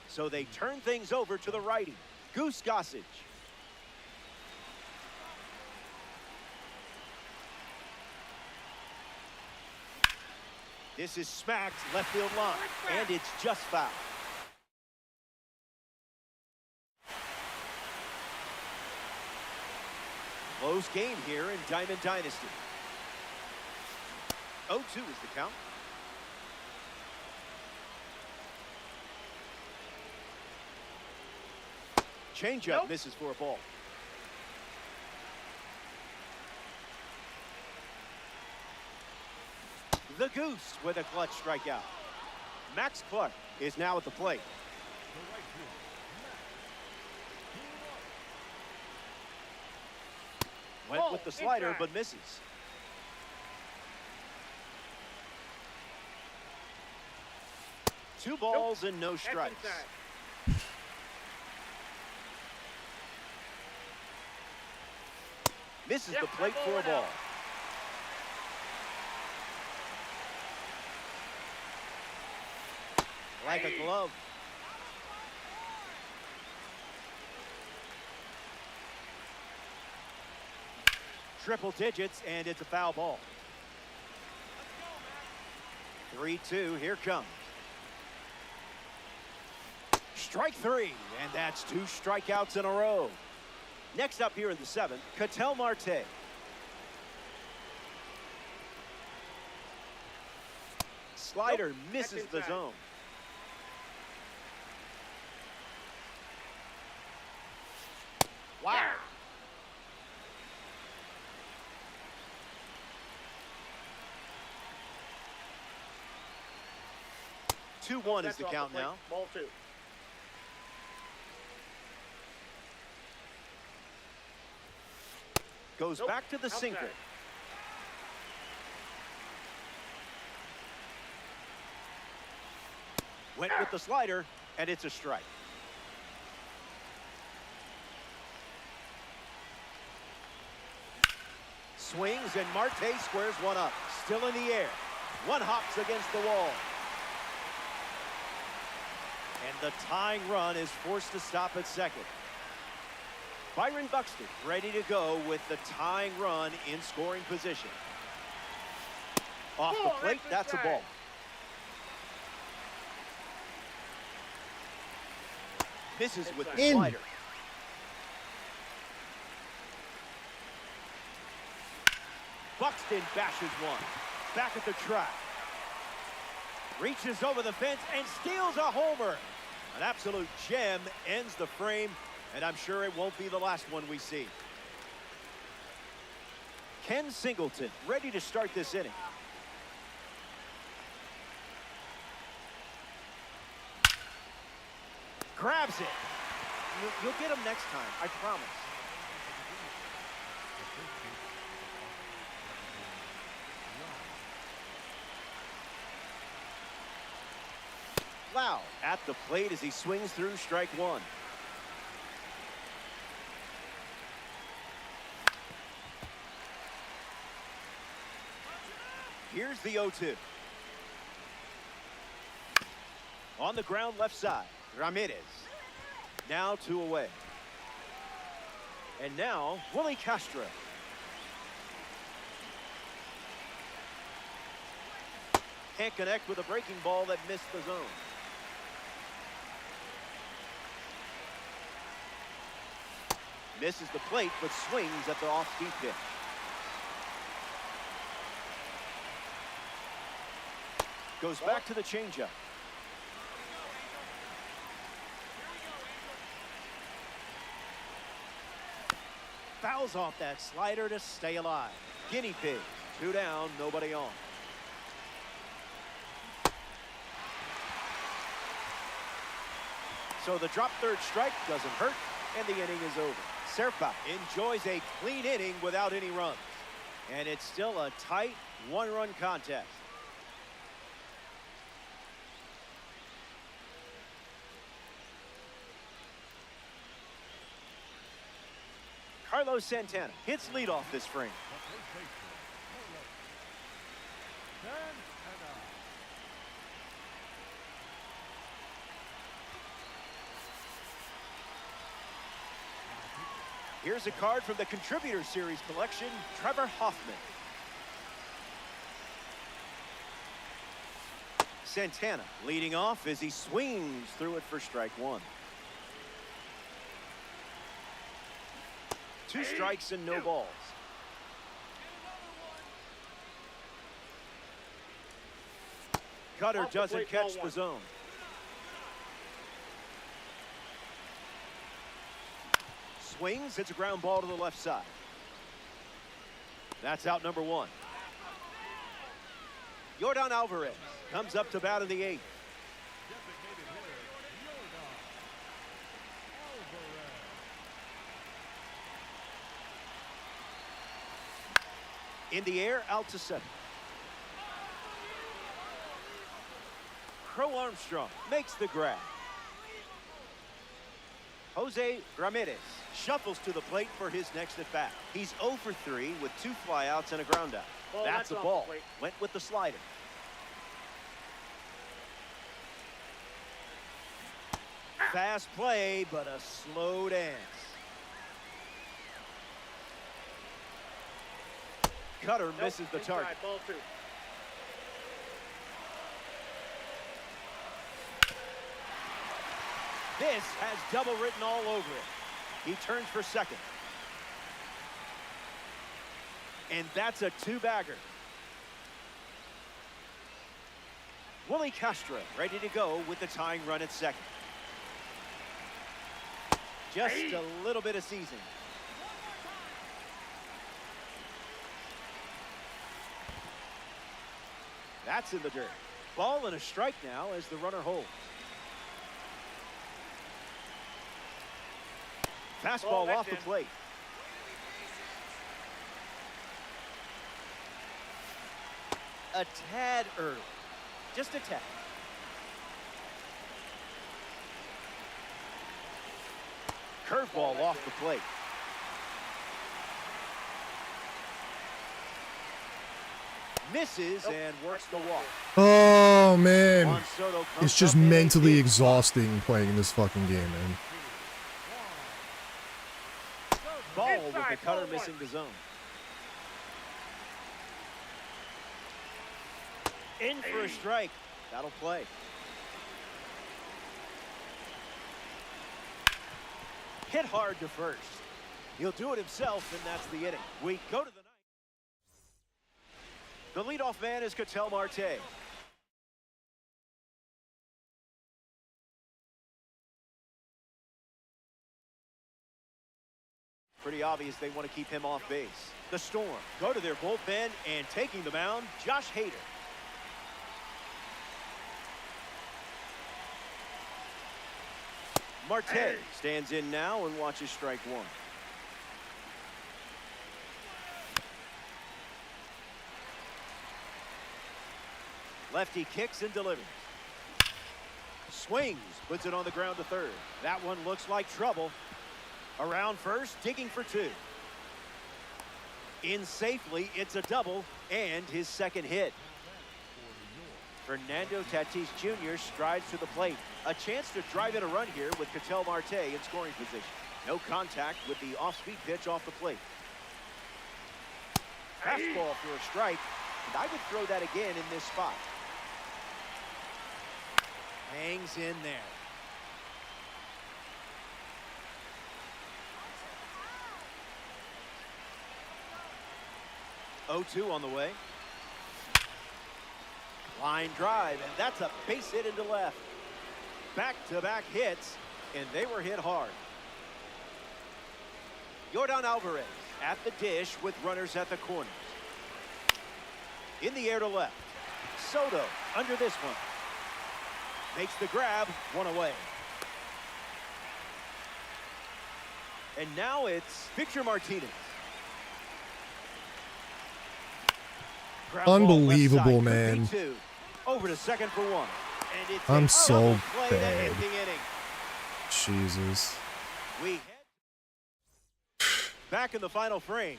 So they turn things over to the righty, Goose Gossage. This is smacked left field line, and it's just foul. Close game here in Diamond Dynasty. 0-2 is the count. Changeup misses for a ball. The Goose with a clutch strikeout. Max Clark is now at the plate. Went with the slider, but misses. Two balls and no strikes. Misses the plate for a ball. Like a glove. Triple digits, and it's a foul ball. 3-2, here comes. Strike 3, and that's 2 strikeouts in a row. Next up here in the 7th, Ketel Marte. Slider misses the zone. Wow. Two 2-1 is the count now. Ball 2. Goes back to the sinker. Went with the slider, and it's a strike. Swings, and Marte squares one up. Still in the air. One hops against the wall. And the tying run is forced to stop at second. Byron Buxton ready to go with the tying run in scoring position. Off the plate, that's a ball. Misses with the slider. Buxton bashes one. Back at the track. Reaches over the fence and steals a homer. An absolute gem ends the frame, and I'm sure it won't be the last one we see. Ken Singleton ready to start this inning. Grabs it. You'll get him next time, I promise. Lau at the plate as he swings through strike one. Here's the 0-2. On the ground left side, Ramirez. Now 2 away. And now, Willie Castro. Can't connect with a breaking ball that missed the zone. Misses the plate, but swings at the off-speed pitch. Goes back to the changeup. Fouls off that slider to stay alive. Guinea pig. 2 down, nobody on. So the drop third strike doesn't hurt, and the inning is over. Serpa enjoys a clean inning without any runs. And it's still a tight 1-run contest. Carlos Santana hits leadoff this frame. Here's a card from the Contributor Series collection, Trevor Hoffman. Santana leading off as he swings through it for strike one. 2 strikes and no balls. Cutter doesn't catch the zone. Swings, hits a ground ball to the left side. That's out number 1. Yordan Alvarez comes up to bat in the 8th. In the air, out to center. Crow Armstrong makes the grab. Jose Ramirez shuffles to the plate for his next at bat. He's 0 for 3 with 2 flyouts and a ground out. That's a ball. Went with the slider. Fast play, but a slow dance. Cutter misses the target. This has double written all over it. He turns for second. And that's a 2-bagger. Willie Castro ready to go with the tying run at second. Just a little bit of seasoning. That's in the dirt. Ball and a strike now as the runner holds. Fastball off the plate. A tad early. Just a tad. Curveball off the plate. Misses and works the walk. Oh, man. Juan Soto comes It's just up in a mentally big exhausting playing this fucking game, man. ball with the cutter missing the zone. In for a strike. That'll play. Hit hard to first. He'll do it himself, and that's the inning. We go to the ninth. The leadoff man is Ketel Marte. Pretty obvious they want to keep him off base. The Storm go to their bullpen, and taking the mound, Josh Hader. Marte stands in now and watches strike one. Lefty kicks and delivers. Swings, puts it on the ground to third. That one looks like trouble. Around first, digging for two. In safely, it's a double and his second hit. Fernando Tatis Jr. strides to the plate. A chance to drive in a run here with Ketel Marte in scoring position. No contact with the off-speed pitch off the plate. Fastball for a strike, and I would throw that again in this spot. Hangs in there. Oh-2 on the way. Line drive, and that's a base hit into left. Back-to-back hits, and they were hit hard. Yordan Alvarez at the dish with runners at the corners. In the air to left. Soto under this one. Makes the grab, one away. And now it's Victor Martinez. Unbelievable, man. Over to second for one. And it's I'm so play to end the inning. Jesus. We head back in the final frame.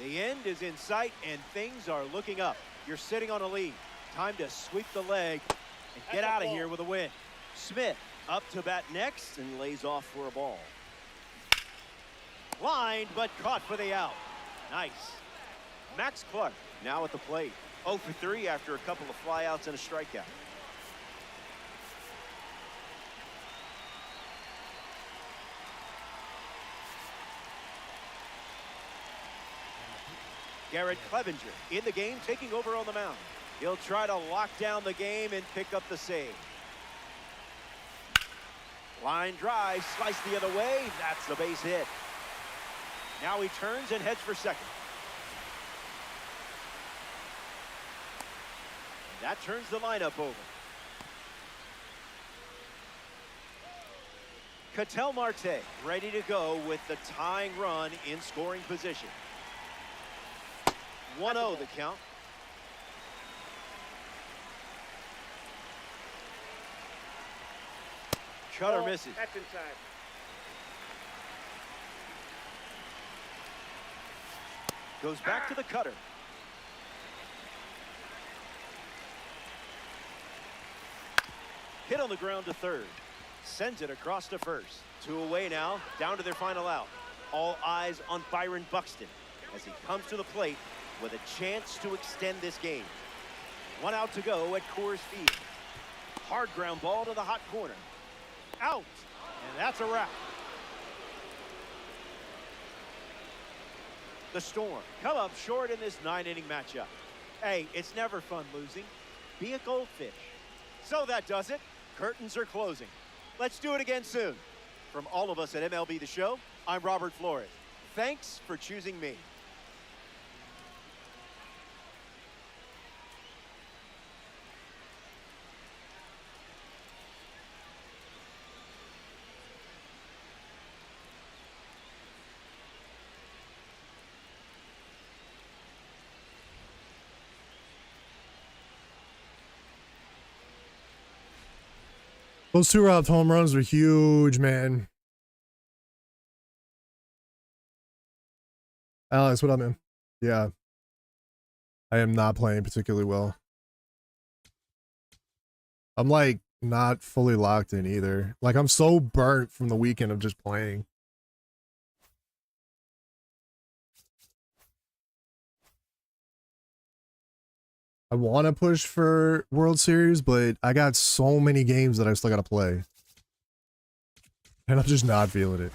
The end is in sight and things are looking up. You're sitting on a lead. Time to sweep the leg and get out of here with a win. Smith up to bat next and lays off for a ball. Lined but caught for the out. Nice. Max Clark now at the plate. 0 for 3 after a couple of flyouts and a strikeout. Garrett Clevenger in the game, taking over on the mound. He'll try to lock down the game and pick up the save. Line drive, sliced the other way. That's the base hit. Now he turns and heads for second. That turns the lineup over. Ketel Marte ready to go with the tying run in scoring position. 1-0 the count. Cutter misses. That's inside. Goes back to the cutter. Hit on the ground to third. Sends it across to first. 2 away now, down to their final out. All eyes on Byron Buxton as he comes to the plate with a chance to extend this game. 1 out to go at Coors Field. Hard ground ball to the hot corner. Out, and that's a wrap. The Storm come up short in this 9-inning matchup. Hey, it's never fun losing. Be a goldfish. So that does it. Curtains are closing. Let's do it again soon. From all of us at MLB The Show, I'm Robert Flores. Thanks for choosing me. Those 2 robbed home runs were huge, man. Alex, what up, man? Yeah. I am not playing particularly well. I'm like not fully locked in either. Like I'm so burnt from the weekend of just playing. I want to push for World Series, but I got so many games that I still got to play. And I'm just not feeling it.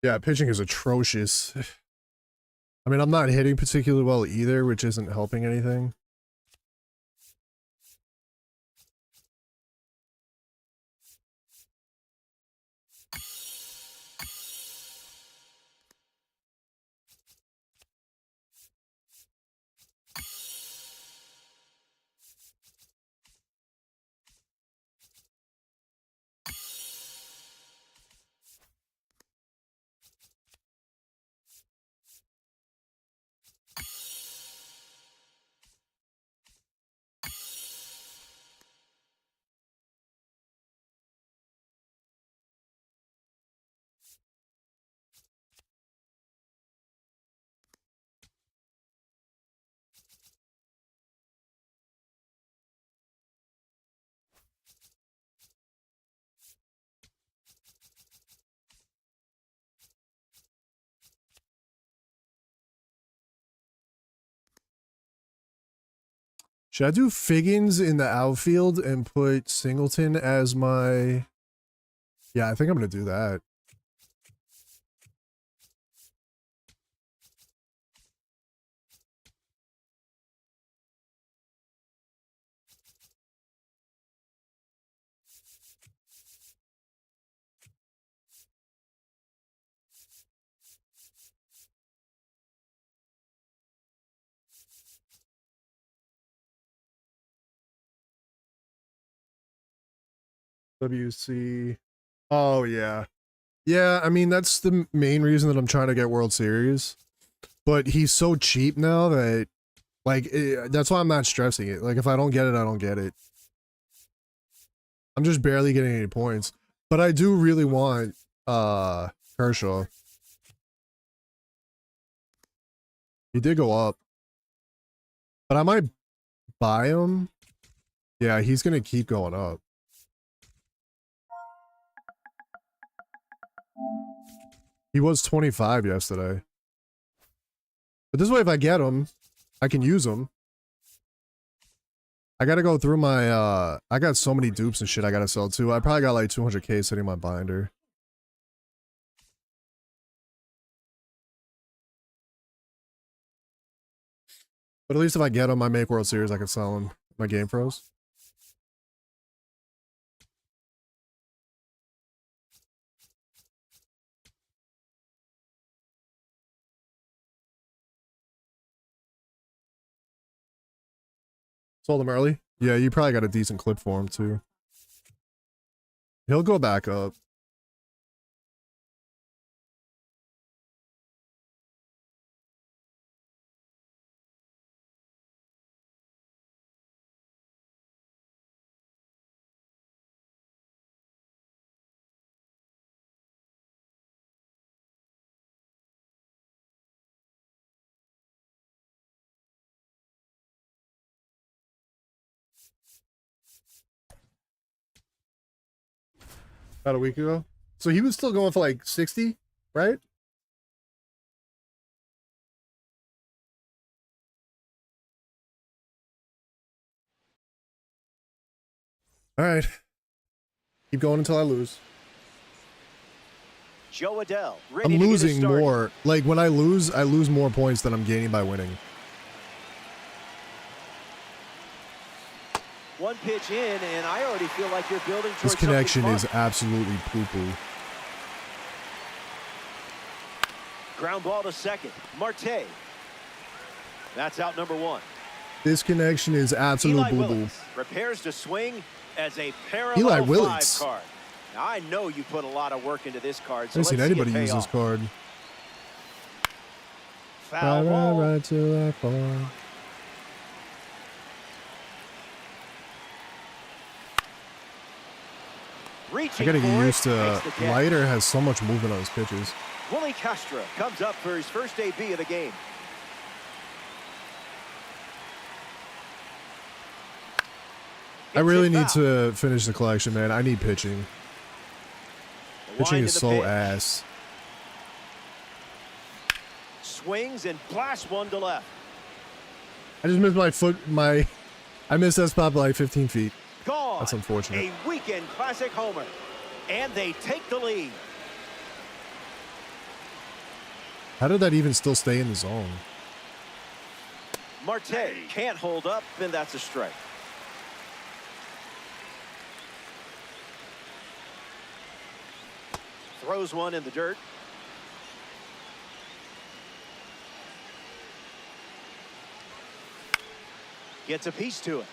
Yeah, pitching is atrocious. I mean, I'm not hitting particularly well either, which isn't helping anything. Should I do Figgins in the outfield and put Singleton as my... Yeah, I think I'm going to do that. WC. Oh, yeah. Yeah, I mean, that's the main reason that I'm trying to get World Series. But he's so cheap now that, like, that's why I'm not stressing it. Like, if I don't get it, I don't get it. I'm just barely getting any points. But I do really want, Kershaw. He did go up. But I might buy him. Yeah, he's gonna keep going up. He was 25 yesterday. But this way, if I get him, I can use him. I gotta go through my, I got so many dupes and shit I gotta sell too. I probably got like 200k sitting in my binder. But at least if I get him, I make World Series, I can sell him. My game froze. Sold him early? Yeah, you probably got a decent clip for him too. He'll go back up. About a week ago. So he was still going for like 60, right? All right. Keep going until I lose. Joe Adele, ready I'm to get us losing started. more. Like when I lose more points than I'm gaining by winning. One pitch in, and I already feel like you're building towards This connection something is fun. absolutely poo-poo. Ground ball to second. Marte. That's out number one. This connection is absolute Eli boo-boo. Willis prepares to swing as a Eli parallel Willis. 5 card. Now, I know you put a lot of work into this card, so I haven't seen let's see anybody it pay use this off. card. Foul ball. Right till I fall. Reaching I gotta for get it, used to makes the catch. Leiter has so much movement on his pitches. Willie Castro comes up for his first AB of the game. I really Hits it need foul. to finish the collection, man. I need pitching. The Pitching wind is to the so pitch. ass. Swings and blasts one to left. I just missed my foot. I missed that spot by like 15 feet. Gone. That's unfortunate. A weekend classic homer. And they take the lead. How did that even still stay in the zone? Marte can't hold up, and that's a strike. Throws one in the dirt. Gets a piece to it.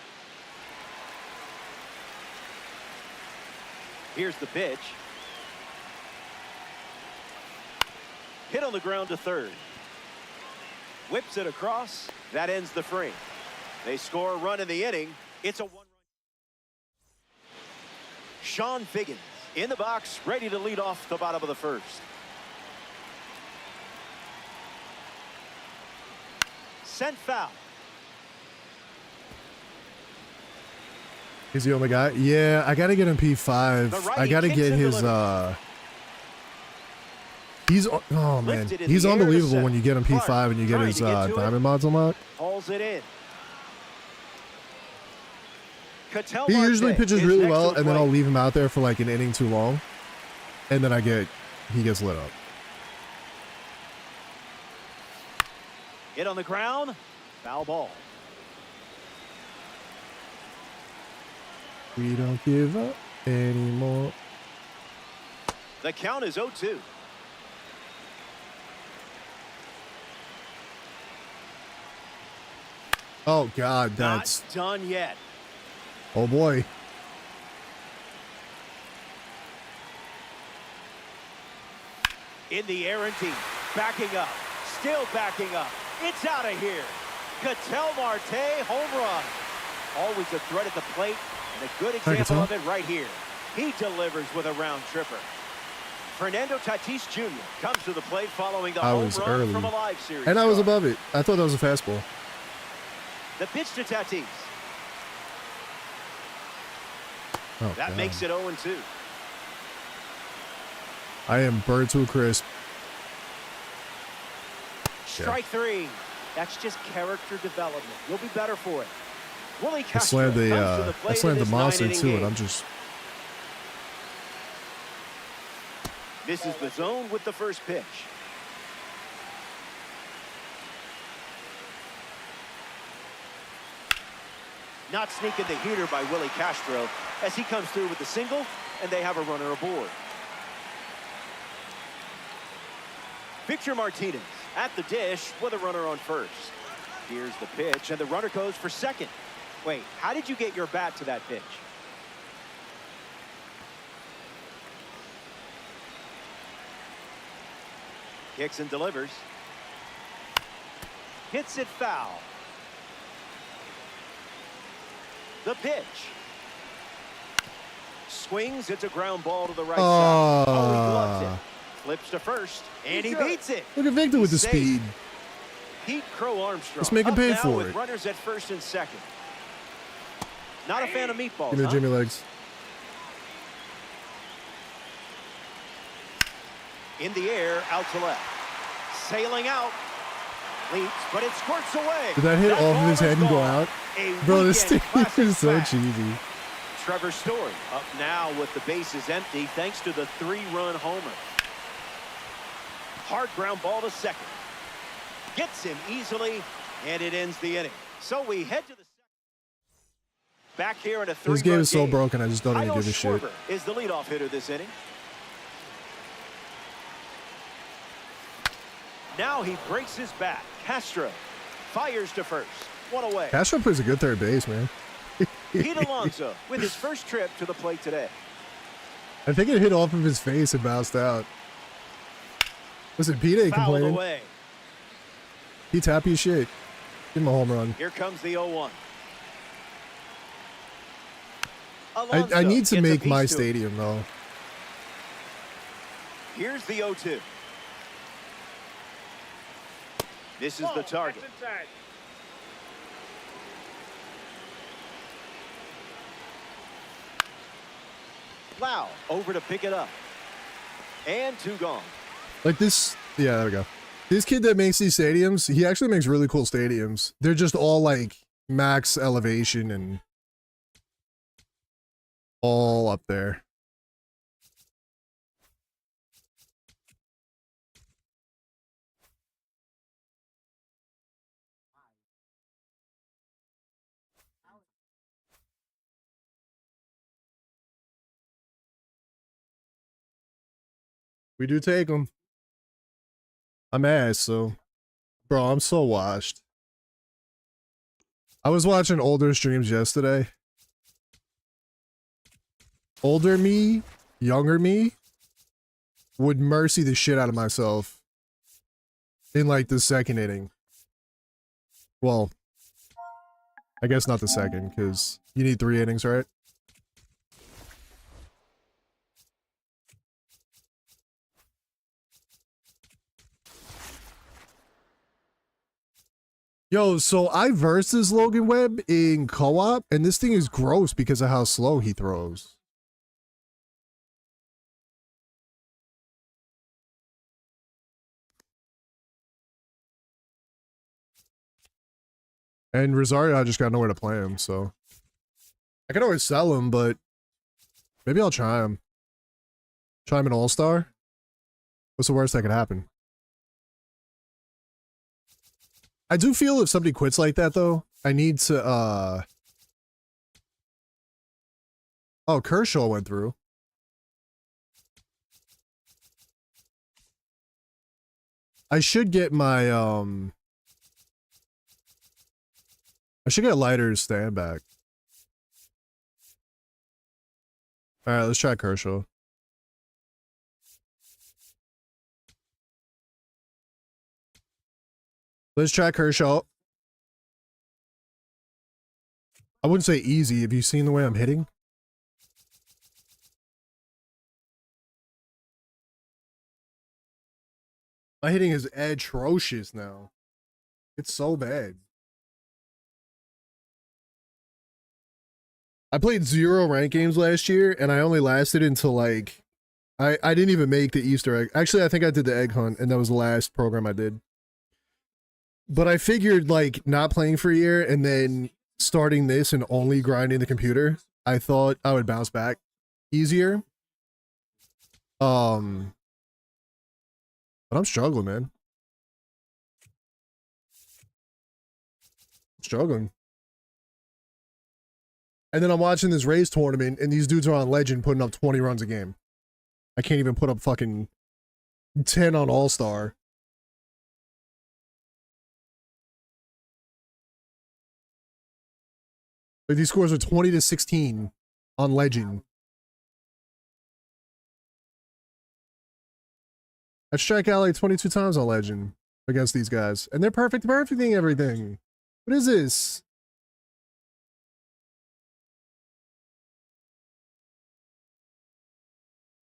Here's the pitch. Hit on the ground to third. Whips it across. That ends the frame. They score a run in the inning. It's a one-run. Sean Figgins in the box, ready to lead off the bottom of the first. Sent foul. Is he only guy? Yeah, I gotta get him P5. The righty I gotta kicks get and his delivers. he's oh man, Lifted in he's the air to unbelievable center. when you get him P5 and you get Clark his trying to get to it. diamond mods unlocked. Hauls it in. Ketel He usually Marte pitches is really next well, to the and then plate. I'll leave him out there for like an inning too long, and then he gets lit up. Hit on the ground. Foul ball. We don't give up anymore. The count is 0-2. Oh God, that's Not done yet. oh boy. In the air and deep. Backing up. Still backing up. It's out of here. Ketel Marte, home run. Always a threat at the plate, and a good Hi, example Ketel. of it right here. He delivers with a round tripper. Fernando Tatis Jr. comes to the plate following the I home was run early. from a live series. And I was start. above it. I thought that was a fastball. The pitch to Tatis. Oh, That God. makes it 0-2. I am burnt to a crisp. Strike three. That's just character development. You'll be better for it. Willie I Castro slammed comes to the I plate slammed in the this monster 9-inning too, and game. I'm just This is the zone with the first pitch. Not sneaking the heater by Willie Castro as he comes through with the single, and they have a runner aboard. Victor Martinez at the dish with a runner on first. Here's the pitch, and the runner goes for second. Wait, how did you get your bat to that pitch? Kicks and delivers. Hits it foul. The pitch. Swings, it's a ground ball to the right side. Oh, he gloves it. Flips to first, and he beats it. look at Victor with the He's safe. speed. Pete Crow Armstrong. Let's make him up pay now for with it. runners at first and second. Not a fan of meatballs, Give me the huh? Jimmy legs. In the air, out to left. Sailing out. Leaps, but it squirts away. Did that hit off of his head and go out? Bro, this Weekend stadium classic is so fact. cheesy. Trevor Story up now with the bases empty thanks to the 3-run homer. Hard ground ball to second. Gets him easily, and it ends the inning. So we head to the second. Back here in a 3-run This game is so broken, I just don't even Kyle give a shit. Schwarber is the leadoff hitter this inning. Now he breaks his bat. Castro fires to first. One away. Castro plays a good third base, man. Pete Alonso with his first trip to the plate today. I think it hit off of his face and bounced out. Listen, Pete ain't Fouled complaining. away. Pete's happy as shit. Give him a home run. Here comes the 0-1. I need to Alonso make gets a my piece to it. stadium, though. Here's the 0-2. This is the target. That's inside. Lau over to pick it up. And 2 gone. Like this, yeah, there we go. This kid that makes these stadiums, he actually makes really cool stadiums. They're just all like max elevation and all up there. We do take them. I'm ass, so bro, I'm so washed. I was watching older streams yesterday. Older me, younger me would mercy the shit out of myself in like the second inning. Well, I guess not the second, because you need 3 innings, right? Yo, so I versus Logan Webb in co-op, and this thing is gross because of how slow he throws. And Rosario, I just got nowhere to play him, so I can always sell him, but maybe I'll try him. Try him an all-star? What's the worst that could happen? I do feel if somebody quits like that, though, I need to, oh, Kershaw went through. I should get my, I should get Lighter's stand back. Alright, let's try Kershaw. Let's try Kershaw. I wouldn't say easy. Have you seen the way I'm hitting? My hitting is atrocious now. It's so bad. I played 0 ranked games last year, and I only lasted until like... I didn't even make the Easter egg. Actually, I think I did the egg hunt, and that was the last program I did. But I figured, like, not playing for a year and then starting this and only grinding the computer, I thought I would bounce back easier. But I'm struggling, man. I'm struggling. And then I'm watching this Rays tournament, and these dudes are on Legend putting up 20 runs a game. I can't even put up fucking 10 on All-Star. Like, these scores are 20 to 16 on Legend. I strike out like 22 times on Legend against these guys. And they're perfecting everything. What is this?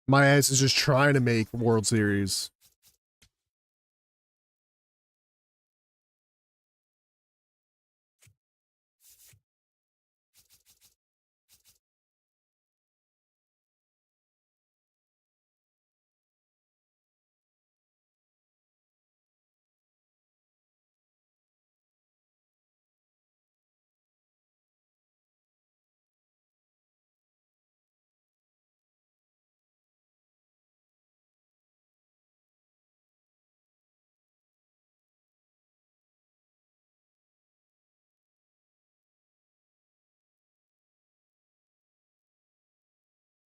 My ass is just trying to make World Series.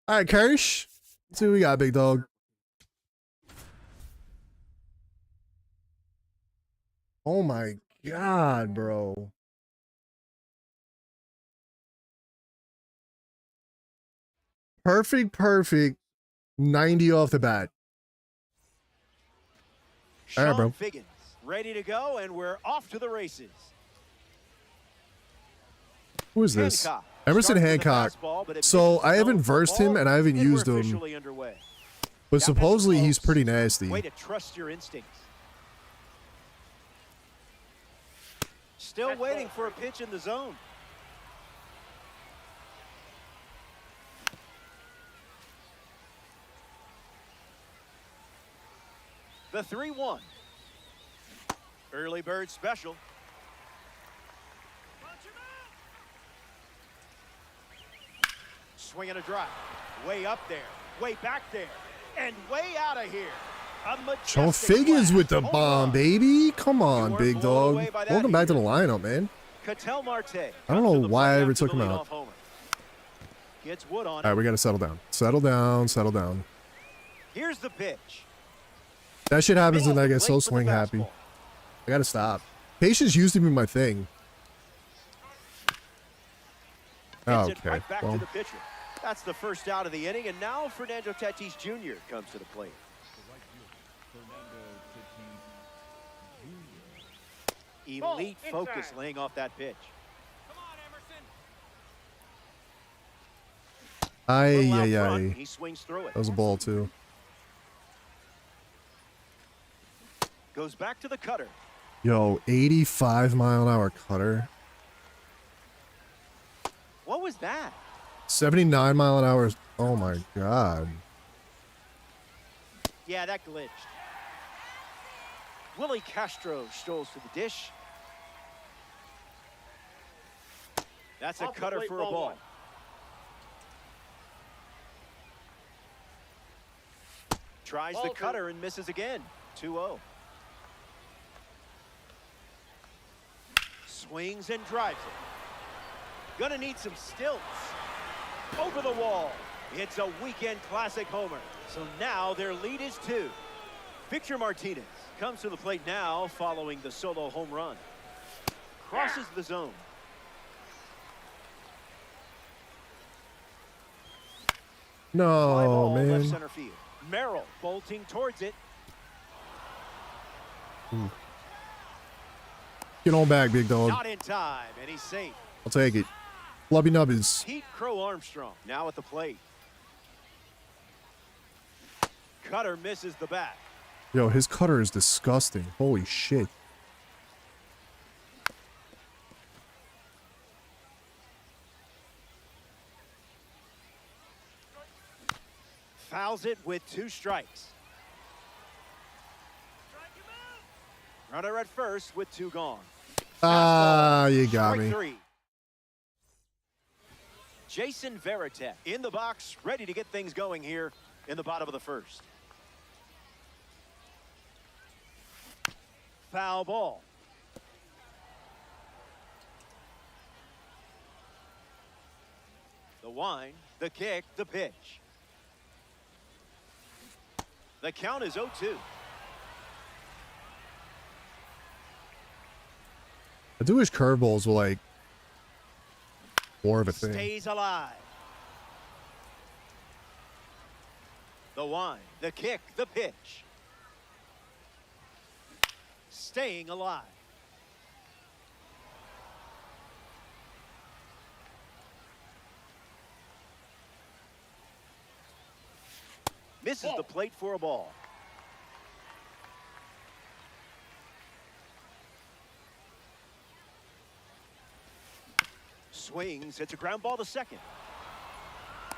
All right, Kirsch. Let's see what we got, big dog. Oh my God, bro. Perfect. 90 off the bat. All right, Sean bro. Figgins, ready to go, and we're off to the races. Who is this? Hancock Emerson starts with the Hancock. fastball, but it So misses the I zone haven't for a versed him ball, and I haven't and we're used him, officially underway. but That supposedly pitch is he's close. pretty nasty. Way to trust your instincts. Still waiting for a pitch in the zone. The 3-1. Early bird special. Swinging a drive. Way up there. Way back there. And way out of here. A Sean majestic Figgins blast. with the Home bomb, run. baby. Come You on, weren't big blown dog. away by that Welcome back to the either. lineup, man. Cattell Marte. I don't comes to know the why I plate ever after took the him out. leadoff homer. Gets Wood on All right, it. we got to settle down. Settle down. Here's the pitch. That shit happens and I get Late so for the swing happy. fastball. I got to stop. Patience used to be my thing. Hits it Okay, right back to well, the pitcher. That's the first out of the inning, and now Fernando Tatis Jr. comes to the plate. Elite focus laying off that pitch. Come on, Emerson. Little out aye. front, he swings through it. That was a ball too. Goes back to the cutter. Yo, 85-mile-an-hour cutter. What was that? 79-mile-an-hour. Oh my God. Yeah, that glitched. Willie Castro strolls to the dish. That's a cutter for a ball. Tries the cutter and misses again. 2-0. Swings and drives it. Gonna need some stilts. Over the wall. It's a weekend classic homer. So now their lead is 2. Victor Martinez comes to the plate now following the solo home run. Crosses the zone. Fly No, ball left man. center field. Merrill bolting towards it. Get on back, big dog. Not in time, and he's safe. I'll take it. Flubby nubbies. Pete Crow Armstrong now at the plate. Cutter misses the bat. Yo, his cutter is disgusting. Holy shit. Fouls it with 2 strikes. Runner at first with 2 gone. Ah, you got Strike me. 3. Jason Veritek in the box, ready to get things going here in the bottom of the first. Foul ball. The wind, the kick, the pitch. The count is 0-2. I do wish curveballs were like more of a thing. Stays alive. The wind, the kick, the pitch. Staying alive. Misses the plate for a ball. Swings, it's a ground ball to second.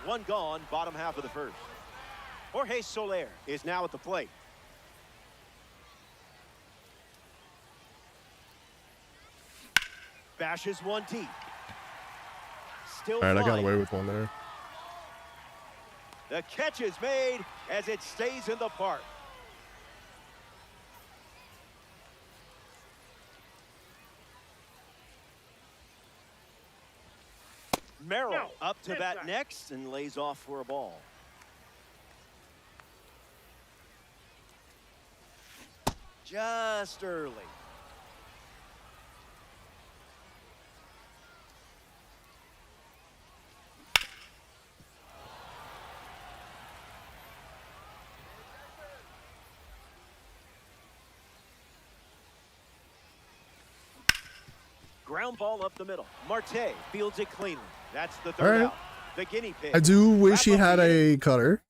1 gone, bottom half of the first. Jorge Soler is now at the plate. Bashes 1 deep. Still All right, I got flying. away with one there. The catch is made as it stays in the park. Merrill No, up to this bat side. next and lays off for a ball. Just early. Ground ball up the middle. Marte fields it cleanly. That's the third All right. out. The guinea pig. I do wish he Wrap up had the inning. a cutter.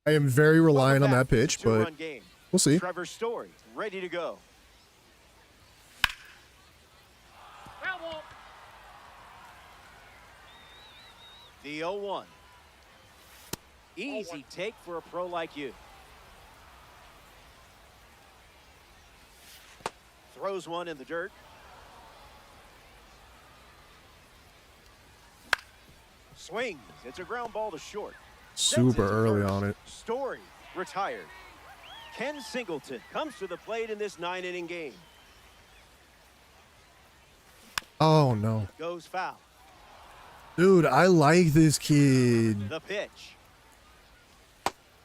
I am very reliant on that Welcome back to the pitch, but two-run game. we'll see. Trevor Story ready to go. Foul ball. The 0-1. Easy take for a pro like you. Throws one in the dirt. Swings. It's a ground ball to short. Sends it Super to early first. on it. Story retired. Ken Singleton comes to the plate in this 9-inning game. Oh no. Goes foul. Dude, I like this kid. The pitch.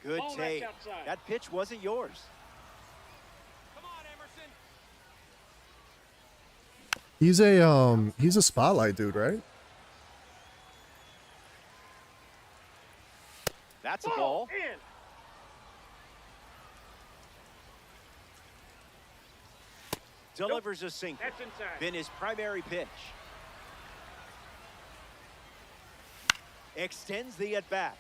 Good Ball take. knocked outside. That pitch wasn't yours. Come on, Emerson. He's a spotlight dude, right? That's a ball. In. Delivers a single. That's inside. Been his primary pitch. Extends the at-bat.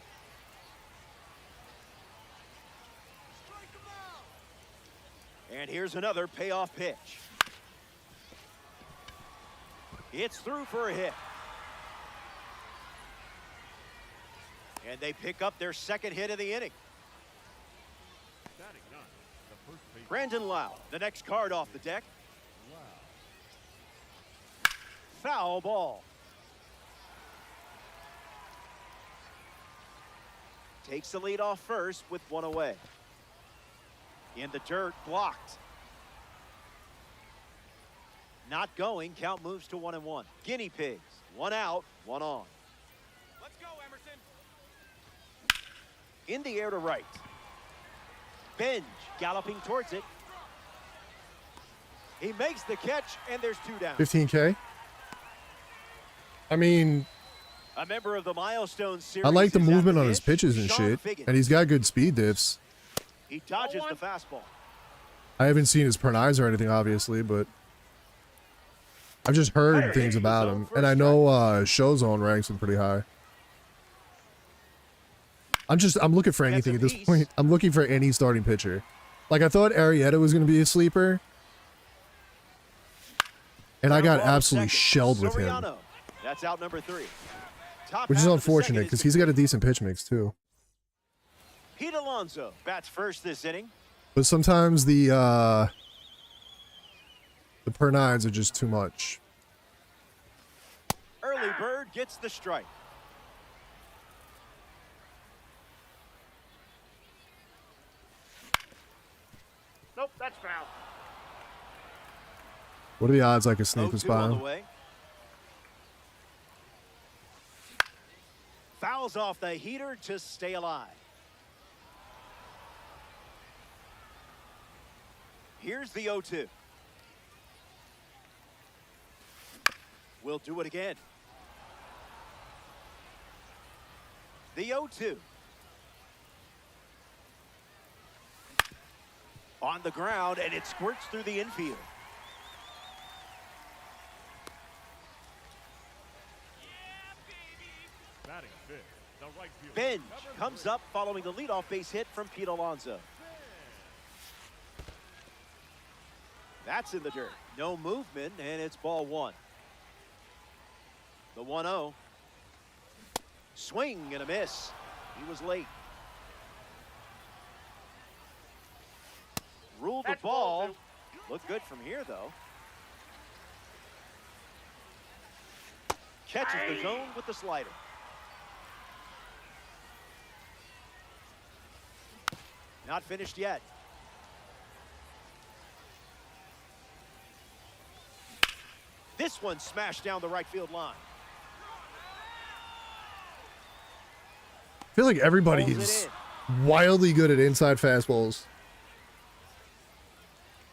And here's another payoff pitch. It's through for a hit. And they pick up their second hit of the inning. Batting ninth, the first base. Brandon Lau, the next card off the deck. Foul ball. Takes the lead off first with one away. In the dirt, blocked. Not going, count moves to 1-1. Guinea pigs, one out, one on. Let's go, Emerson. In the air to right. Benj galloping towards it. He makes the catch, and there's two down. 15K. I mean, A member of the Milestone series. I like the is at movement on his pitch. pitches and Sean shit, Figgins. and he's got good speed diffs. He dodges 0-1. the fastball. I haven't seen his pernais or anything, obviously, but I've just heard things about him, and I know Showzone ranks him pretty high. I'm looking for anything at this point. I'm looking for any starting pitcher. Like, I thought Arrieta was going to be a sleeper, and I got Ground ball to absolutely second. shelled with him, Soriano. That's out number 3. Top which is half of the second unfortunate is because he's got a decent pitch mix too. Pete Alonso bats first this inning. But sometimes the pernines are just too much. Early bird gets the strike. Nope, that's foul. What are the odds I can sneak this 0-2 by on the him? way. Fouls off the heater to stay alive. Here's the 0-2. We'll do it again. The 0-2. On the ground, and it squirts through the infield. Batting fifth, the right fielder. Benj Number comes 3. up following the leadoff base hit from Pete Alonso. That's in the dirt. No movement, and it's ball one. The 1-0. Swing and a miss. He was late. Ruled the That's ball ball. Looked good from here, though. Catches the zone with the slider. Not finished yet. This one smashed down the right field line. I feel like everybody Pulls it is in. wildly good at inside fastballs.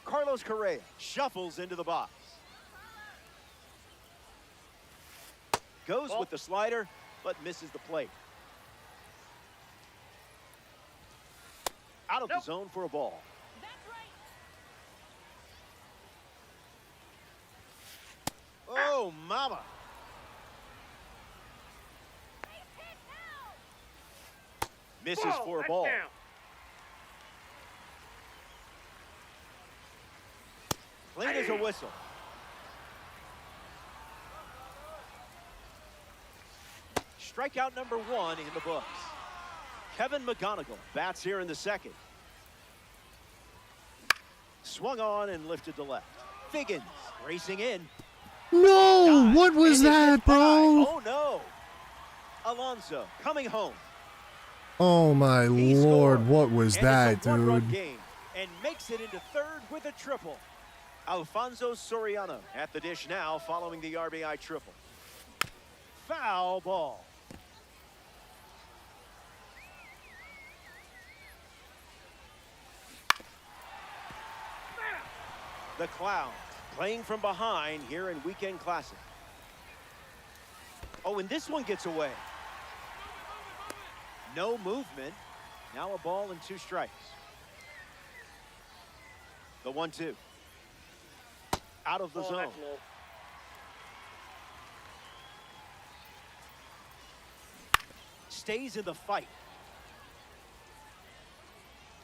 Carlos Correa shuffles into the box. Goes with the slider, but misses the plate. Out of the zone for a ball. That's right. Oh, mama. Misses for a ball. Clean as a whistle. Strikeout number 1 in the books. Kevin McGonigal bats here in the second. Swung on and lifted to left. Figgins racing in. No, what was And it that, gets by. bro? Oh, no. Alonso coming home. Oh my He lord, scored. what was And that, it's a one-run dude? game and makes it into third with a triple. Alfonso Soriano at the dish now following the RBI triple. Foul ball. The Clowns playing from behind here in Weekend Classic. Oh, and this one gets away. No movement. Now a ball and 2 strikes. The 1-2. Out of the zone. Stays in the fight.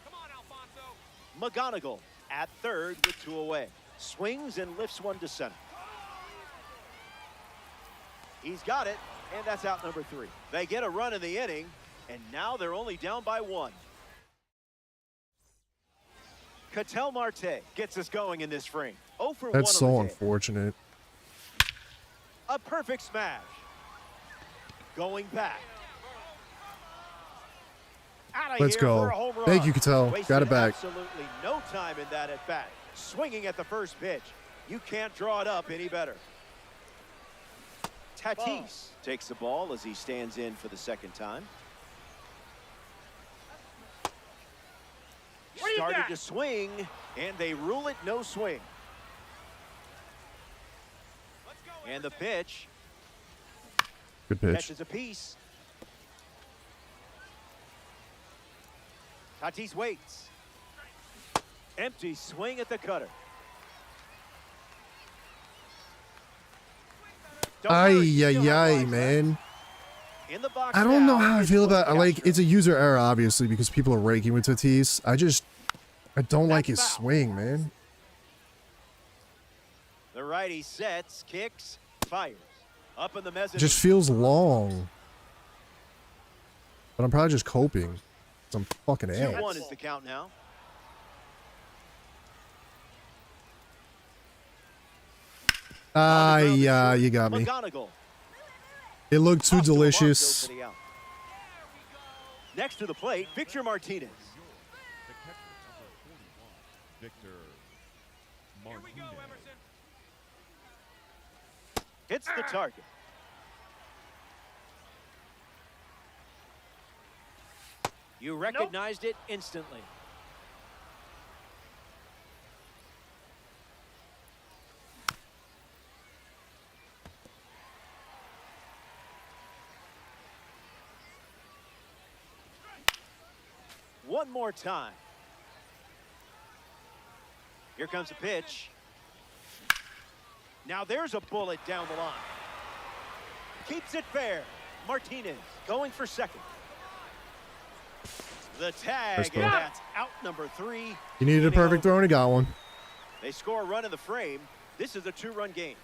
Come on, Alfonso. McGonigal at third with 2 away. Swings and lifts one to center. He's got it, and that's out number 3. They get a run in the inning, and now they're only down by 1. Ketel Marte gets us going in this frame. 0 for 1 That's so on the day. unfortunate. A perfect smash. Going back. Outta Let's here go. for a home run. Thank you, Ketel. Wasted Got it back. Absolutely no time in that at bat. Swinging at the first pitch. You can't draw it up any better. Tatis takes the ball as he stands in for the second time. Started to swing, and they rule it no swing. And the pitch Good pitch. catches a piece. Tatis waits. Empty swing at the cutter. Don't Ay, worry, still have ay, life man. left. In the box I don't know now, how I it's feel Willie about, like, Castro. it's a user error, obviously, because people are raking with Tatis. I don't like his That's foul. swing, man. The righty sets, kicks, fires. Up in the It mezzanine. just feels long. But I'm probably just coping. Some fucking ass. 2-1 is the count now. Ah, On the ground to yeah, short, you got me. McGonigal. It looked too Off to Alonso delicious. for the out. Next to the plate, Victor Martinez. The catcher, number 41, Victor Here we go, Martinez. Emerson. Hits the target. You recognized it instantly. One more time. Here comes a pitch. Now there's a bullet down the line. Keeps it fair. Martinez going for second. The tag, Nice and throw. that's out number 3. You needed a Inning perfect over. throw and he got one. They score a run in the frame. This is a 2-run game.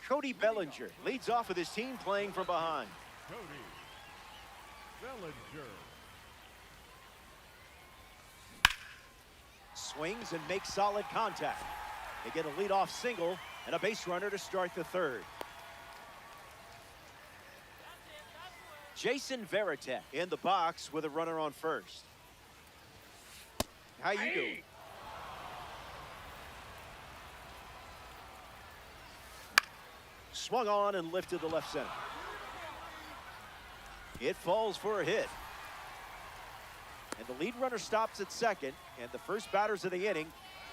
Cody Bellinger leads off with his team playing from behind. Cody Bellinger. Swings and makes solid contact. They get a leadoff single and a base runner to start the third. Jason Varitek in the box with a runner on first. How you doing? Swung on and lifted to left center. It falls for a hit. And the lead runner stops at second, and the first batters of the inning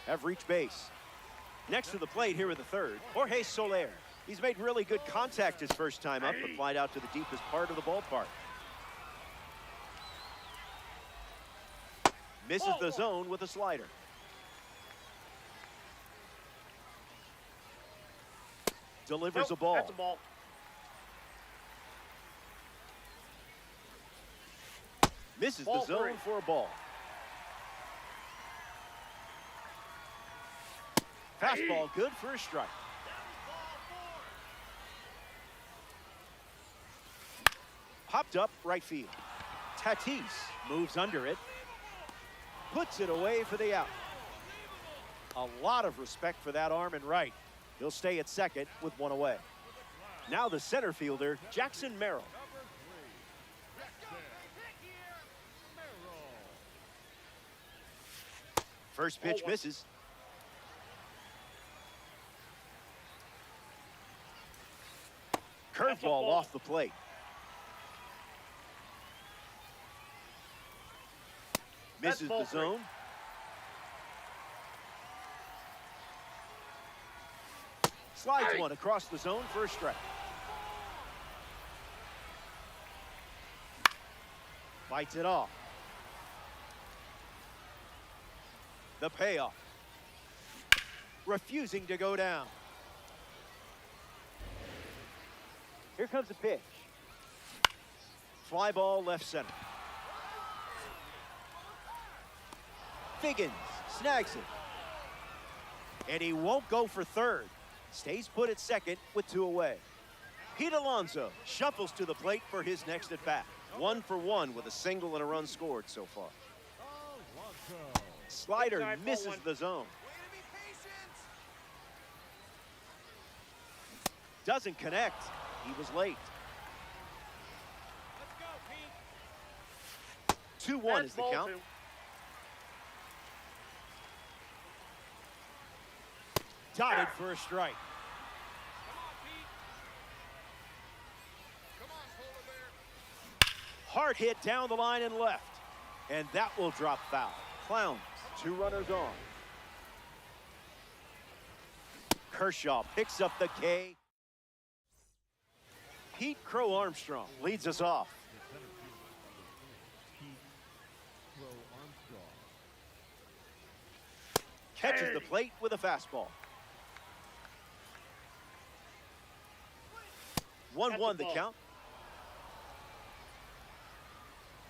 have reached base. Next to the plate here in the third, Jorge Soler. He's made really good contact his first time up, but flied out to the deepest part of the ballpark. Misses the zone with a slider. Delivers a ball. That's a ball. Misses Ball the zone 3. for a ball. Fastball good for a strike. Popped up right field. Tatis moves under it. Puts it away for the out. A lot of respect for that arm and right. He'll stay at second with one away. Now the center fielder, Jackson Merrill. First pitch misses. Curveball off the plate. Misses the zone. Slides one across the zone for a strike. Bites it off. The payoff. Refusing to go down. Here comes the pitch. Fly ball left center. Figgins snags it. And he won't go for third. Stays put at second with two away. Pete Alonso shuffles to the plate for his next at bat. 1 for 1 with a single and a run scored so far. Slider misses the zone. Doesn't connect. He was late. 2-1 is the count. 2. Dotted for a strike. Hard hit down the line and left. And that will drop foul. Clowns, 2 runners on. Kershaw picks up the K. Pete Crow Armstrong leads us off. Catches the plate with a fastball. 1-1 the count.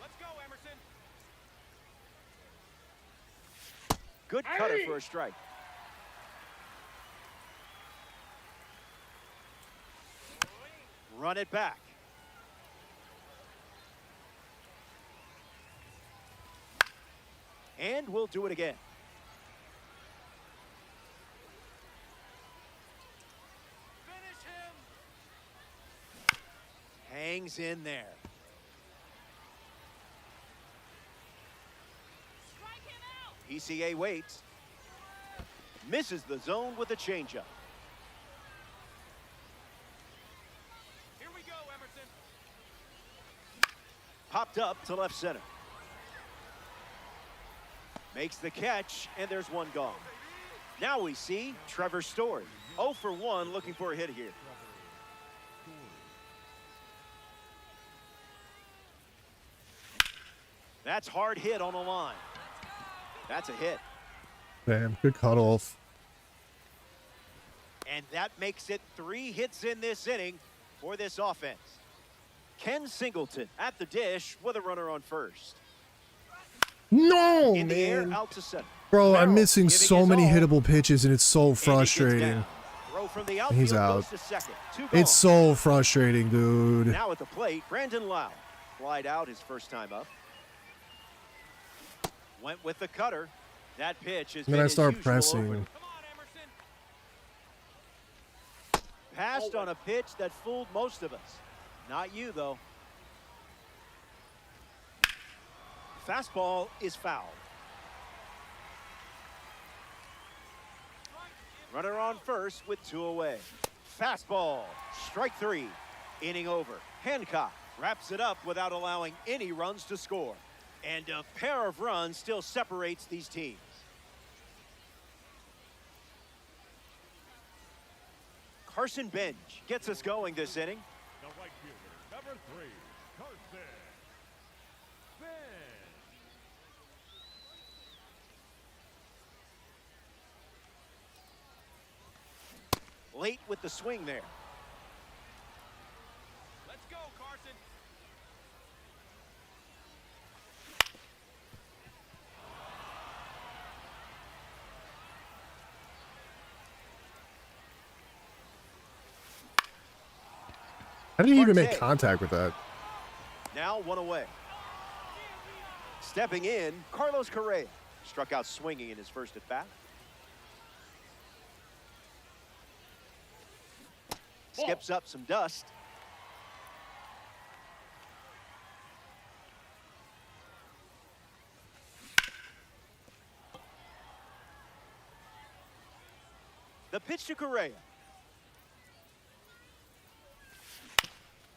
Let's go, Emerson. Good cutter for a strike. Run it back. And we'll do it again. Finish him. Hangs in there. Strike him out. PCA waits. Misses the zone with a changeup. Here we go, Emerson. Popped up to left center. Makes the catch, and there's one gone. Now we see Trevor Story. 0 for 1, looking for a hit here. That's hard hit on the line. That's a hit. Damn, good cutoff. And that makes it 3 hits in this inning for this offense. Ken Singleton at the dish with a runner on first. No, In the air, man. out to center. Bro, I'm Merrill missing giving so his many all, hittable pitches, and it's so and he gets frustrating. down. Throw from the He's outfield out. goes to second. 2 gone. It's so frustrating, dude. Now at the plate, Brandon Lau. Flied out his first time up. Went with the cutter. That pitch is. And then I start pressing. Come on, Emerson. Passed on a pitch that fooled most of us. Not you, though. Fastball is fouled. Runner on first with 2 away. Fastball. Strike three. Inning over. Hancock wraps it up without allowing any runs to score. And a pair of runs still separates these teams. Carson Bench gets us going this inning. The right fielder, number 3, Carson Bench. Late with the swing there. Let's go, Carson. How did he even make Marte. contact with that? Now one away. Stepping in, Carlos Correa. Struck out swinging in his first at bat. Skips up some dust. The pitch to Correa.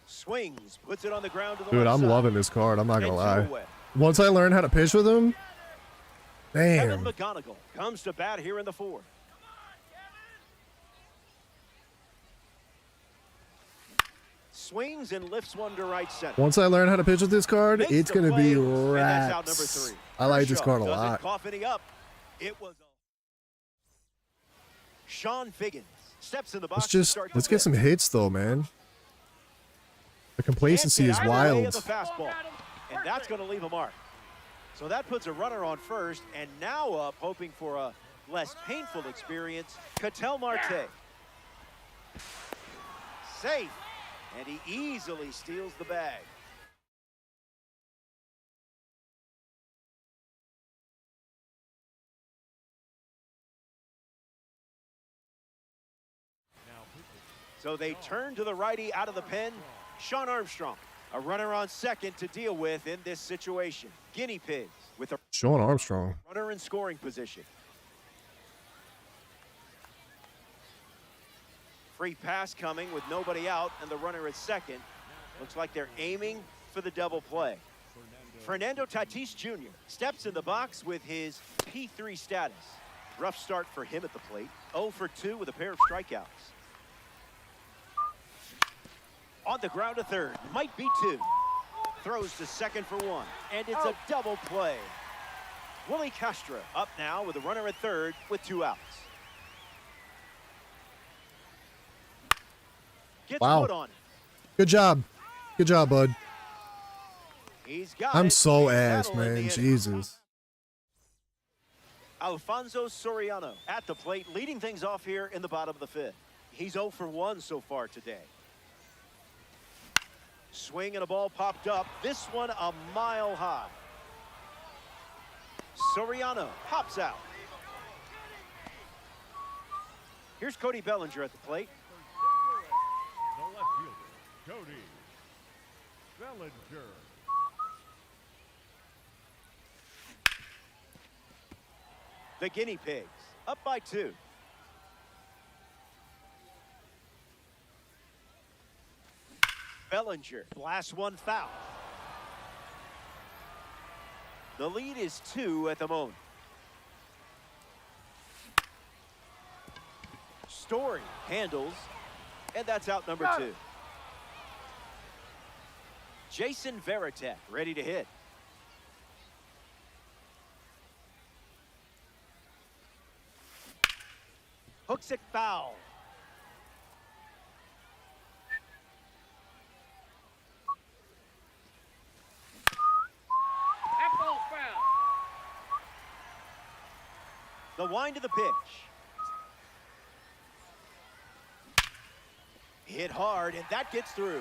Swings, puts it on the ground to the Dude, left I'm side. loving this card. I'm not gonna And lie. two away. Once I learn how to pitch with him, Kevin damn. McGonigal comes to bat here in the fourth. Swings and lifts one to right center. Once I learn how to pitch with this card, Makes it's the gonna be play, and that's out number rats. 3. I like this Kershaw card a doesn't lot. cough any up. It was Sean Figgins steps in the box. Let's get some hits though, man. The complacency is wild. The fastball, and that's going to leave a mark. So that puts a runner on first, and now up, hoping for a less painful experience, Ketel Marte. Safe, and he easily steals the bag. So they turn to the righty out of the pen, Sean Armstrong. A runner on second to deal with in this situation. Guinea pigs with a Sean Armstrong. runner in scoring position. Free pass coming with nobody out and the runner at second. Looks like they're aiming for the double play. Fernando Tatis Jr. steps in the box with his P3 status. Rough start for him at the plate. 0 for 2 with a pair of strikeouts. On the ground to third, might be 2. Throws to second for 1, and it's a double play. Willie Castro up now with a runner at third with 2 outs. Gets Wow. wood on it. Good job. Good job, bud. He's got I'm it. so And ass, that'll end man. the inning. Jesus. Alfonso Soriano at the plate, leading things off here in the bottom of the 5th. He's 0 for 1 so far today. Swing and a ball popped up. This one a mile high. Soriano pops out. Here's Cody Bellinger at the plate. The left fielder, Cody Bellinger. The Guinea Pigs up by 2. Bellinger blasts one foul. The lead is 2 at the moment. Story handles, and that's out number 2. Jason Varitek ready to hit. Hooks it foul. That ball's foul. The wind to the pitch. Hit hard, and that gets through.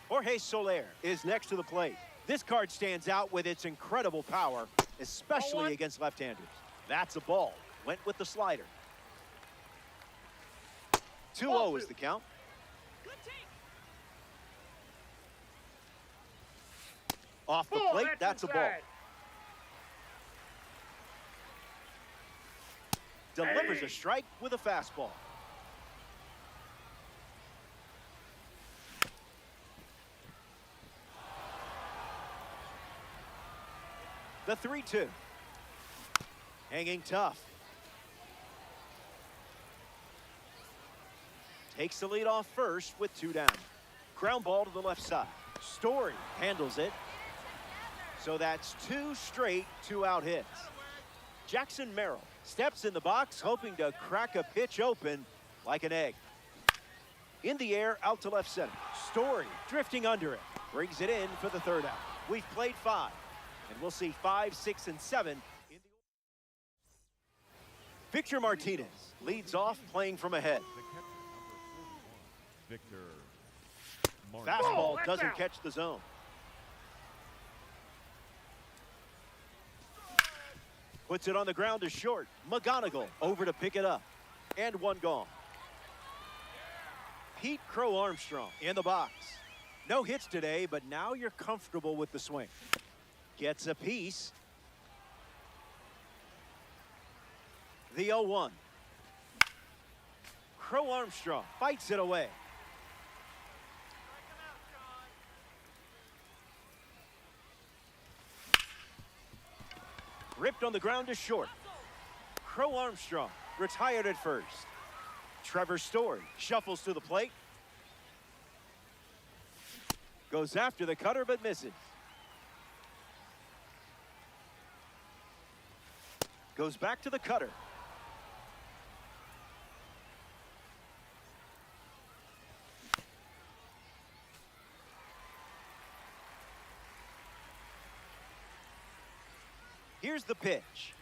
Jorge Soler is next to the plate. This card stands out with its incredible power, especially against left-handers. That's a ball. Went with the slider. 2-0 is the count. Off the plate, that's a ball. delivers a strike with a fastball. The 3-2. Hanging tough. Takes the lead off first with 2 down. Ground ball to the left side. Story handles it. So that's 2 straight 2-out hits. Jackson Merrill steps in the box, hoping to crack a pitch open like an egg. In the air, out to left center. Story drifting under it. Brings it in for the 3rd out. We've played 5. And we'll see 5, 6, and 7 in the... Victor Martinez leads off playing from ahead. Victor. Fastball doesn't catch the zone. Puts it on the ground to short. McGonigal over to pick it up. And 1 gone. Pete Crow Armstrong in the box. No hits today, but now you're comfortable with the swing. Gets a piece. The 0-1. Crow Armstrong fights it away. Ripped on the ground to short. Crow Armstrong retired at first. Trevor Story shuffles to the plate. Goes after the cutter but misses. Goes back to the cutter. Here's the pitch.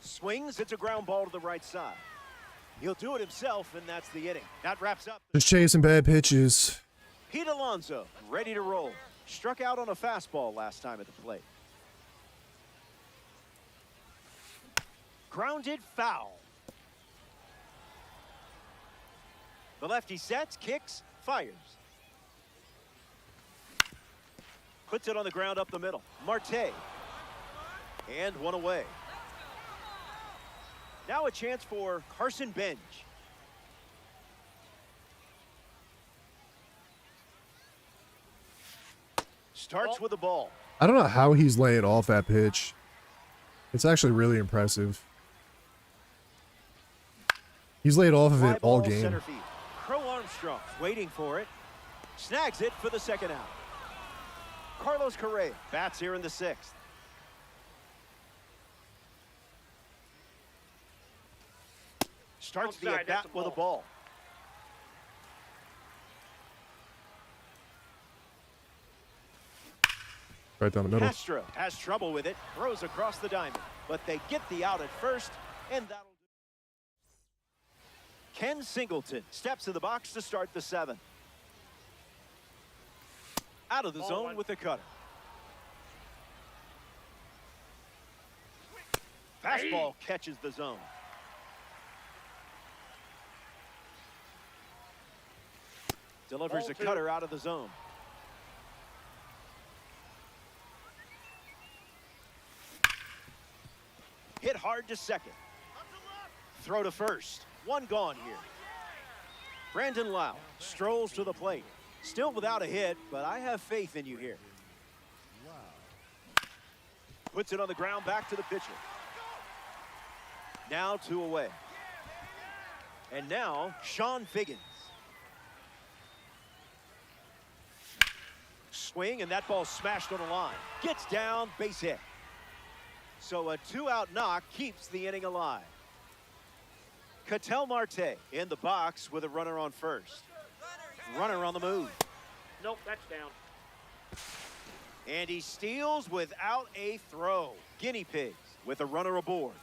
Swings, it's a ground ball to the right side. He'll do it himself, and that's the inning. That wraps up. Just chasing bad pitches. Pete Alonso, ready to roll. Struck out on a fastball last time at the plate. Grounded foul. The lefty sets, kicks, fires. Puts it on the ground up the middle. Marte. And 1 away. Now a chance for Carson Benj. Starts with the ball. I don't know how he's laying off that pitch. It's actually really impressive. He's laid off of Fly it all ball, game. center field. Crow Armstrong waiting for it. Snags it for the 2nd out. Carlos Correa bats here in the 6th. Starts the at-bat with a ball. Right down the middle. Castro has trouble with it, throws across the diamond, but they get the out at first, and that'll do. Ken Singleton steps in the box to start the 7th. Out of the zone with the cutter. Fastball catches the zone. Delivers a cutter out of the zone. Hit hard to second. Throw to first. 1 gone here. Brandon Lau strolls to the plate. Still without a hit, but I have faith in you here. Puts it on the ground, back to the pitcher. Now 2 away. And now Sean Figgins. Swing, and that ball smashed on the line. Gets down, base hit. So a 2-out knock keeps the inning alive. Ketel Marte in the box with a runner on first. Runner on the move. Nope, that's down. And he steals without a throw. Guinea pigs with a runner aboard.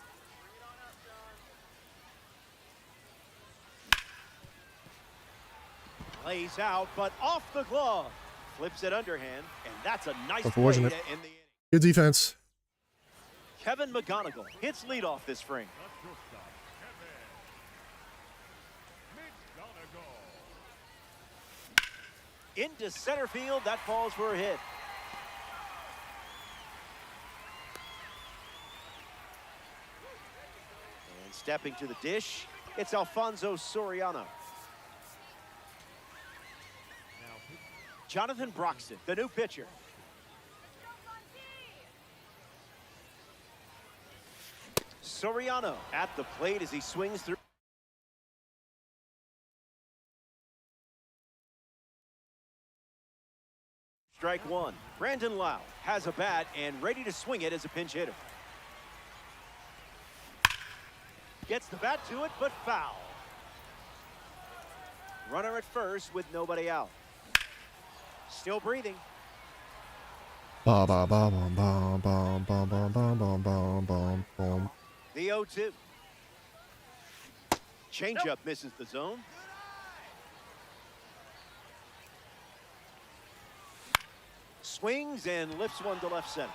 Lays out, but off the glove. Flips it underhand, and that's a nice play to end the inning. Good defense. Kevin McGonigal hits leadoff this frame. Into center field, that falls for a hit. And stepping to the dish, it's Alfonso Soriano. Jonathan Broxton, the new pitcher. Soriano at the plate as he swings through. Strike one. Brandon Lau has a bat and ready to swing it as a pinch hitter. Gets the bat to it, but foul. Runner at first with nobody out. Still breathing. Ba ba ba bum bum bum bum bum bum bum bum bum bum. The 0-2. Changeup misses the zone. Swings and lifts one to left center.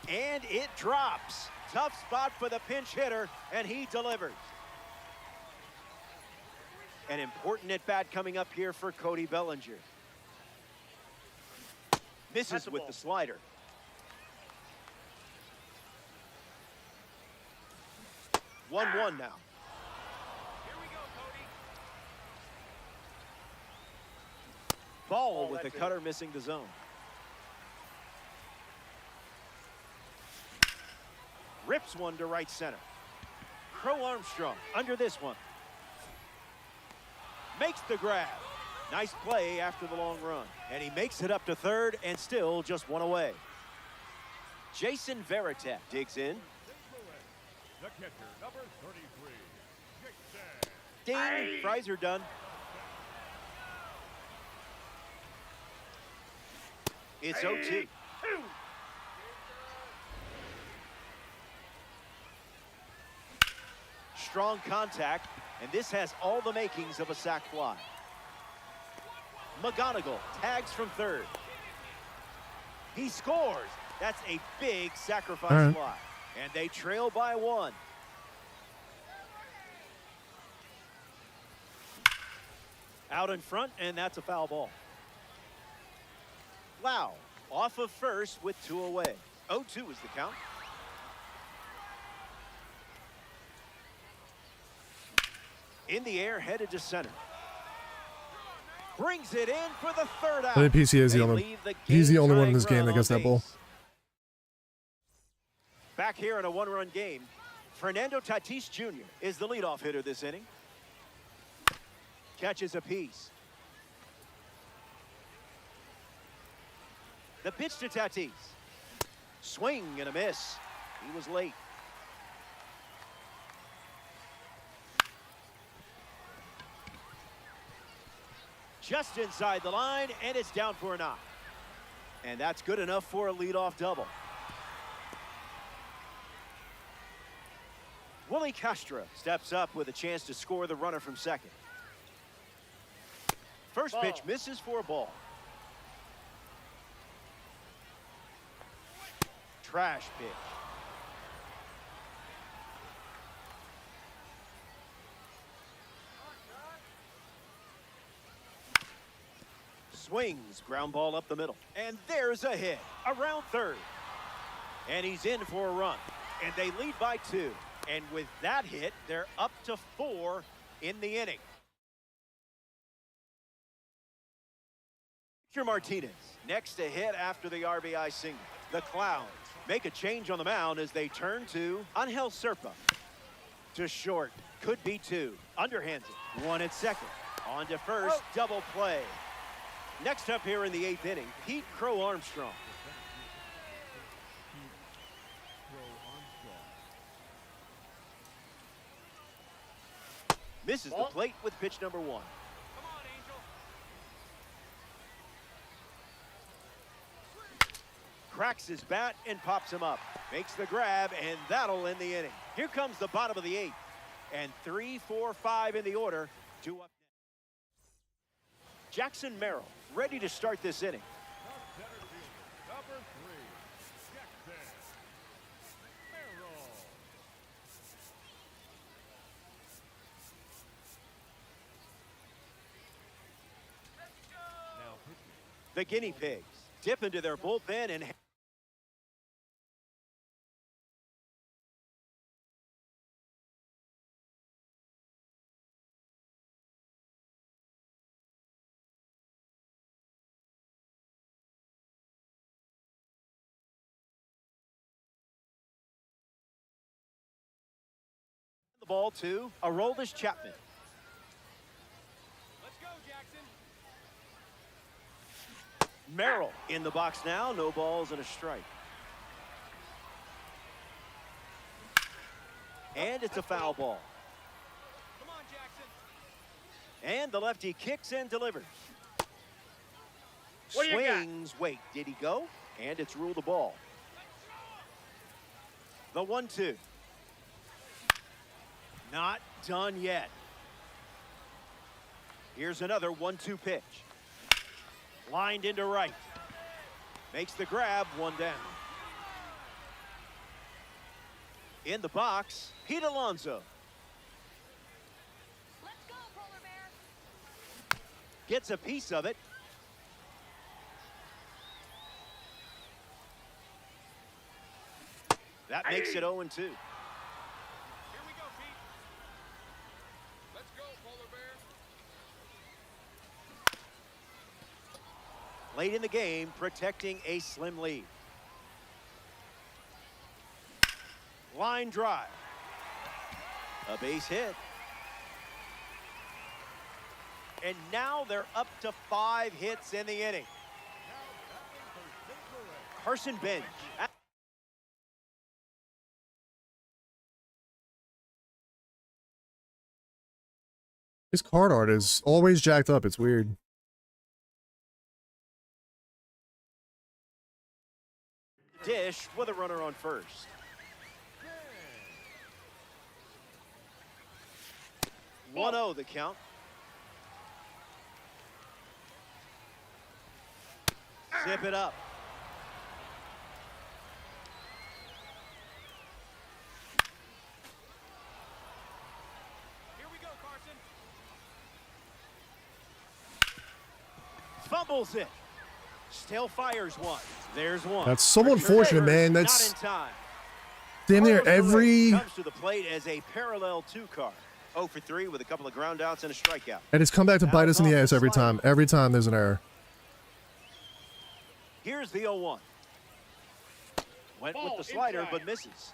And it drops. Tough spot for the pinch hitter, and he delivers. An important at-bat coming up here for Cody Bellinger. Misses with the slider. One now. Here we go, Cody. Ball with the cutter missing the zone. Rips one to right center. Crow Armstrong under this one. Makes the grab. Nice play after the long run. And he makes it up to third and still just one away. Jason Veritek digs in. The catcher, number 33, Jason. Ding. Fries are done. It's 0-2. Strong contact, and this has all the makings of a sac fly. McGonigal tags from third. He scores. That's a big sacrifice fly. And they trail by one. Out in front, and that's a foul ball. Lau off of first with 2 away. 0-2 is the count. In the air, headed to center. Brings it in for the third out. I think PCA is the only. He's the only one in this game that gets that ball. Back here in a one-run game, Fernando Tatis Jr. is the leadoff hitter this inning. Catches a piece. The pitch to Tatis. Swing and a miss. He was late. Just inside the line, and it's down for a knock. And that's good enough for a leadoff double. Willie Castro steps up with a chance to score the runner from second. First pitch misses for a ball. Trash pitch. Swings, ground ball up the middle. And there's a hit around third. And he's in for a run. And they lead by 2. And with that hit, they're up to 4 in the inning. Victor Martinez next to hit after the RBI single. The Clowns make a change on the mound as they turn to Angel Serpa. To short, could be 2. Underhands it. 1 at second. On to first, double play. Next up here in the 8th inning, Pete Crow Armstrong. Misses the plate with pitch number 1. Come on, Angel. Cracks his bat and pops him up. Makes the grab, and that'll end the inning. Here comes the bottom of the 8th. And 3, 4, 5 in the order. 2 up next. Jackson Merrill ready to start this inning. Center fielder, number 3, Jackson. Merrill. Now pitching. The Guinea Pigs dip into their bullpen and ball to Aroldis Chapman. Let's go, Jackson. Merrill in the box now. No balls and a strike. And it's a foul ball. Come on, Jackson. And the lefty kicks and delivers. What do you got? Swings. Wait, did he go? And it's ruled a ball. The 1-2. Not done yet. Here's another 1-2 pitch. Lined into right. Makes the grab, one down. In the box, Pete Alonso. Let's go, Polar Bear. Gets a piece of it. That makes it 0-2. Here we go, Pete. Let's go, Polar Bear. Late in the game, protecting a slim lead. Line drive. A base hit. And now they're up to 5 hits in the inning. Carson Bench. His card art is always jacked up. It's weird. Dish with a runner on first. Ball. 1-0 the count. Zip it up. Here we go, Carson. Fumbles it. Still fires one. There's one. That's so Richard unfortunate, Ayers man. not That's in time. damn near Carlos every. Correa comes to the plate as a parallel 2 card. 0 for 3 with a couple of ground outs and a strikeout. And it's come back to Now bite us in the off ass every slider. time. Every time there's an error. Here's the 0-1. Went Ball with the slider, inside. but misses.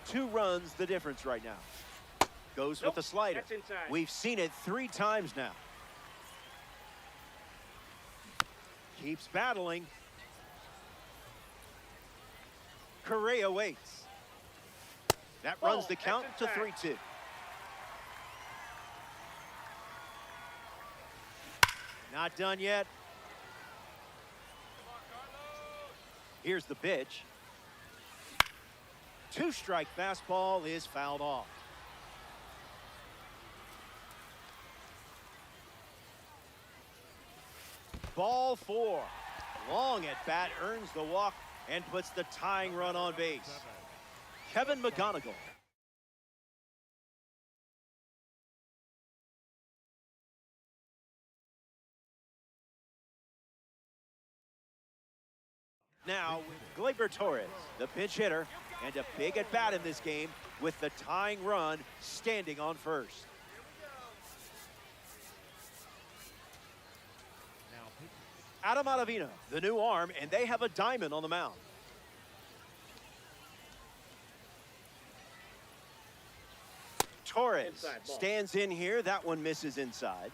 Two runs the difference right now. Goes with Nope, the slider. that's inside. We've seen it 3 times now. Keeps battling. Correa waits. That runs the Ball, count that's to inside. 3-2. Not done yet. Come on, Carlos. Here's the pitch. 2-strike fastball is fouled off. Ball 4. Long at bat earns the walk and puts the tying run on base. Kevin McGonigal. Now, Gleyber Torres, the pinch hitter, and a big at bat in this game with the tying run standing on first. Adam Ottavino, the new arm, and they have a diamond on the mound. Torres Inside ball. stands in here. That one misses inside.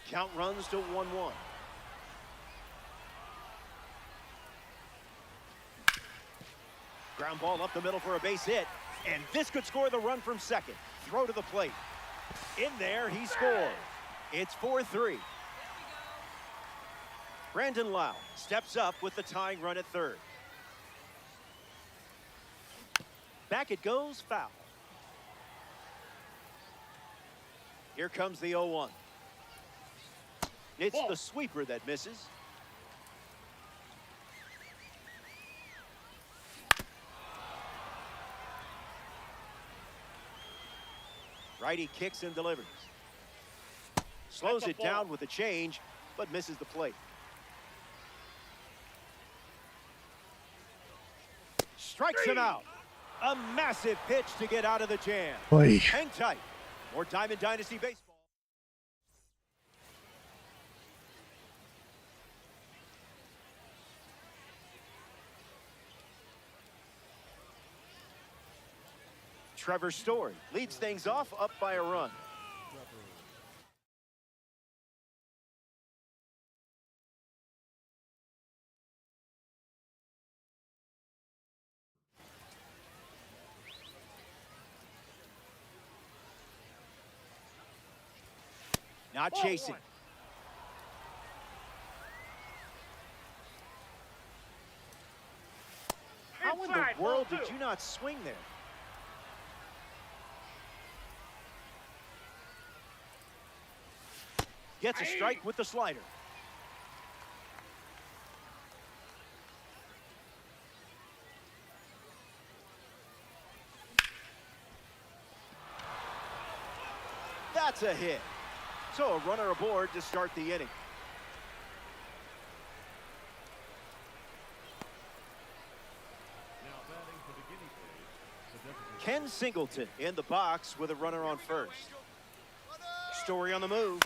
Count runs to 1-1. Ground ball up the middle for a base hit. And this could score the run from second. Throw to the plate. In there, he scores. It's 4-3. Brandon Lau steps up with the tying run at third. Back it goes, foul. Here comes the 0-1. It's Ball. the sweeper that misses. Righty kicks and delivers. Slows That's a it down ball. with a change, but misses the plate. Strikes him out. A massive pitch to get out of the jam. Oy. Hang tight. More Diamond Dynasty baseball. Trevor Story leads things off up by a run. Not chasing. How in the world did you not swing there? Gets a strike with the slider. That's a hit. So a runner aboard to start the inning. Now batting for the Guinea Pigs, the designated Ken Singleton in the box with a runner on first. Story on the move.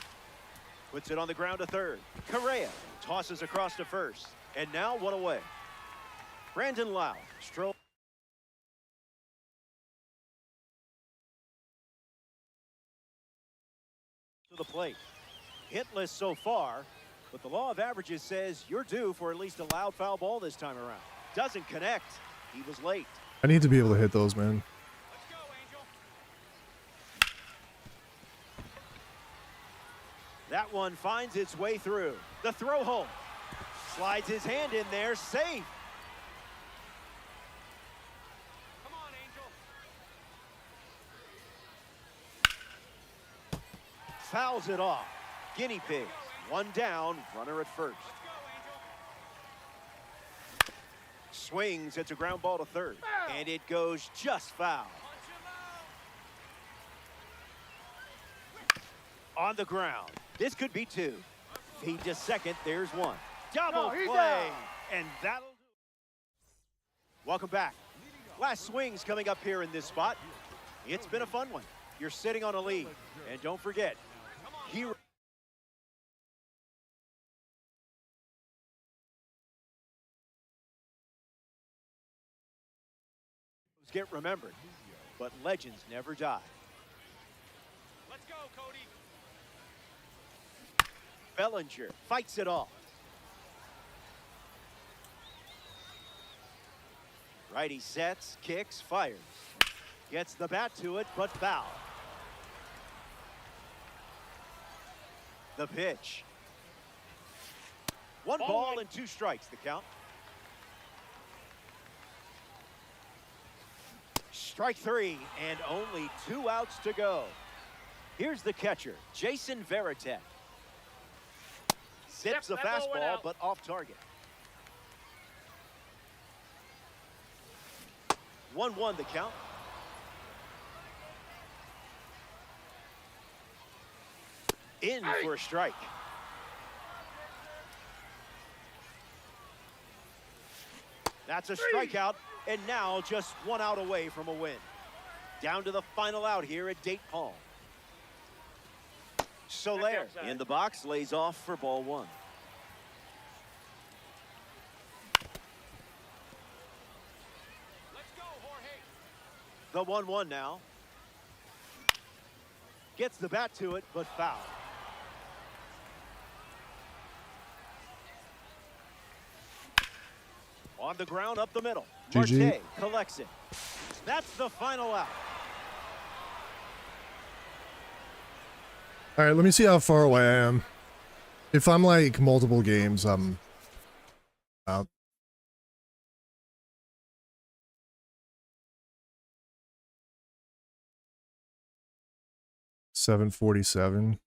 Puts it on the ground to third. Correa tosses across to first. And now one away. Brandon Lau strolls to the plate. Hitless so far, but the law of averages says you're due for at least a loud foul ball this time around. Doesn't connect. He was late. I need to be able to hit those, man. Let's go, Angel. That one finds its way through. The throw home. Slides his hand in there, safe. Come on, Angel. Fouls it off. Guinea Pigs, one down, runner at first. Let's go, Angel. Swings, it's a ground ball to third. And it goes just foul. Punch him out. On the ground. This could be two. Feed to second, there's one. Double he's play. down. And that'll do. Welcome back. Last swings coming up here in this spot. It's been a fun one. You're sitting on a lead. And don't forget, heroes get remembered, but legends never die. Let's go, Cody. Bellinger fights it off. Righty sets, kicks, fires. Gets the bat to it, but foul. The pitch. One ball and two strikes, the count. Strike three, and only 2 outs to go. Here's the catcher, Jason Varitek. Zips the Yep, that ball went fastball, out. but off target. 1-1 the count. In for a strike. That's a strikeout, and now just 1 out away from a win. Down to the final out here at Date Palm. Soler outside. in the box, lays off for ball one. Let's go, Jorge. The 1-1 now. Gets the bat to it, but foul. On the ground, up the middle. GG. Marte collects it. That's the final out. All right, let me see how far away I am. If I'm like multiple games, I'm out. $747.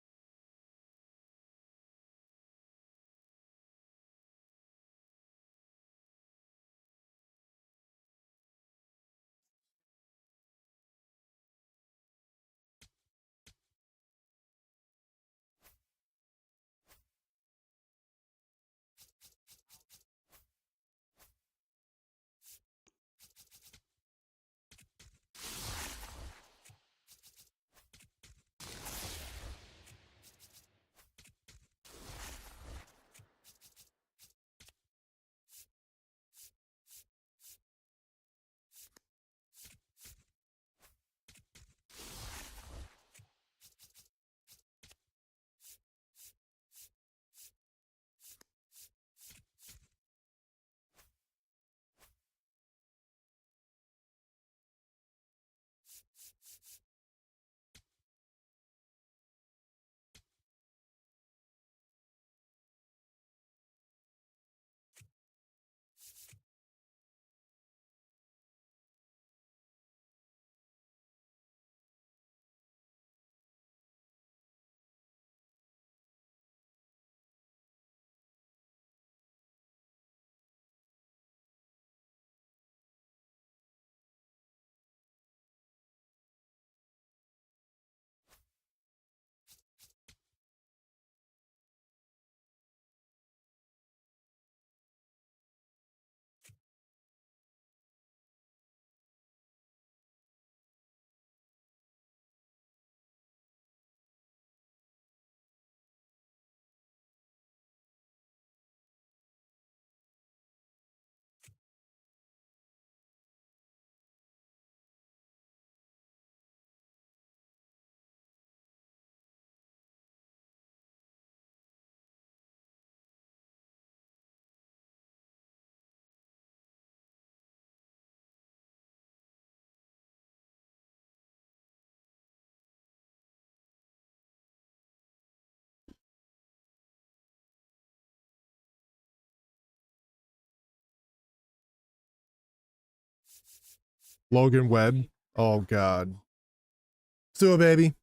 Logan Webb. Oh, God. Let's do it, baby.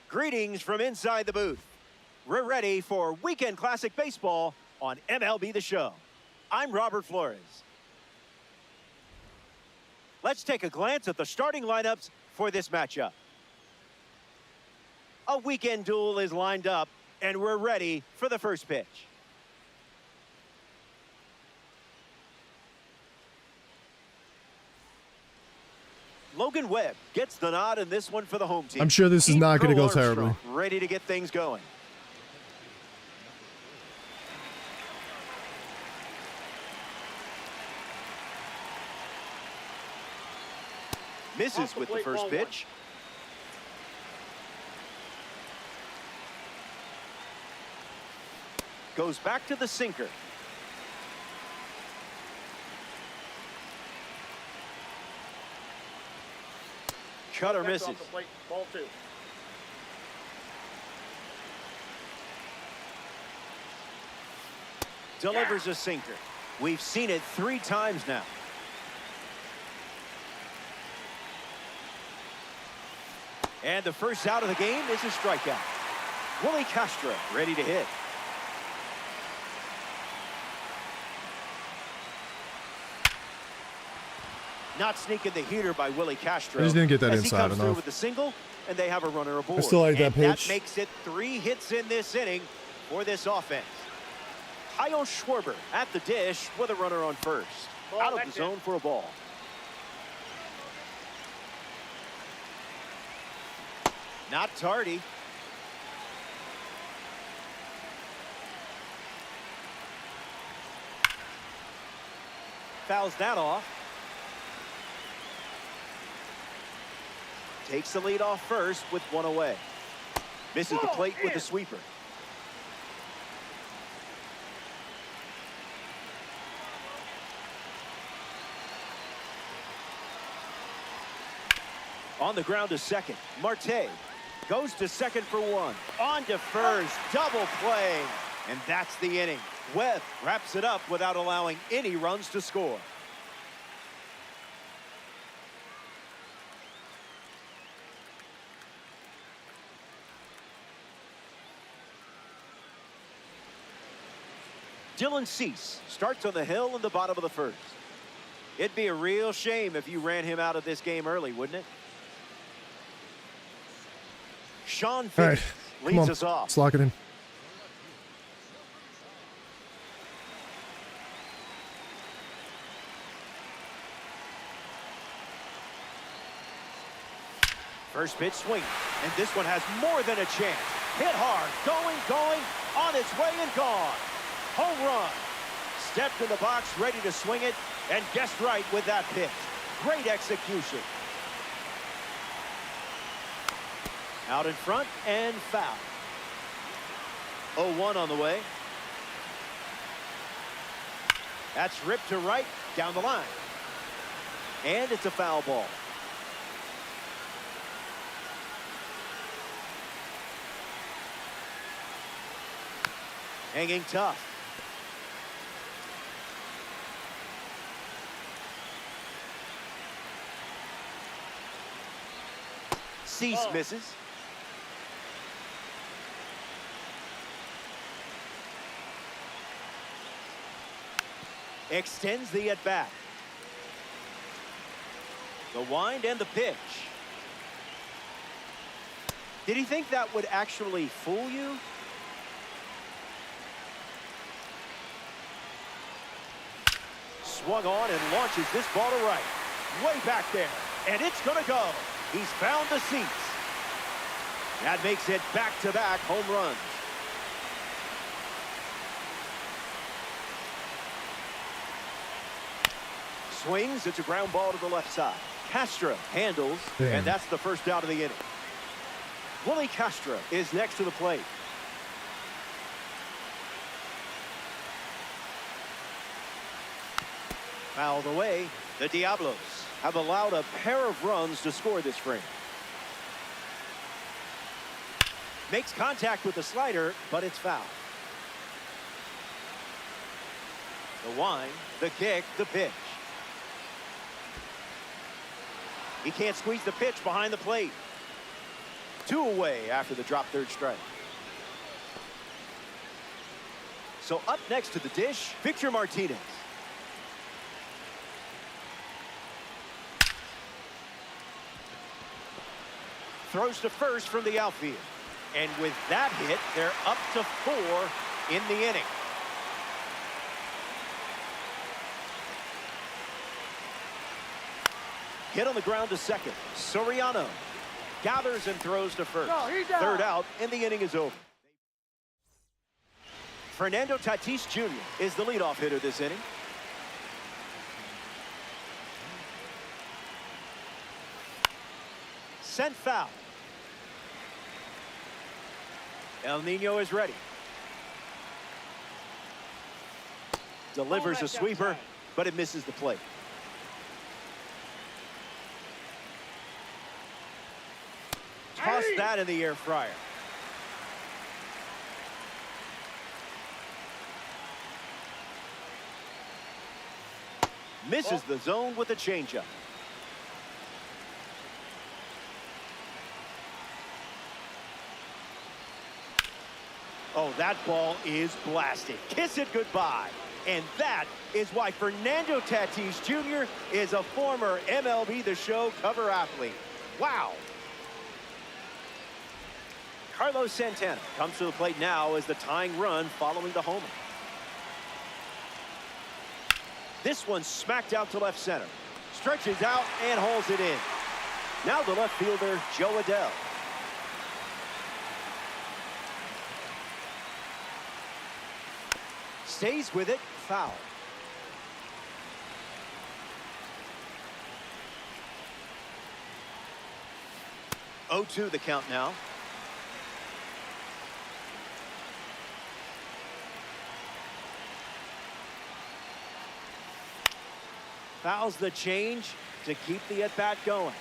Greetings from inside the booth. We're ready for Weekend Classic Baseball on MLB The Show. I'm Robert Flores. Let's take a glance at the starting lineups for this matchup. A weekend duel is lined up, and we're ready for the first pitch. Logan Webb gets the nod in this one for the home team. I'm sure this is not going to go Armstrong, terribly. ready to get things going. Misses with the first pitch. Goes back to the sinker. Cutter misses. Ball 2. Delivers a sinker. We've seen it 3 times now. And the first out of the game is a strikeout. Willie Castro ready to hit. Not sneaking the heater by Willie Castro. I just didn't get that as inside he comes through enough. with the single, and they have a runner aboard. I still like that And pitch. that makes it 3 hits in this inning for this offense. Kyle Schwarber at the dish with a runner on first. Ball, Out of that's the zone for a ball. Not tardy. Fouls that off. Takes the lead off first with 1 away. Misses the plate with the sweeper. On the ground to second. Marte goes to second for 1. On to first. Double play. And that's the inning. Webb wraps it up without allowing any runs to score. Dylan Cease starts on the hill in the bottom of the first. It'd be a real shame if you ran him out of this game early, wouldn't it? Sean All right. Phillips Come leads on. us off. Let's lock it in. First pitch swing, and this one has more than a chance. Hit hard, going, on its way and gone. Home run. Stepped in the box, ready to swing it, and guessed right with that pitch. Great execution. Out in front and foul. 0-1 on the way. That's ripped to right, down the line. And it's a foul ball. Hanging tough. Cease misses. Extends the at-bat. The wind and the pitch. Did he think that would actually fool you? Swung on and launches this ball to right. Way back there. And it's going to go. He's found the seats. That makes it back-to-back home runs. Swings. It's a ground ball to the left side. Castro handles. Damn. And that's the first out of the inning. Willie Castro is next to the plate. Fouled away. The Diablos have allowed a pair of runs to score this frame. Makes contact with the slider, but it's foul. The wind, the kick, the pitch. He can't squeeze the pitch behind the plate. 2 away after the drop third strike. So up next to the dish, Victor Martinez. Throws to first from the outfield. And with that hit, they're up to 4 in the inning. Hit on the ground to second. Soriano gathers and throws to first. Third out, and the inning is over. Fernando Tatis Jr. is the leadoff hitter this inning. Sent foul. El Nino is ready. Delivers a sweeper, but it misses the plate. Toss that in the air fryer. Misses the zone with a changeup. Oh, that ball is blasted. Kiss it goodbye. And that is why Fernando Tatis Jr. is a former MLB The Show cover athlete. Wow. Carlos Santana comes to the plate now as the tying run following the homer. This one smacked out to left center. Stretches out and holds it in. Now the left fielder, Joe Adell. Stays with it, foul. Oh-2 the count now. Fouls the change to keep the at-bat going.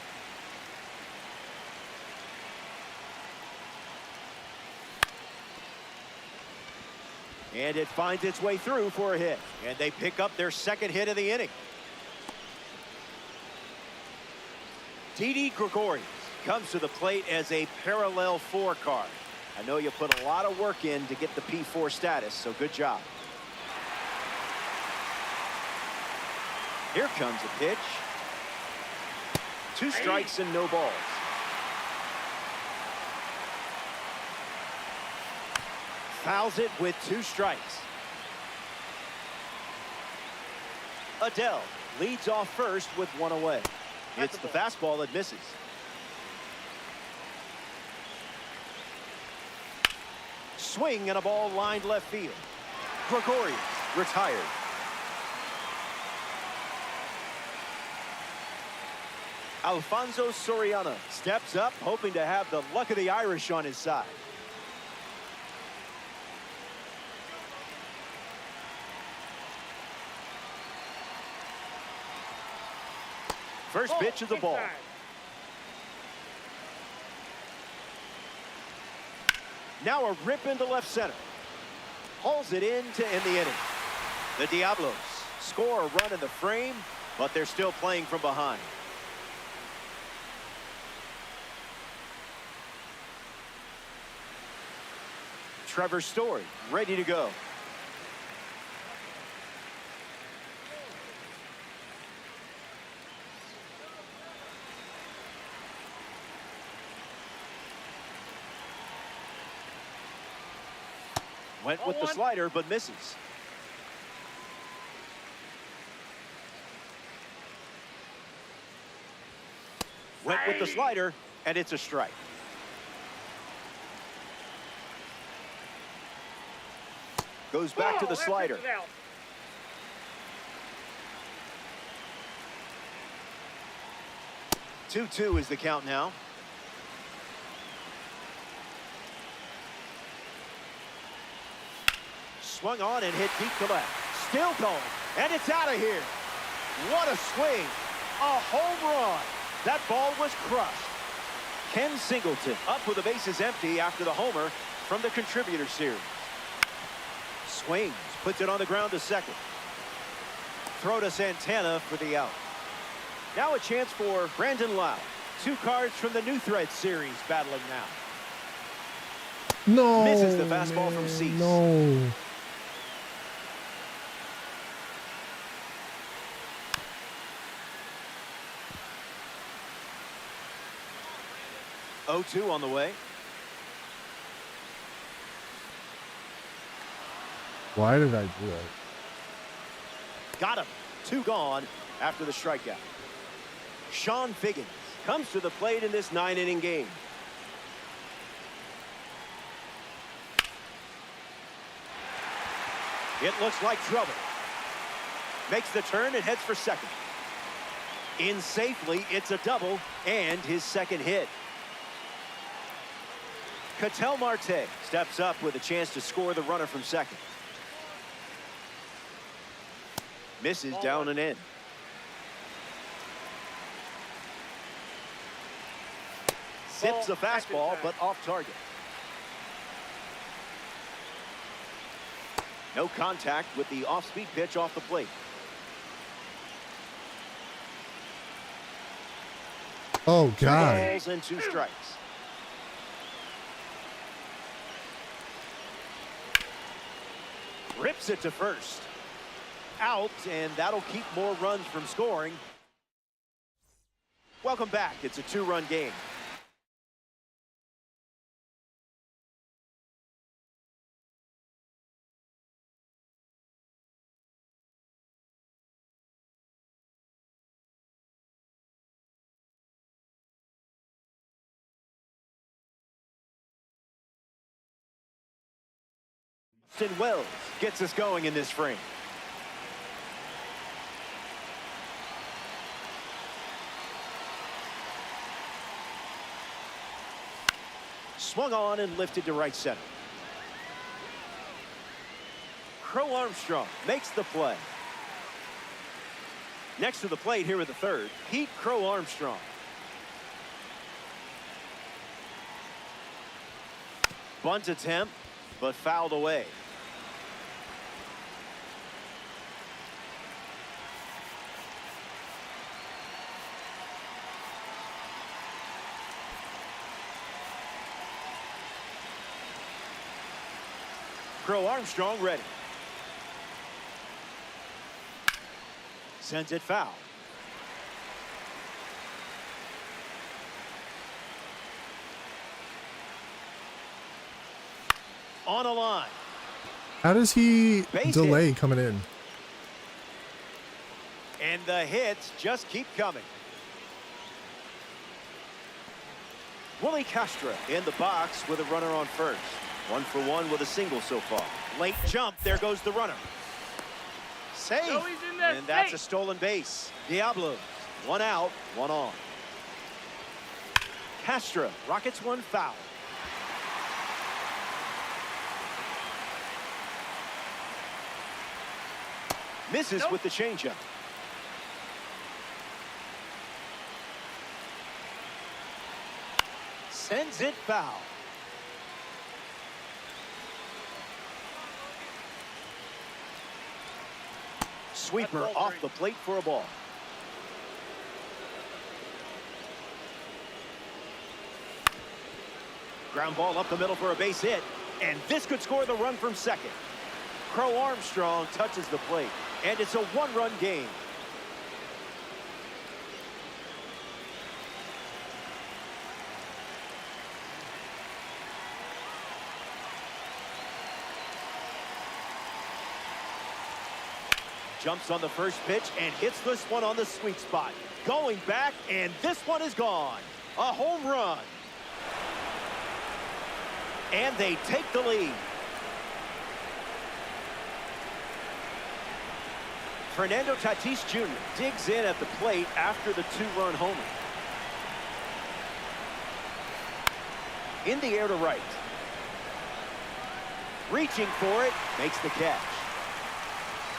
And it finds its way through for a hit. And they pick up their second hit of the inning. Didi Gregorius comes to the plate as a parallel 4 card. I know you put a lot of work in to get the P4 status, so good job. Here comes a pitch. 2 strikes and no balls. Fouls it with 2 strikes. Adell leads off first with 1 away. It's the fastball that misses. Swing and a ball lined left field. Gregorius retired. Alfonso Soriano steps up, hoping to have the luck of the Irish on his side. First pitch of the ball. Now a rip into left center. Hauls it in to end the inning. The Diablos score a run in the frame, but they're still playing from behind. Trevor Story ready to go. Went with the slider, but misses. Went with the slider, and it's a strike. Goes back to the slider. 2-2 is the count now. Swung on and hit deep to left. Still going, and it's out of here. What a swing. A home run. That ball was crushed. Ken Singleton up with the bases empty after the homer from the contributor series. Swings, puts it on the ground to second. Throw to Santana for the out. Now a chance for Brandon Lau. 2 cards from the New Thread series battling now. No. Misses the fastball from Cease. No. Oh, 2 on the way. Why did I do it? Got him. 2 gone after the strikeout. Sean Figgins comes to the plate in this 9-inning game. It looks like trouble. Makes the turn and heads for second. In safely, it's a double and his second hit. Ketel Marte steps up with a chance to score the runner from second. Misses down and in. Zips a fastball, but off target. No contact with the off-speed pitch off the plate. Oh, 2 God. balls and 2 strikes. Rips it to first. Out, and that'll keep more runs from scoring. Welcome back. It's a 2-run game. Austin Wells gets us going in this frame. Swung on and lifted to right center. Crow Armstrong makes the play. Next to the plate here at the third, Pete Crow Armstrong. Bunt attempt, but fouled away. Crow Armstrong ready. Sends it foul. On a line. How does he Base delay hit. coming in? And the hits just keep coming. Willie Castro in the box with a runner on first. 1 for 1 with a single so far. Late jump. There goes the runner. Safe. No, he's in there. And that's Safe. a stolen base. Diablos. 1 out, 1 on. Castro. Rockets 1 foul. Misses Nope. with the changeup. Sends it foul. Sweeper That's off the plate for a ball. Ground ball up the middle for a base hit. And this could score the run from second. Crow Armstrong touches the plate. And it's a 1-run game. Jumps on the first pitch and hits this one on the sweet spot. Going back, and this one is gone. A home run. And they take the lead. Fernando Tatis Jr. digs in at the plate after the 2-run homer. In the air to right. Reaching for it, makes the catch.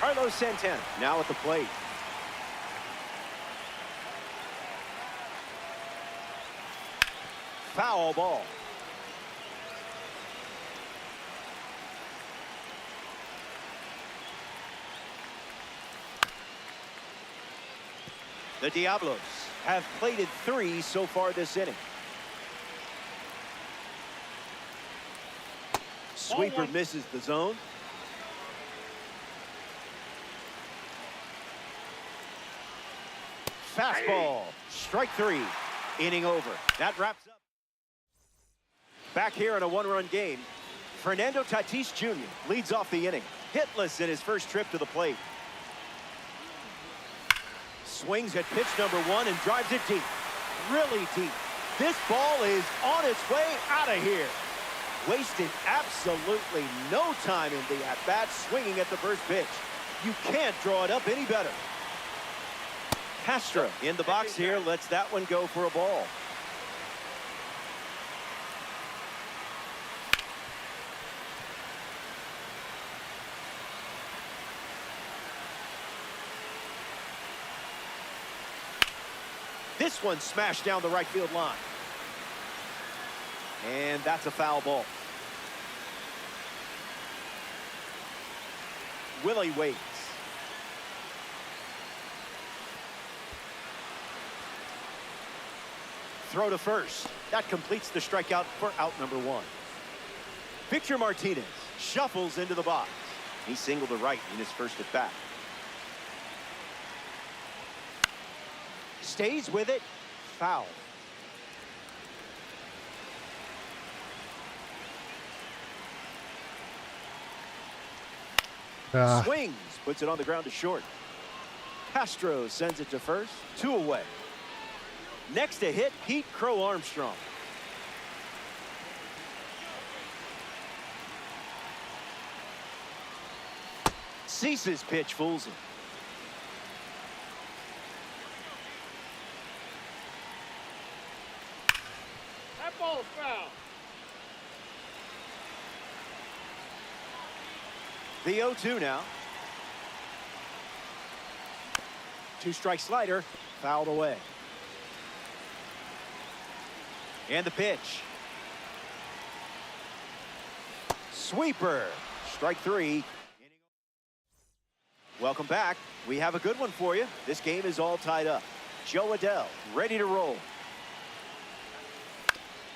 Carlos Santana now at the plate. Foul ball. The Diablos have plated 3 so far this inning. Sweeper misses the zone. Fastball. Strike 3. Inning over. That wraps up. Back here in a 1-run game, Fernando Tatis Jr. leads off the inning. Hitless in his first trip to the plate. Swings at pitch number 1 and drives it deep. Really deep. This ball is on its way out of here. Wasted absolutely no time in the at-bat, swinging at the first pitch. You can't draw it up any better. Castro in the box here, lets that one go for a ball. This one smashed down the right field line. And that's a foul ball. Willie waits. Throw to first. That completes the strikeout for out number 1. Victor Martinez shuffles into the box. He singled to right in his first at bat. Stays with it. Foul. Swings, puts it on the ground to short. Castro sends it to first. 2 away. Next to hit, Pete Crow Armstrong. Cease's pitch fools him. That ball is foul. The 0-2 now. 2-strike slider, fouled away. And the pitch. Sweeper. Strike 3. Welcome back. We have a good one for you. This game is all tied up. Joe Adell ready to roll.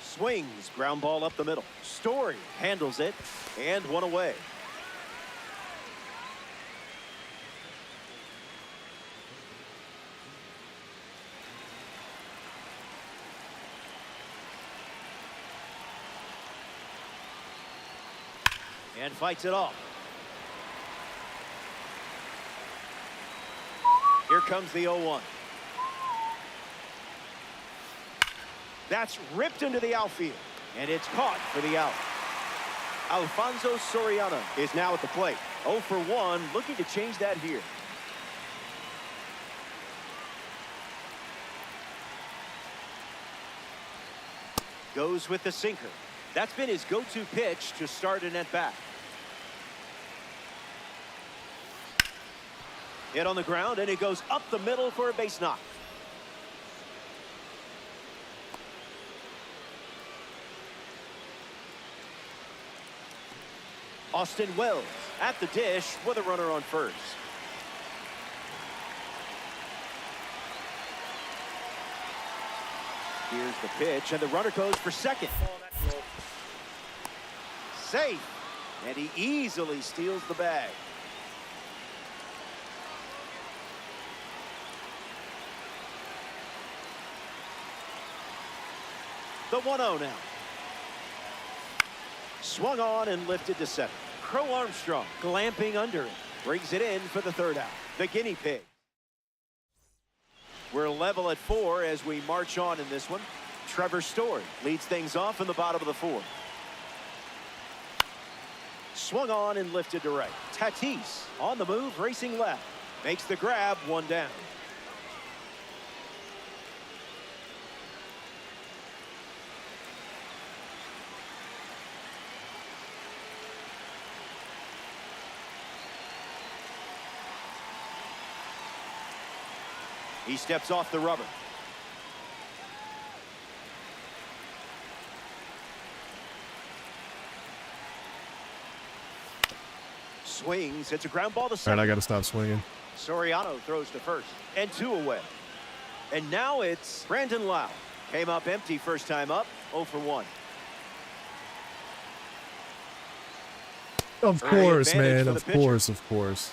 Swings. Ground ball up the middle. Story handles it. And 1 away. And fights it off. Here comes the 0-1. That's ripped into the outfield. And it's caught for the out. Alfonso Soriano is now at the plate. 0 for 1, looking to change that here. Goes with the sinker. That's been his go-to pitch to start an at-bat. Hit on the ground, and it goes up the middle for a base knock. Austin Wells at the dish with a runner on first. Here's the pitch, and the runner goes for second. Safe, and he easily steals the bag. The 1-0 now. Swung on and lifted to center. Crow Armstrong glamping under it. Brings it in for the 3rd out. The guinea pig. We're level at 4 as we march on in this one. Trevor Story leads things off in the bottom of the 4th. Swung on and lifted to right. Tatis on the move, racing left. Makes the grab, 1 down. He steps off the rubber. Swings. It's a ground ball to All second. right, I got to stop swinging. Soriano throws to first. And 2 away. And now it's Brandon Lau. Came up empty first time up. 0 for 1. Of Early course, advantage man. for the Of pitcher. course, of course.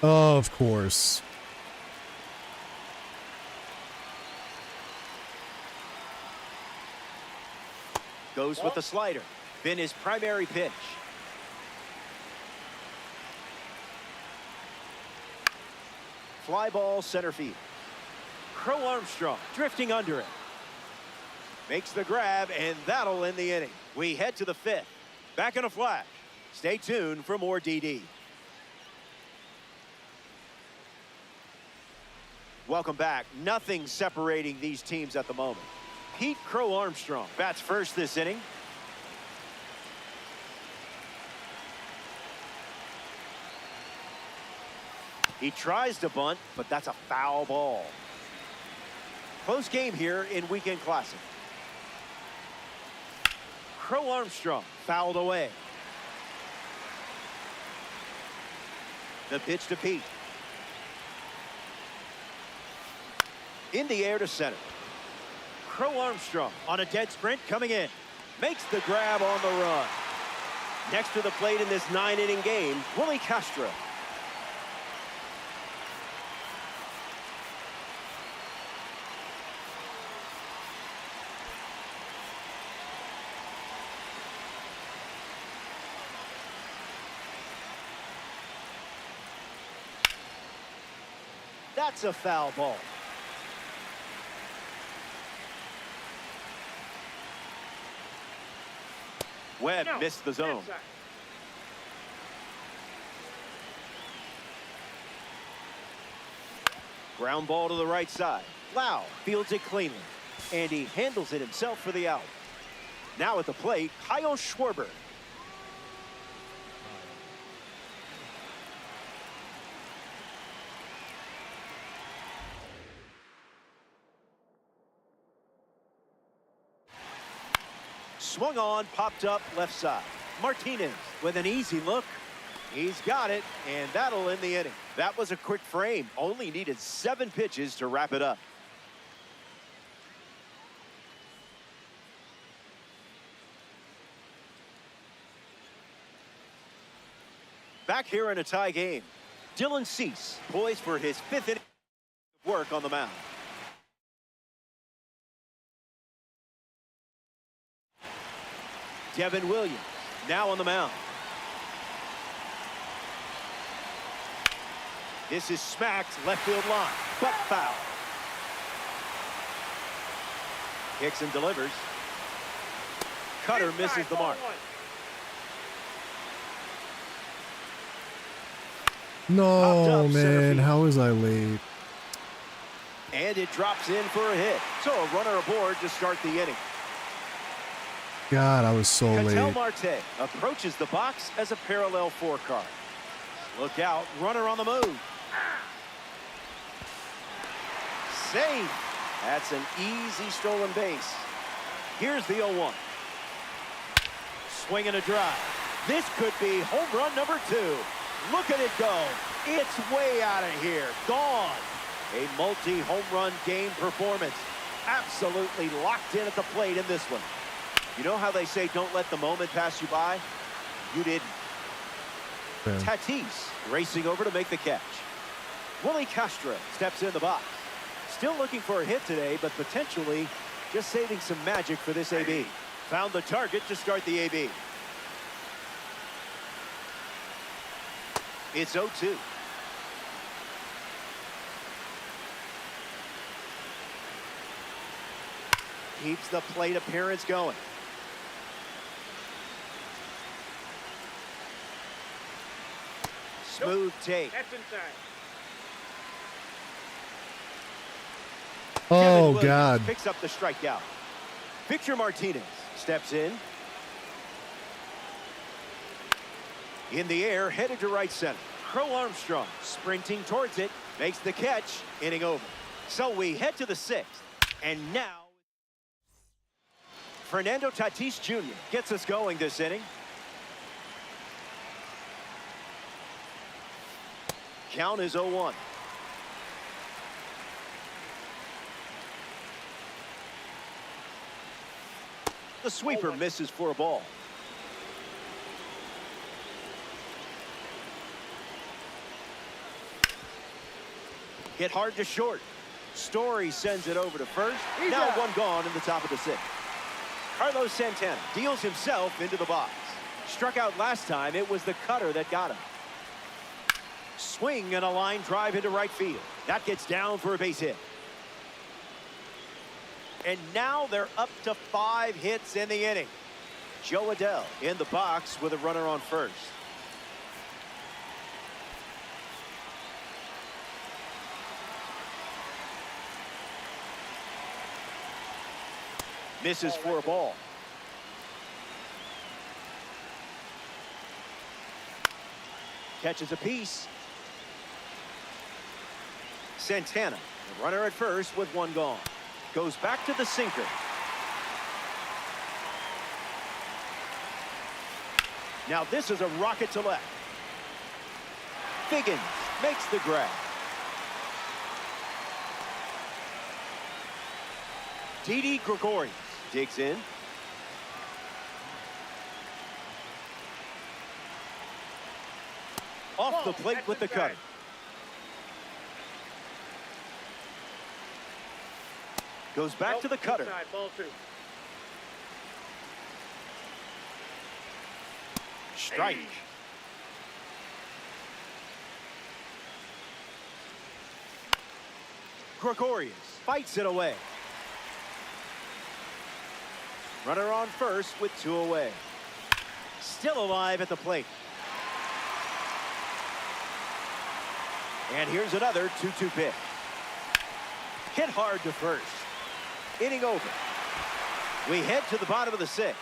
Of course. Goes with the slider. Been his primary pitch. Fly ball center field. Crow Armstrong drifting under it. Makes the grab, and that'll end the inning. We head to the 5th. Back in a flash. Stay tuned for more DD. Welcome back. Nothing separating these teams at the moment. Pete Crow Armstrong bats first this inning. He tries to bunt, but that's a foul ball. Close game here in Weekend Classic. Crow Armstrong fouled away. The pitch to Pete. In the air to center. Crow Armstrong on a dead sprint coming in. Makes the grab on the run. Next to the plate in this 9-inning game, Willie Castro. That's a foul ball. Webb missed the zone. Ground ball to the right side. Lau fields it cleanly. And he handles it himself for the out. Now at the plate, Kyle Schwarber. Swung on, popped up left side. Martinez with an easy look. He's got it, and that'll end the inning. That was a quick frame. Only needed 7 pitches to wrap it up. Back here in a tie game. Dylan Cease poised for his 5th inning of work on the mound. Devin Williams now on the mound. This is smacked left field line, but foul. Hickson delivers. Cutter misses the mark. No, up center man. field. How was I late? And it drops in for a hit. So a runner aboard to start the inning. God, I was so Ketel late. Marte approaches the box as a parallel 4 card. Look out, runner on the move. Save. That's an easy stolen base. Here's the 0-1. Swing and a drive. This could be home run number 2. Look at it go. It's way out of here. Gone. A multi-home run game performance. Absolutely locked in at the plate in this one. You know how they say don't let the moment pass you by? You didn't. Yeah. Tatis racing over to make the catch. Willie Castro steps in the box. Still looking for a hit today, but potentially just saving some magic for this AB. Found the target to start the AB. It's 0-2. Keeps the plate appearance going. Smooth take. That's inside. Kevin Oh, Williams God. picks up the strikeout. Victor Martinez steps in. In the air, headed to right center. Crow Armstrong sprinting towards it, makes the catch, inning over. So we head to the 6th, and now Fernando Tatis Jr. gets us going this inning. count is 0-1. The sweeper misses for a ball. Hit hard to short. Story sends it over to first. Now one gone in the top of the sixth. Carlos Santana deals himself into the box. Struck out last time. It was the cutter that got him. Swing and a line drive into right field. That gets down for a base hit. And now they're up to 5 hits in the inning. Joe Adell in the box with a runner on first. Misses for a ball. Catches a piece. Santana, the runner at first with one gone. Goes back to the sinker. Now this is a rocket to left. Figgins makes the grab. Didi Gregorius digs in. Off the plate with the cutter. Goes back to the cutter. Strike. Gregorius fights it away. Runner on first with 2 away. Still alive at the plate. And here's another 2-2 pitch. Hit hard to first. Inning over. We head to the bottom of the 6th.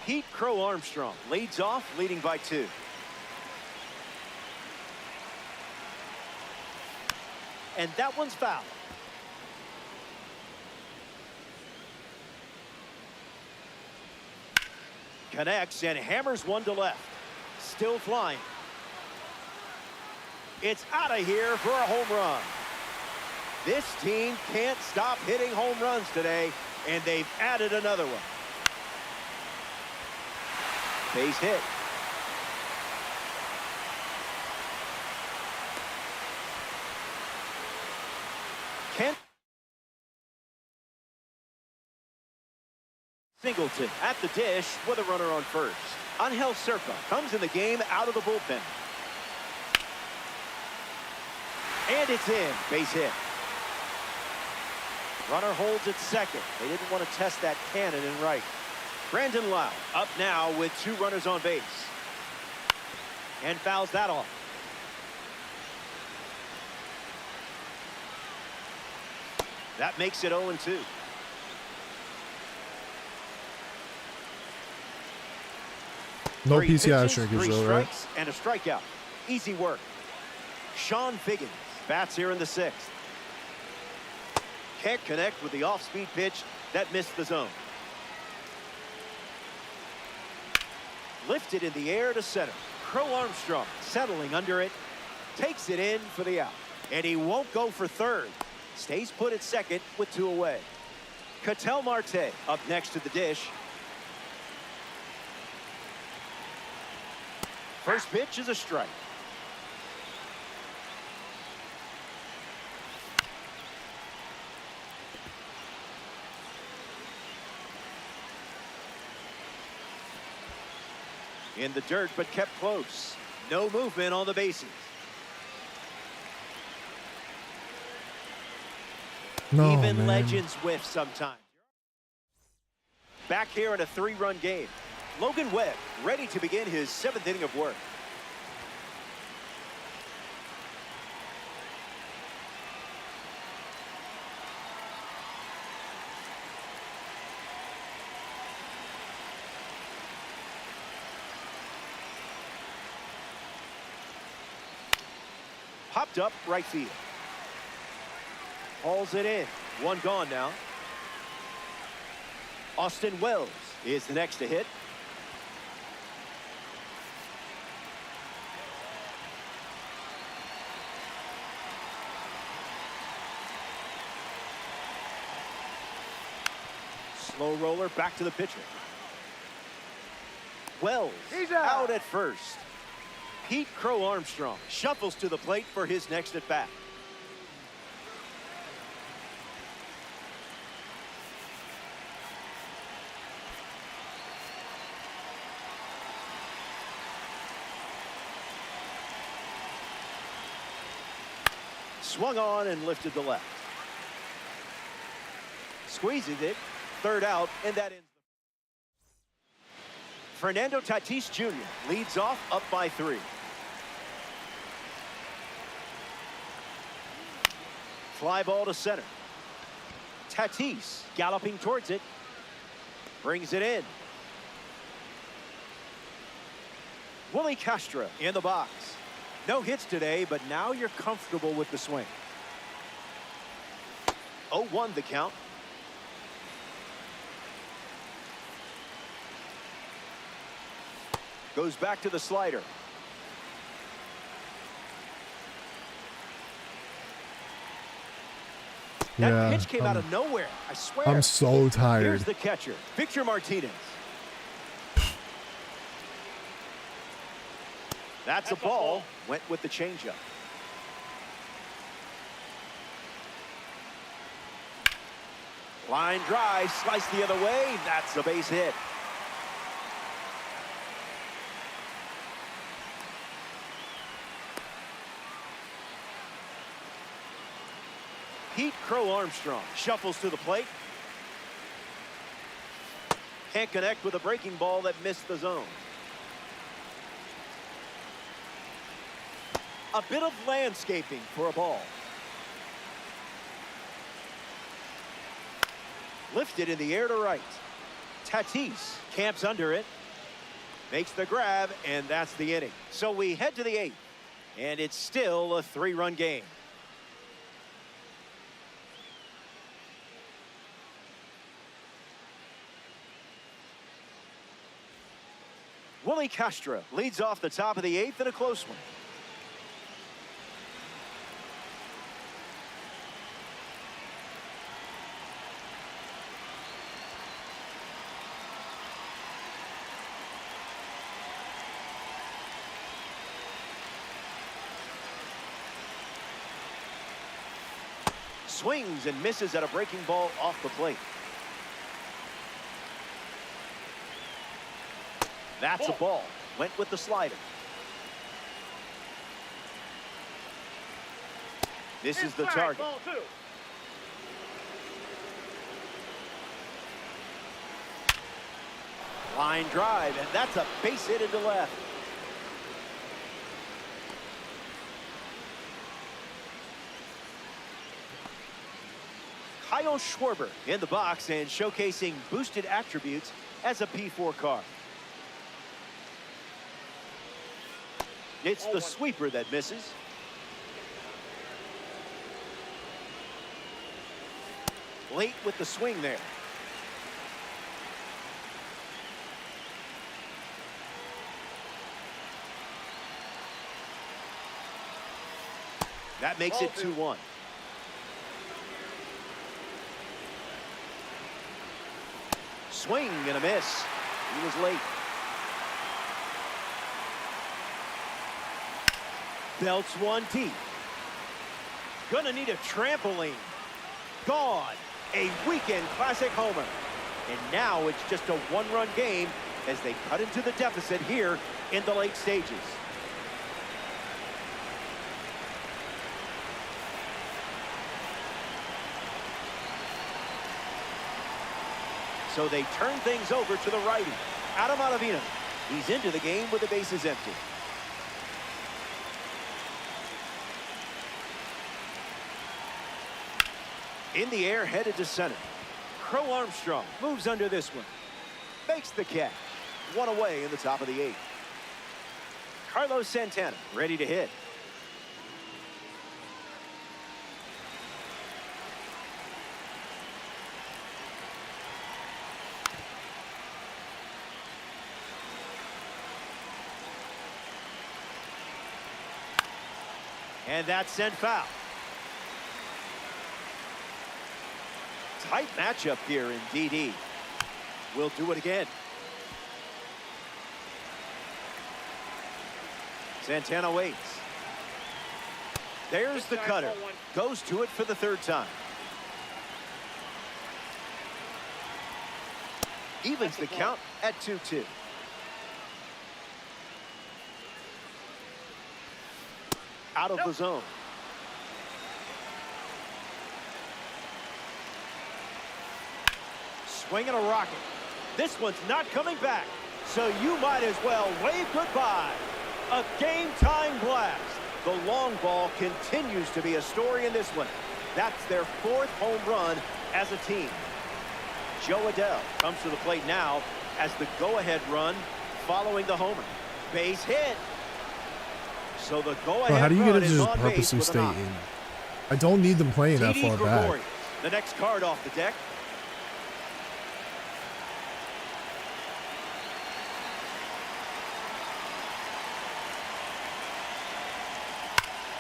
Pete Crow Armstrong leads off, leading by 2. And that one's foul. Connects and hammers one to left. Still flying. It's out of here for a home run. This team can't stop hitting home runs today, and they've added another one. Base hit. Kent Singleton at the dish with a runner on first. Angel Serpa comes in the game out of the bullpen. And it's in. Base hit. Runner holds at second. They didn't want to test that cannon in right. Brandon Lau up now with 2 runners on base. And fouls that off. That makes it 0-2. No 3 PCI pitches, shrinkage 3 though, right? strikes, and a strikeout. Easy work. Sean Figgins bats here in the 6th. Can't connect with the off-speed pitch that missed the zone. Lifted in the air to center. Crow Armstrong settling under it. Takes it in for the out. And he won't go for third. Stays put at second with 2 away. Ketel Marte up next to the dish. First pitch is a strike. In the dirt, but kept close. No movement on the bases. No, Even man. legends whiff sometimes. Back here in a 3-run game. Logan Webb ready to begin his 7th inning of work. Popped up right field. Hauls it in. 1 gone now. Austin Wells is the next to hit. Slow roller back to the pitcher. Wells out at first. Pete Crow Armstrong shuffles to the plate for his next at bat. Swung on and lifted to left. Squeezes it, third out, and that ends. Fernando Tatis Jr. leads off up by 3. Fly ball to center. Tatis galloping towards it. Brings it in. Willie Castro in the box. No hits today, but now you're comfortable with the swing. 0-1 the count. Goes back to the slider. That pitch came out of nowhere. I swear. I'm so tired. Here's the catcher, Victor Martinez. That's a ball. Went with the changeup. Line drive, slice the other way. That's a base hit. Pete Crow Armstrong shuffles to the plate. Can't connect with a breaking ball that missed the zone. A bit of landscaping for a ball. Lifted in the air to right. Tatis camps under it. Makes the grab, and that's the inning. So we head to the 8th, and it's still a 3-run game. Willie Castro leads off the top of the 8th in a close one. Swings and misses at a breaking ball off the plate. That's a ball. Went with the slider. This is the target. Line drive, and that's a base hit into left. Kyle Schwarber in the box and showcasing boosted attributes as a P4 card. It's the sweeper that misses. Late with the swing there. That makes it 2-1. Swing and a miss. He was late. Belts one deep. Gonna need a trampoline. Gone. A weekend classic homer. And now it's just a 1-run game as they cut into the deficit here in the late stages. So they turn things over to the righty, Adam Ottavino. He's into the game with the bases empty. In the air, headed to center. Crow Armstrong moves under this one. Makes the catch. 1 away in the top of the 8th. Carlos Santana ready to hit. And that's sent foul. Tight matchup here in DD. will do it again. Santana waits. There's the cutter. Goes to it for the third time. Evens the count at 2-2. Out of the zone. Swinging a rocket. This one's not coming back, so you might as well wave goodbye. A game-time blast. The long ball continues to be a story in this one. That's their 4th home run as a team. Joe Adell comes to the plate now as the go-ahead run following the homer. Base hit. So the go-ahead How do you get run it to is just on base purposely with a stay knock. in? I don't need them playing that TD far back. Gregorius, the next card off the deck.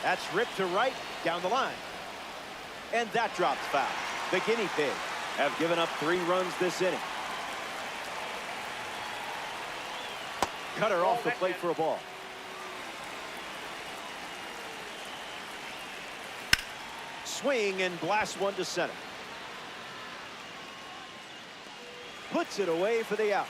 That's ripped to right, down the line. And that drops foul. The guinea pigs have given up 3 runs this inning. Cutter off the plate for a ball. Swing and blast one to center. Puts it away for the out.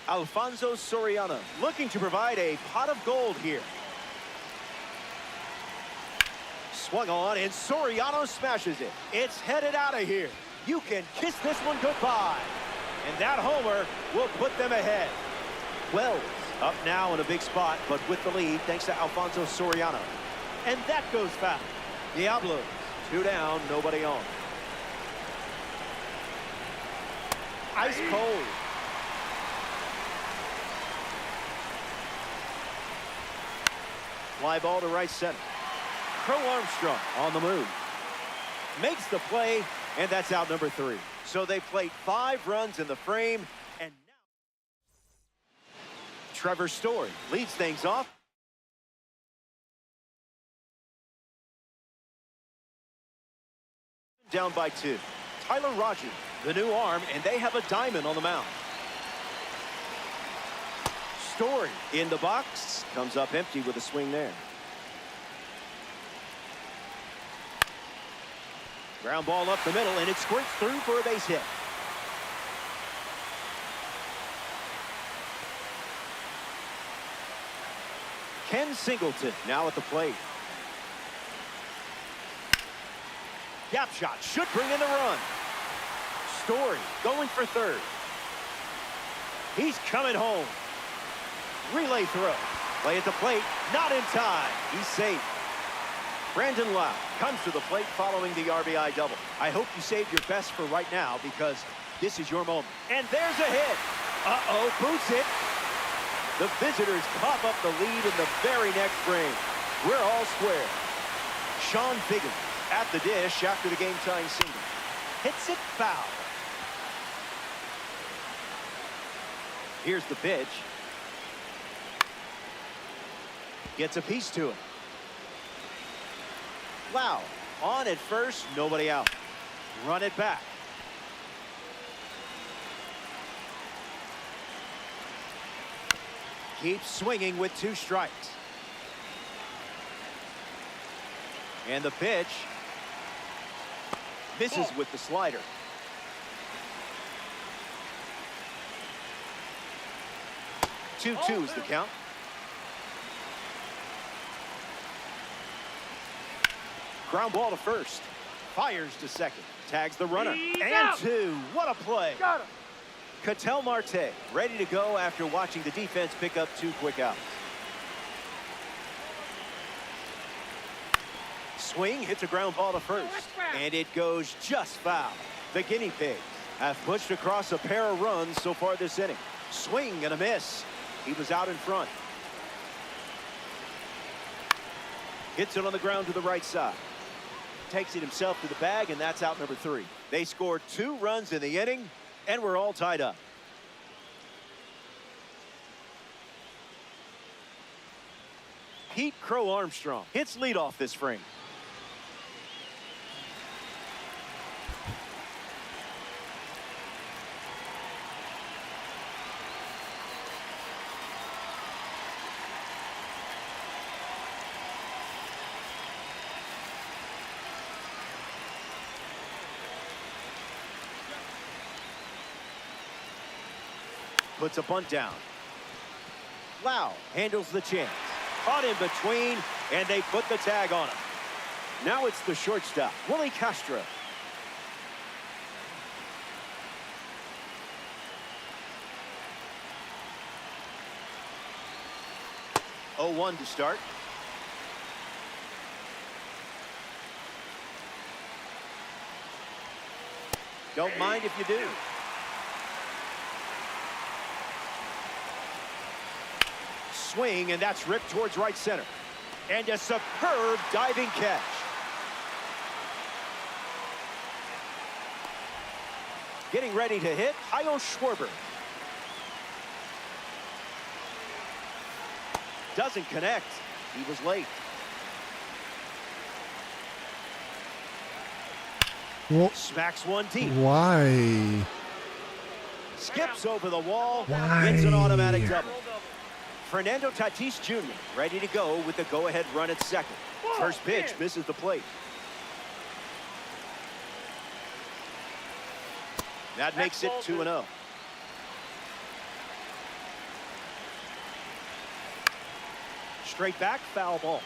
Alfonso Soriano looking to provide a pot of gold here. Swung on and Soriano smashes it. It's headed out of here. You can kiss this one goodbye. And that homer will put them ahead. Wells up now in a big spot, but with the lead thanks to Alfonso Soriano. And that goes foul. Diablos 2 down, nobody on. Ice cold. Fly ball to right center. Crow Armstrong on the move. Makes the play, and that's out number 3. So they played 5 runs in the frame, and now Trevor Story leads things off. Down by 2. Tyler Rogers, the new arm, and they have a diamond on the mound. Story in the box, comes up empty with a swing there. Ground ball up the middle, and it squirts through for a base hit. Ken Singleton now at the plate. Gap shot should bring in the run. Story going for third. He's coming home. Relay throw. Play at the plate. Not in time. He's safe. Brandon Lau comes to the plate following the RBI double. I hope you saved your best for right now because this is your moment. And there's a hit. Uh-oh, boots it. The visitors pop up the lead in the very next frame. We're all square. Sean Figgins at the dish after the game-tying single. Hits it foul. Here's the pitch. Gets a piece to it. Lau on at first, nobody out. Run it back. Keeps swinging with 2 strikes. And the pitch misses with the slider. Two is the count. Ground ball to first. Fires to second. Tags the runner. And 2. What a play. Got him. Ketel Marte ready to go after watching the defense pick up 2 quick outs. Swing hits a ground ball to first. And it goes just foul. The guinea pigs have pushed across a pair of runs so far this inning. Swing and a miss. He was out in front. Hits it on the ground to the right side. Takes it himself to the bag, and that's out number 3. They scored 2 runs in the inning, and we're all tied up. Pete Crow Armstrong hits leadoff this frame. puts a bunt down. Lau handles the chance. Caught in between, and they put the tag on him. Now it's the shortstop, Willie Castro. Oh, 0-1 to start. Don't mind if you do. Swing, and that's ripped towards right center. And a superb diving catch. Getting ready to hit, Kyle Schwarber. Doesn't connect. He was late. Well, Smacks one deep. why? Skips over the wall. Why? Gets an automatic double. Fernando Tatis Jr. ready to go with the go-ahead run at second. First pitch misses the plate. That makes it 2-0. Straight back, foul ball.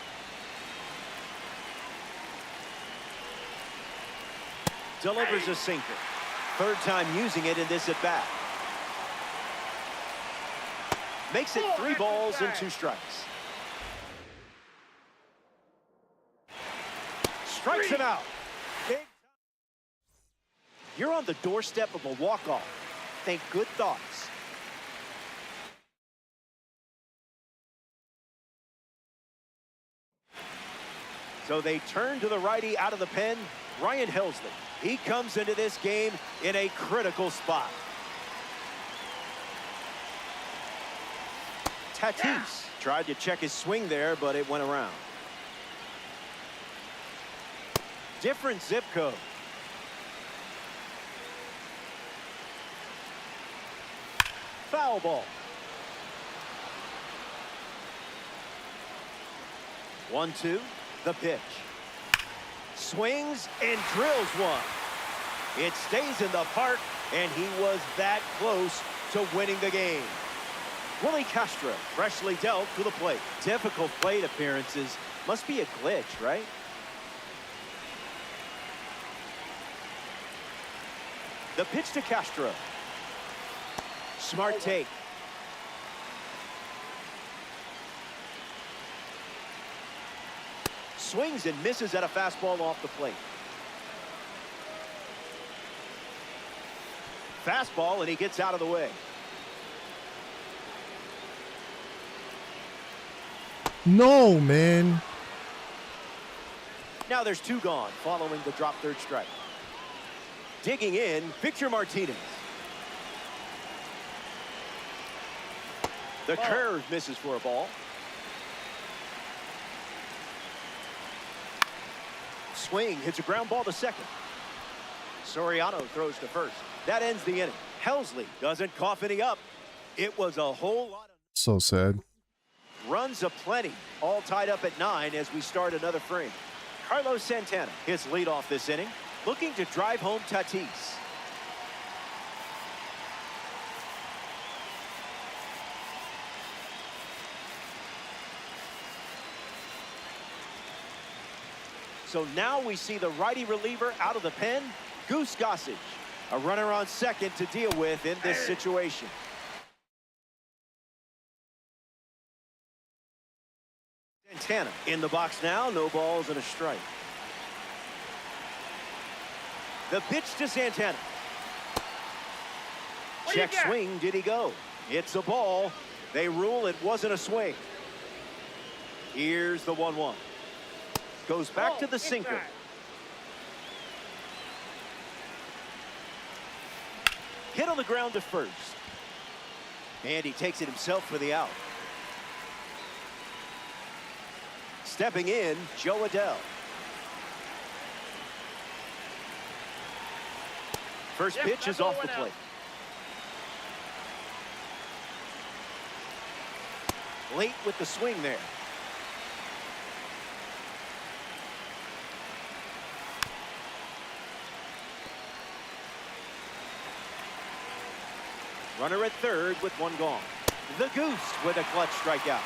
Delivers a sinker. Third time using it in this at-bat. Makes it 3 balls and 2 strikes. Strikes him out. You're on the doorstep of a walk-off. Think good thoughts. So they turn to the righty out of the pen, Ryan Helsley. He comes into this game in a critical spot. Tatis tried to check his swing there, but it went around. Different zip code. Foul ball. 1-2, the pitch. Swings and drills one. It stays in the park, and he was that close to winning the game. Willie Castro, freshly dealt to the plate. Difficult plate appearances. Must be a glitch, right? The pitch to Castro. Smart take. Swings and misses at a fastball off the plate. Fastball, and he gets out of the way. No, man. Now there's 2 gone following the drop third strike. Digging in, Victor Martinez. The curve misses for a ball. Swing hits a ground ball to second. Soriano throws to first. That ends the inning. Helsley doesn't cough any up. It was a whole lot of So sad. runs aplenty, all tied up at 9 as we start another frame. Carlos Santana hits leadoff this inning, looking to drive home Tatis. So now we see the righty reliever out of the pen, Goose Gossage. A runner on second to deal with in this situation. Santana in the box now, no balls and a strike. The pitch to Santana. Check swing, did he go? It's a ball. They rule it wasn't a swing. Here's the 1-1. Goes back to the sinker. Hit on the ground to first. And he takes it himself for the out. Stepping in, Joe Adell. First pitch is off the plate. Late with the swing there. Runner at third with one gone. The Goose with a clutch strikeout.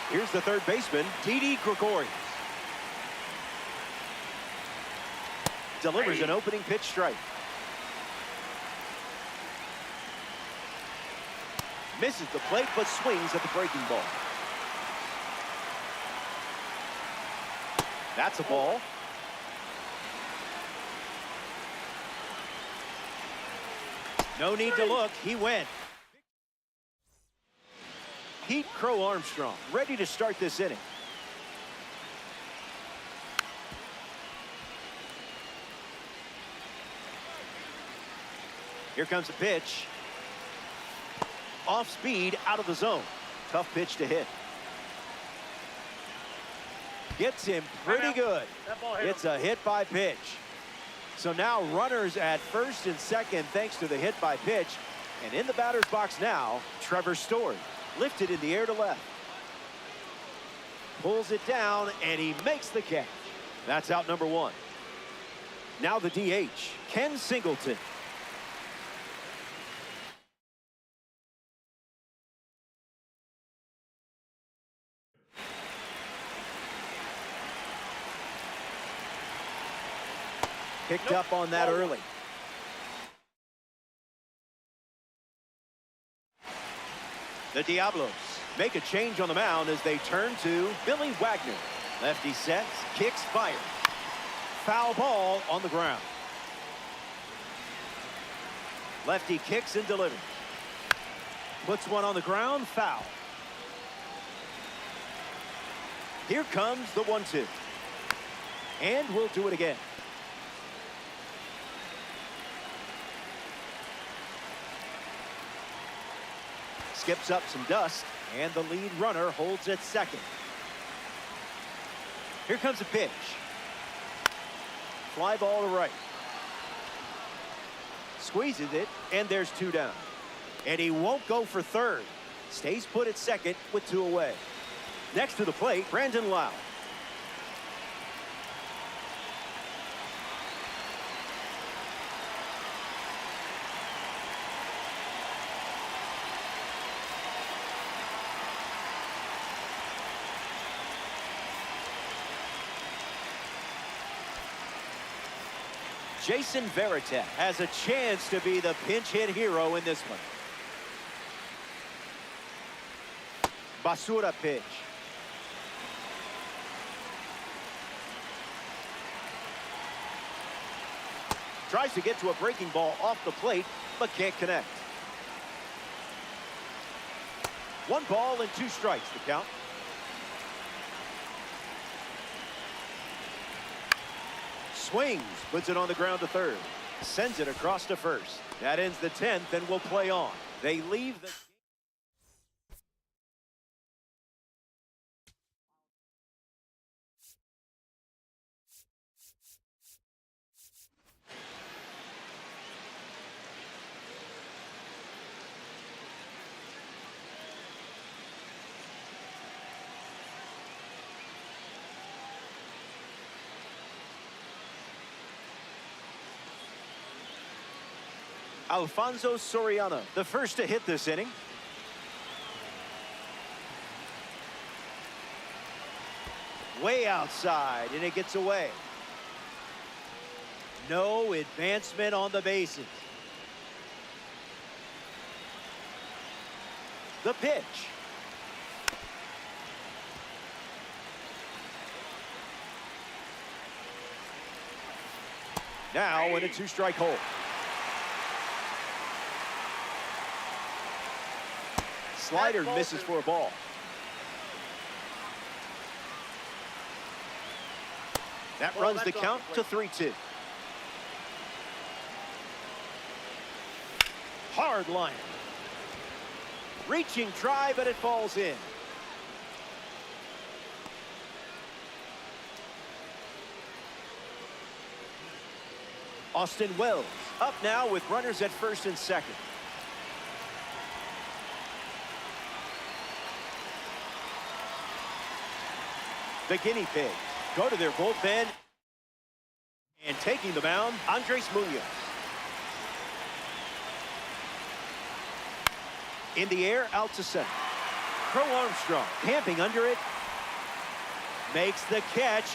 Here's the third baseman, Didi Gregorius. Delivers an opening pitch strike. Misses the plate but swings at the breaking ball. That's a ball. No need to look. He went. Pete Crow Armstrong ready to start this inning. Here comes a pitch. Off speed, out of the zone. Tough pitch to hit. Gets him pretty good. It's a hit by pitch. So now runners at first and second thanks to the hit by pitch. And in the batter's box now, Trevor Story. Lifted in the air to left. Pulls it down and he makes the catch. That's out number one. Now the DH, Ken Singleton. Picked up on that early. The Diablos make a change on the mound as they turn to Billy Wagner. Lefty sets, kicks, fires. Foul ball on the ground. Lefty kicks and delivers. Puts one on the ground, foul. Here comes the 1-2. And we'll do it again. Skips up some dust, and the lead runner holds at second. Here comes a pitch. Fly ball to right. Squeezes it, and there's two down. And he won't go for third. Stays put at second with two away. Next to the plate, Brandon Lau. Jason Varitek has a chance to be the pinch hit hero in this one. Basura pitch. Tries to get to a breaking ball off the plate, but can't connect. 1 ball and 2 strikes to count. Swings, puts it on the ground to third. Sends it across to first. That ends the 10th and will play on. They leave the... Alfonso Soriano, the first to hit this inning. Way outside, and it gets away. No advancement on the bases. The pitch. Now in a 2-strike hole. Slider misses for a ball. That runs the count to 3-2. Hard line. Reaching try, but it falls in. Austin Wells up now with runners at first and second. The guinea pigs go to their bullpen. And taking the mound, Andres Munoz. In the air, out to center. Crow Armstrong camping under it. Makes the catch.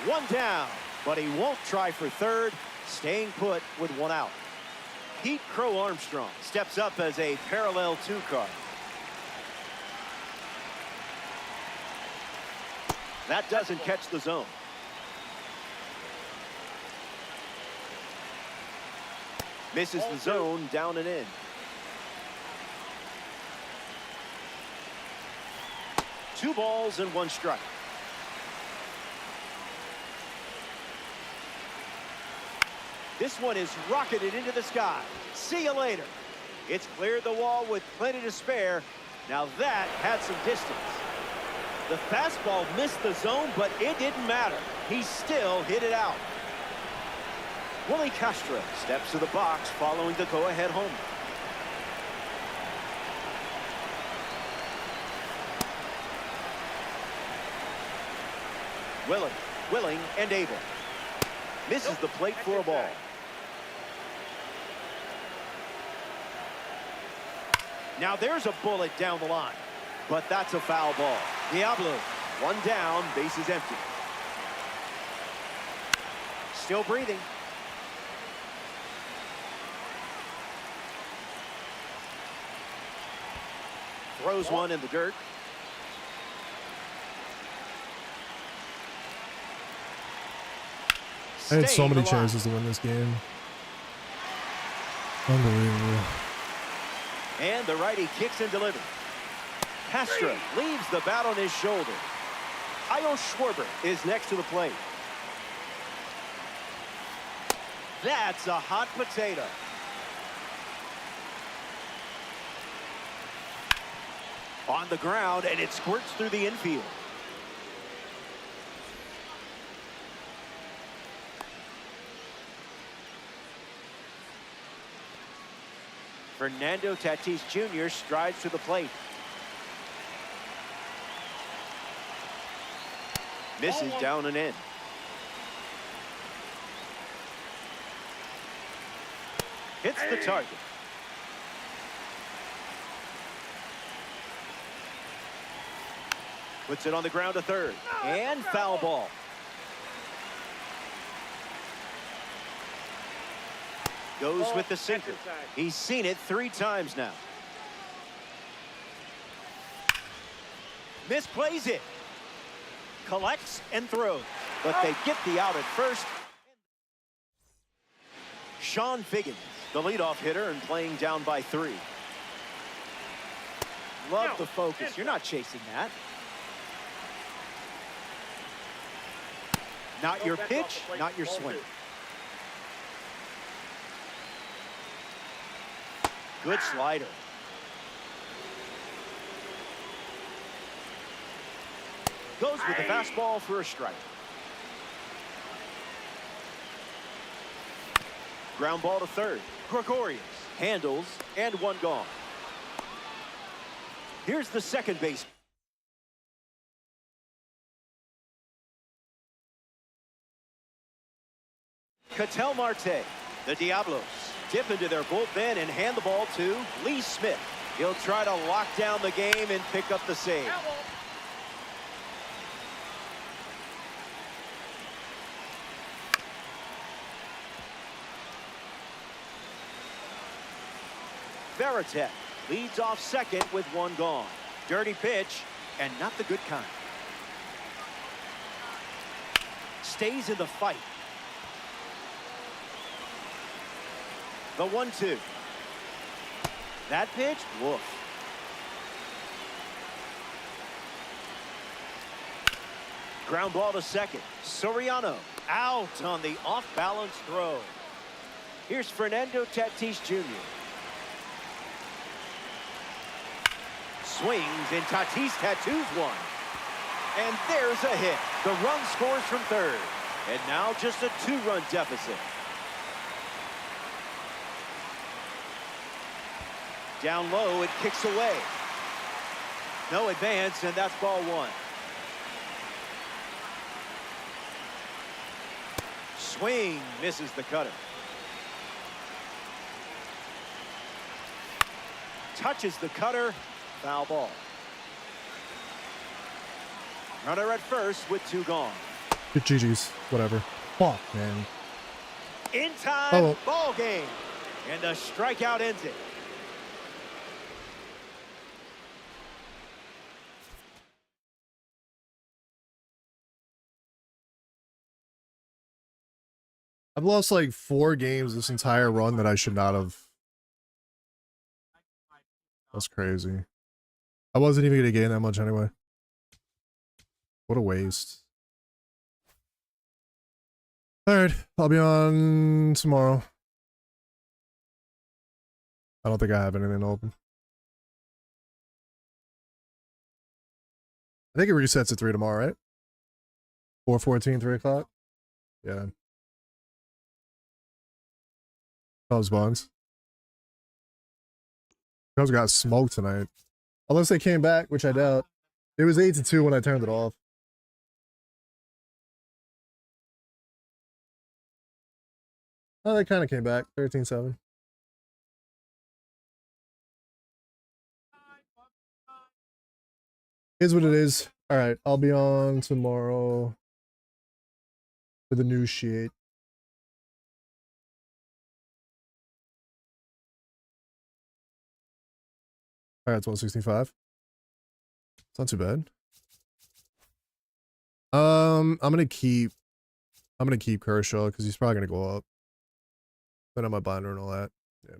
One down, but he won't try for third, staying put with one out. Pete Crow Armstrong steps up as a parallel 2 card. That doesn't catch the zone. Misses the zone, down and in. 2 balls and 1 strike. This one is rocketed into the sky. See you later. It's cleared the wall with plenty to spare. Now that had some distance. The fastball missed the zone, but it didn't matter. He still hit it out. Willie Castro steps to the box following the go-ahead home. Willing, and able. Misses the plate for a ball. Now there's a bullet down the line, but that's a foul ball. Diablo, 1 down, bases empty. Still breathing. Throws one in the dirt. I had so many Staying alive. chances to win this game. Unbelievable. And the righty kicks and delivers. Castro leaves the bat on his shoulder. Kyle Schwarber is next to the plate. That's a hot potato. On the ground, and it squirts through the infield. Fernando Tatis Jr. strides to the plate. Misses down and in. Hits the target. Puts it on the ground to third. And foul ball. Goes with the sinker. He's seen it 3 times now. Misplays it. Collects and throws. But they get the out at first. Sean Figgins, the leadoff hitter, and playing down by 3. Love the focus. You're not chasing that. Not your pitch, not your swing. Good slider. Goes with the fastball for a strike. Ground ball to third. Gregorius handles, and 1 gone. Here's the second base. Ketel Marte, the Diablos, dip into their bullpen and hand the ball to Lee Smith. He'll try to lock down the game and pick up the save. Veritek leads off second with 1 gone. Dirty pitch, and not the good kind. Stays in the fight. The 1-2. That pitch, woof. Ground ball to second. Soriano out on the off-balance throw. Here's Fernando Tatis Jr. Swings, and Tatis tattoos one. And there's a hit. The run scores from third. And now just a 2-run deficit. Down low, it kicks away. No advance, and that's ball 1. Swing, misses the cutter. touches the cutter. Foul ball. Runner at first with 2 gone. Good GG's. Whatever. Fuck, man. In time, Oh. ball game. And a strikeout ends it. I've lost like 4 games this entire run that I should not have. That's crazy. I wasn't even going to gain that much anyway. What a waste. Alright, I'll be on tomorrow. I don't think I have anything open. I think it resets at 3 tomorrow, right? 4:14, 3 o'clock? Yeah. Cubs Buns. Cubs got smoked tonight. Unless they came back, which I doubt. It was 8-2 when I turned it off. Oh, they kind of came back. 13-7. Is what it is. All right, I'll be on tomorrow for the news sheet. All right, it's 165. It's not too bad. I'm gonna keep Kershaw because he's probably gonna go up. Put on my binder and all that. Yeah.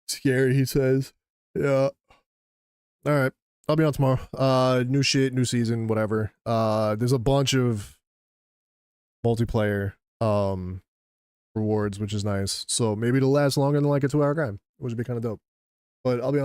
Scary, he says. Yeah. All right. I'll be on tomorrow. New shit, new season, whatever. There's a bunch of multiplayer rewards, which is nice. So maybe it'll last longer than like a 2-hour grind, which would be kind of dope. But I'll be on